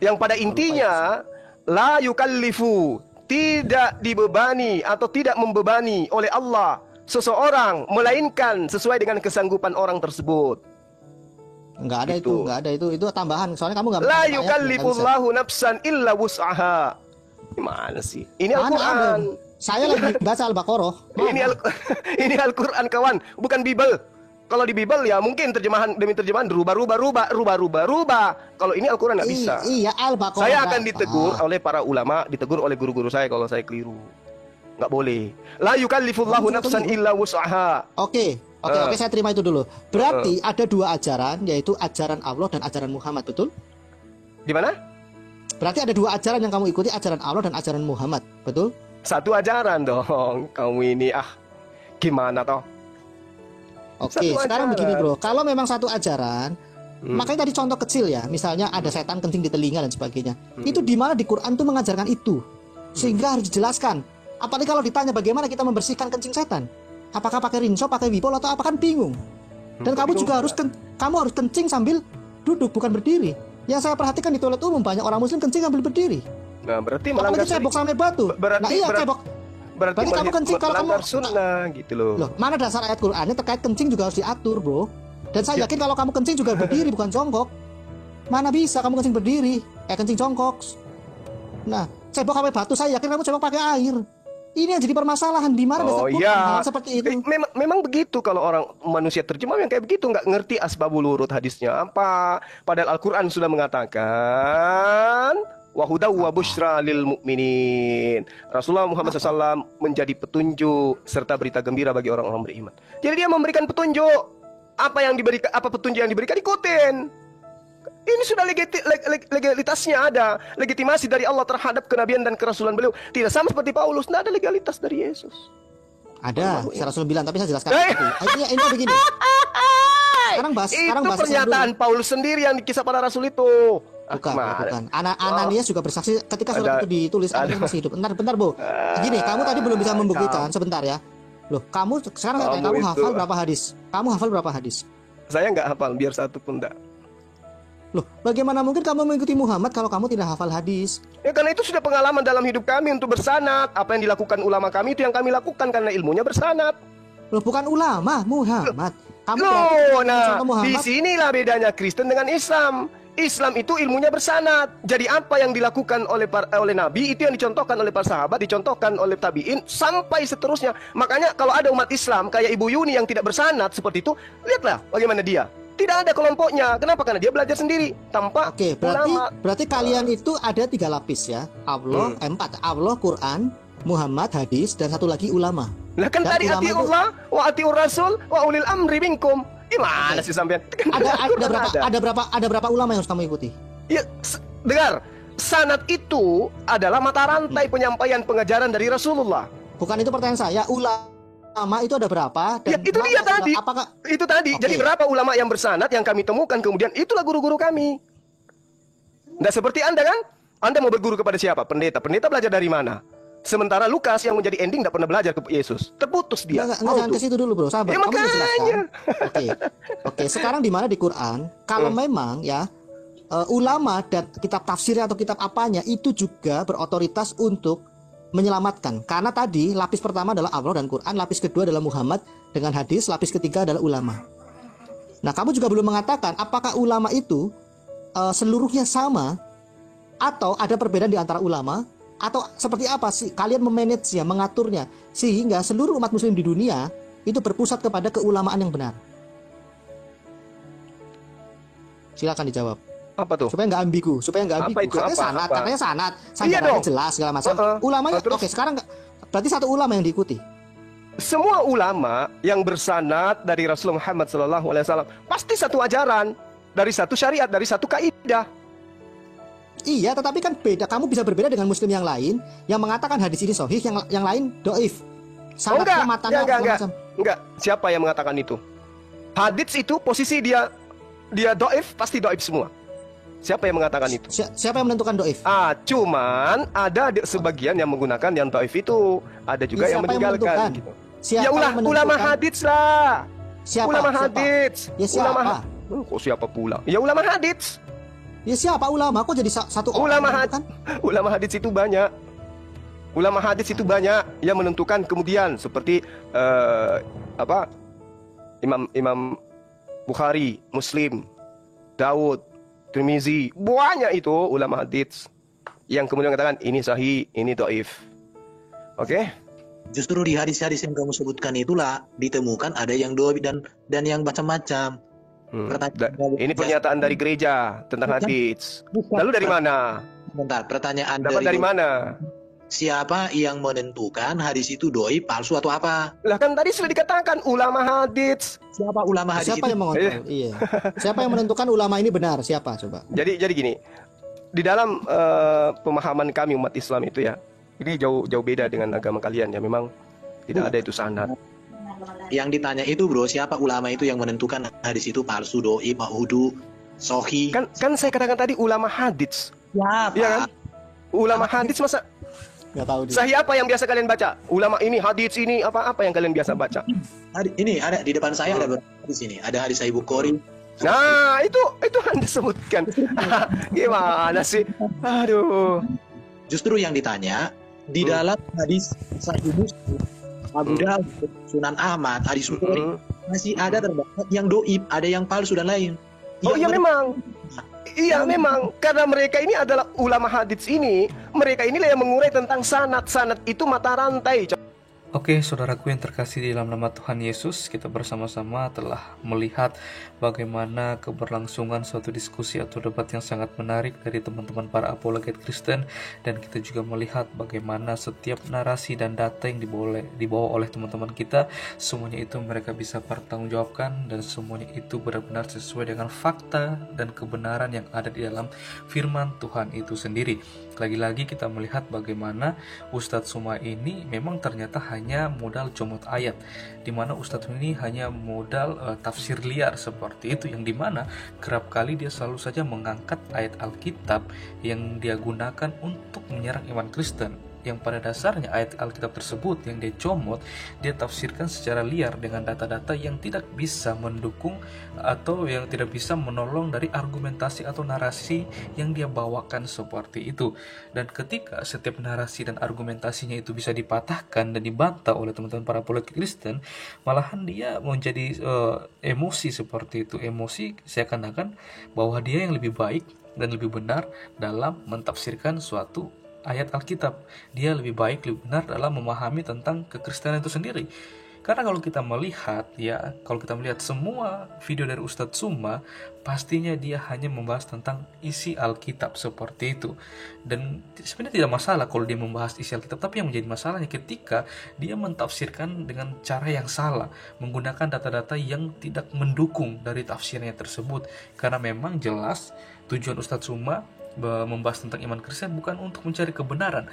Yang pada intinya, la yukallifu, tidak dibebani atau tidak membebani oleh Allah seseorang, melainkan sesuai dengan kesanggupan orang tersebut. Enggak ada Gitu. itu, enggak ada itu. Itu tambahan. Soalnya kamu enggak La ayatnya, yukallifullahu nafsan illa wus'aha. Gimana sih? Ini Mana Al-Quran. ada? Saya lagi baca Al-Baqarah. Ini Al-Quran, kawan, bukan Bible. Kalau di Bible ya mungkin terjemahan demi terjemahan rubah. Kalau ini Al-Quran nggak bisa. Iya, Al-Baqarah. Saya akan ditegur oleh para ulama, ditegur oleh guru-guru saya kalau saya keliru. Nggak boleh. La yukallifullahu nafsan illa wus'aha. Oke, saya terima itu dulu. Berarti ada dua ajaran, yaitu ajaran Allah dan ajaran Muhammad, betul? Di mana? Berarti ada dua ajaran yang kamu ikuti, ajaran Allah dan ajaran Muhammad, betul? Satu ajaran dong. Kamu ini gimana toh? Oke, Satu sekarang ajaran. begini bro, kalau memang satu ajaran, makanya tadi contoh kecil ya, misalnya ada setan kencing di telinga dan sebagainya, itu di mana di Quran tuh mengajarkan itu, sehingga harus dijelaskan. Apalagi kalau ditanya bagaimana kita membersihkan kencing setan, apakah pakai rinso, pakai wipol atau apa, kan bingung. Dan kamu juga harus kencing sambil duduk, bukan berdiri. Yang saya perhatikan di toilet umum banyak orang Muslim kencing sambil berdiri. Nah, berarti melanggar Apalagi cebok sampai batu. Berarti- Nah iya berarti- cebok. berarti kamu kencing kalau kamu melanggar sunnah gitu loh. Loh, mana dasar ayat Qur'annya terkait kencing juga harus diatur, bro. Dan saya yakin kalau kamu kencing juga berdiri bukan jongkok. Mana bisa kamu kencing berdiri, kencing jongkok. Nah, cebok sampai batu, saya yakin kamu cebok pakai air. Ini yang jadi permasalahan, di mana dasar Qur'an hal seperti itu. Memang begitu kalau orang manusia terjemah yang kayak begitu, nggak ngerti asbabul wurud hadisnya apa. Padahal Al-Quran sudah mengatakan wahudaw wa busyra lil mu'minin. Rasulullah Muhammad SAW menjadi petunjuk serta berita gembira bagi orang-orang beriman. Jadi dia memberikan petunjuk. Apa petunjuk yang diberikan, ikutin. Ini sudah legalitasnya ada. Legitimasi dari Allah terhadap kenabian dan kerasulan beliau. Tidak sama seperti Paulus, tidak ada legalitas dari Yesus. Ada, saya Rasul bilang, tapi saya jelaskan. Ini begini. Sekarang bahas pernyataan Paulus sendiri yang dikisah para rasul itu. Bukan. Ananias juga bersaksi ketika surat itu ditulis, Ananias masih hidup. Bentar, Bu. Gini, kamu tadi belum bisa membuktikan, sebentar ya. Loh, kamu sekarang katanya kamu hafal berapa hadis? Kamu hafal berapa hadis? Saya nggak hafal, biar satu pun enggak. Loh, bagaimana mungkin kamu mengikuti Muhammad kalau kamu tidak hafal hadis? Ya karena itu sudah pengalaman dalam hidup kami untuk bersanad. Apa yang dilakukan ulama kami itu yang kami lakukan karena ilmunya bersanad. Loh, bukan ulama, Muhammad. Kamu di sinilah bedanya Kristen dengan Islam. Islam itu ilmunya bersanad. Jadi apa yang dilakukan oleh Nabi itu yang dicontohkan oleh para sahabat, dicontohkan oleh tabiin sampai seterusnya. Makanya kalau ada umat Islam kayak Ibu Yuni yang tidak bersanad seperti itu, lihatlah bagaimana dia. Tidak ada kelompoknya. Kenapa? Karena dia belajar sendiri tanpa ulama. Berarti kalian itu ada 3 lapis ya. Allah, 4. Allah, Quran, Muhammad, hadis, dan satu lagi ulama. Lah kan tadi atiullah wa atiur rasul wa ulil amri minkum. Gimana sih sampean? Ada berapa ulama yang harus kamu ikuti? Ya, dengar. Sanad itu adalah mata rantai penyampaian pengajaran dari Rasulullah. Bukan itu pertanyaan saya. Ulama itu ada berapa? Dan ya, itu dia tadi. Apakah itu tadi. Okay. Jadi berapa ulama yang bersanad yang kami temukan kemudian itulah guru-guru kami. Nggak seperti Anda kan? Anda mau berguru kepada siapa? Pendeta. Pendeta belajar dari mana? Sementara Lukas yang menjadi ending tidak pernah belajar ke Yesus. Terputus dia. Enggak, jangan ke situ dulu, bro. Sabar. Ya, kamu jelaskan. Oke. Sekarang di mana di Quran? Kalau memang ya ulama dan kitab tafsir atau kitab apanya itu juga berotoritas untuk menyelamatkan. Karena tadi lapis pertama adalah Allah dan Quran, lapis kedua adalah Muhammad dengan hadis, lapis ketiga adalah ulama. Nah, kamu juga belum mengatakan apakah ulama itu seluruhnya sama atau ada perbedaan di antara ulama? Atau seperti apa sih kalian memanage-nya, mengaturnya sehingga seluruh umat muslim di dunia itu berpusat kepada keulamaan yang benar? Silakan dijawab. Apa tuh? Supaya nggak ambigu, Katanya sanad, jelas segala macam. Ulamanya oke, sekarang berarti satu ulama yang diikuti. Semua ulama yang bersanad dari Rasulullah Muhammad SAW pasti satu ajaran. dari satu syariat, dari satu kaidah. Iya, tetapi kan beda. Kamu bisa berbeda dengan Muslim yang lain yang mengatakan hadis ini sahih, yang lain doif. Sangatnya matanya enggak. Siapa yang mengatakan itu? Hadits itu posisi dia doif, pasti doif semua. Siapa yang mengatakan itu? Siapa yang menentukan doif? Cuman ada sebagian yang menggunakan yang doif itu, ada juga yang meninggalkan. Gitu. Ya ulama hadits lah. Siapa? Ulama hadits. Ya siapa? Kok siapa pula? Ya ulama hadits. Ya siapa ulama? Kok jadi satu ulama orang? Ulama hadits itu banyak. Ulama hadits itu banyak yang menentukan kemudian seperti Imam Bukhari, Muslim, Daud, Tirmizi, banyak itu ulama hadits yang kemudian mengatakan ini sahih, ini dhaif. Oke? Justru di hadis-hadis yang kamu sebutkan itulah ditemukan ada yang dhaif dan yang macam-macam. Ini pernyataan dari gereja tentang hadits. Lalu dari mana? Bentar, pertanyaan dapat dari mana? Siapa yang menentukan hadis itu doi, palsu atau apa? Lah kan tadi sudah dikatakan ulama hadits. Siapa ulama hadis Siapa itu? yang mengontrol? Iya. Siapa yang menentukan ulama ini benar? Siapa coba? Jadi gini. Di dalam pemahaman kami umat Islam itu ya, ini jauh beda dengan agama kalian ya. Memang tidak ada itu sanad. Yang ditanya itu bro, siapa ulama itu yang menentukan hadis itu palsu, doi, ma'hudu, sohi? Kan saya katakan tadi ulama hadits. Siapa? Iya kan? Ulama hadits masa Nggak tahu dia. sahih apa yang biasa kalian baca? Ulama ini hadits ini apa yang kalian biasa baca? Ini ada di depan saya ada di sini. Ada hadis Sahih Bukhari. Nah, itu Anda sebutkan. Gimana sih? Aduh. Justru yang ditanya di dalam hadis Sahih Muslim, Abu Dawud, Sunan Ahmad, hadis Bukhari masih ada terdapat yang doib, ada yang palsu dan lain. Oh iya memang. Iya memang, karena mereka ini adalah ulama hadits ini, mereka inilah yang mengurai tentang sanad itu mata rantai. Oke, saudaraku yang terkasih di dalam nama Tuhan Yesus, kita bersama-sama telah melihat bagaimana keberlangsungan suatu diskusi atau debat yang sangat menarik dari teman-teman para apologet Kristen, dan kita juga melihat bagaimana setiap narasi dan data yang dibawa oleh teman-teman kita, semuanya itu mereka bisa pertanggungjawabkan, dan semuanya itu benar-benar sesuai dengan fakta dan kebenaran yang ada di dalam firman Tuhan itu sendiri. Lagi-lagi kita melihat bagaimana Ustadz Suma ini memang ternyata hanya modal comot ayat, dimana Ustadz ini hanya modal tafsir liar seperti itu, yang dimana kerap kali dia selalu saja mengangkat ayat Alkitab yang dia gunakan untuk menyerang iman Kristen, yang pada dasarnya ayat Alkitab tersebut yang dia comot, dia tafsirkan secara liar dengan data-data yang tidak bisa mendukung atau yang tidak bisa menolong dari argumentasi atau narasi yang dia bawakan seperti itu. Dan ketika setiap narasi dan argumentasinya itu bisa dipatahkan dan dibantah oleh teman-teman para apologet Kristen, malahan dia menjadi emosi seperti itu. Emosi saya katakan bahwa dia yang lebih baik dan lebih benar dalam mentafsirkan suatu ayat Alkitab. Dia lebih baik, lebih benar dalam memahami tentang kekristenan itu sendiri. Karena kalau kita melihat semua video dari Ustadz Suma, pastinya dia hanya membahas tentang isi Alkitab seperti itu. Dan sebenarnya tidak masalah kalau dia membahas isi Alkitab, tapi yang menjadi masalahnya ketika dia mentafsirkan dengan cara yang salah, menggunakan data-data yang tidak mendukung dari tafsirnya tersebut. Karena memang jelas tujuan Ustadz Suma membahas tentang iman Kristen bukan untuk mencari kebenaran,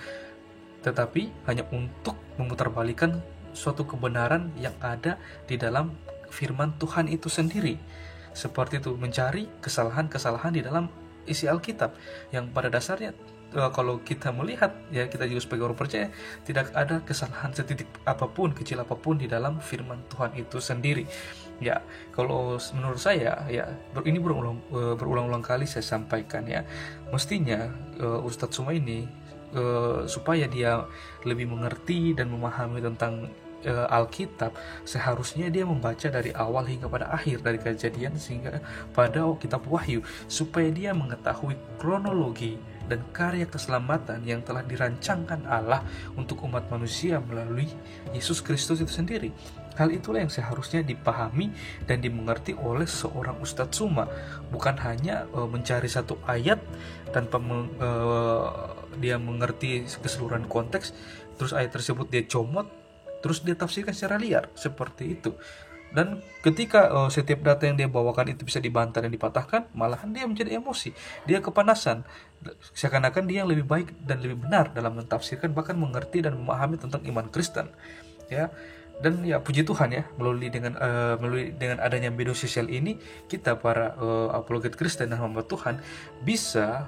tetapi hanya untuk memutarbalikan suatu kebenaran yang ada di dalam firman Tuhan itu sendiri. Seperti itu, mencari kesalahan-kesalahan di dalam isi Alkitab yang pada dasarnya kalau kita melihat, ya kita juga sebagai orang percaya, tidak ada kesalahan setitik apapun, kecil apapun di dalam firman Tuhan itu sendiri. Ya, kalau menurut saya, ya ini berulang-ulang kali saya sampaikan ya, mestinya Ustadz Suma ini supaya dia lebih mengerti dan memahami tentang Alkitab, seharusnya dia membaca dari awal hingga pada akhir, dari Kejadian sehingga pada kitab Wahyu, supaya dia mengetahui kronologi dan karya keselamatan yang telah dirancangkan Allah untuk umat manusia melalui Yesus Kristus itu sendiri. Hal itulah yang seharusnya dipahami dan dimengerti oleh seorang Ustadz Suma, bukan hanya mencari satu ayat tanpa dia mengerti keseluruhan konteks, terus ayat tersebut dia comot, terus dia tafsirkan secara liar seperti itu. Dan ketika setiap data yang dia bawakan itu bisa dibantah dan dipatahkan, malahan dia menjadi emosi, dia kepanasan, seakan-akan dia yang lebih baik dan lebih benar dalam mentafsirkan, bahkan mengerti dan memahami tentang iman Kristen, ya. Dan ya puji Tuhan ya, melalui dengan adanya media sosial ini, kita para apologet Kristen dan hamba Tuhan bisa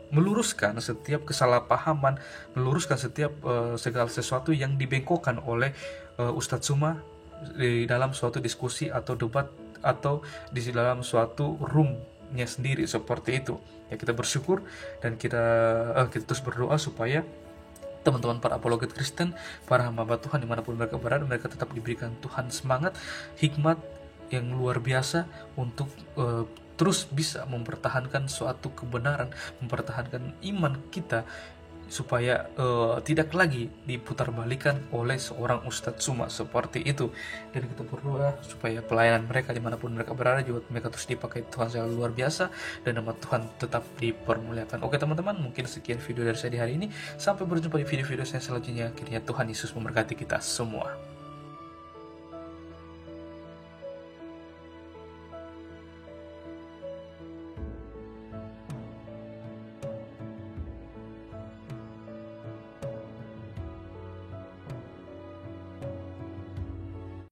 meluruskan setiap kesalahpahaman, meluruskan setiap segala sesuatu yang dibengkokkan oleh Ustadz Suma di dalam suatu diskusi atau debat atau di dalam suatu roomnya sendiri seperti itu. Ya, kita bersyukur dan kita terus berdoa supaya teman-teman para apologet Kristen, para hamba Tuhan dimanapun mereka berada, mereka tetap diberikan Tuhan semangat, hikmat yang luar biasa untuk terus bisa mempertahankan suatu kebenaran, mempertahankan iman kita, supaya tidak lagi diputarbalikan oleh seorang Ustadz Suma seperti itu. Dan kita berdoa supaya pelayanan mereka dimanapun mereka berada juga mereka terus dipakai Tuhan secara luar biasa dan nama Tuhan tetap dipermuliakan. Oke teman-teman, mungkin sekian video dari saya di hari ini. Sampai berjumpa di video-video saya selanjutnya. Kiranya Tuhan Yesus memberkati kita semua.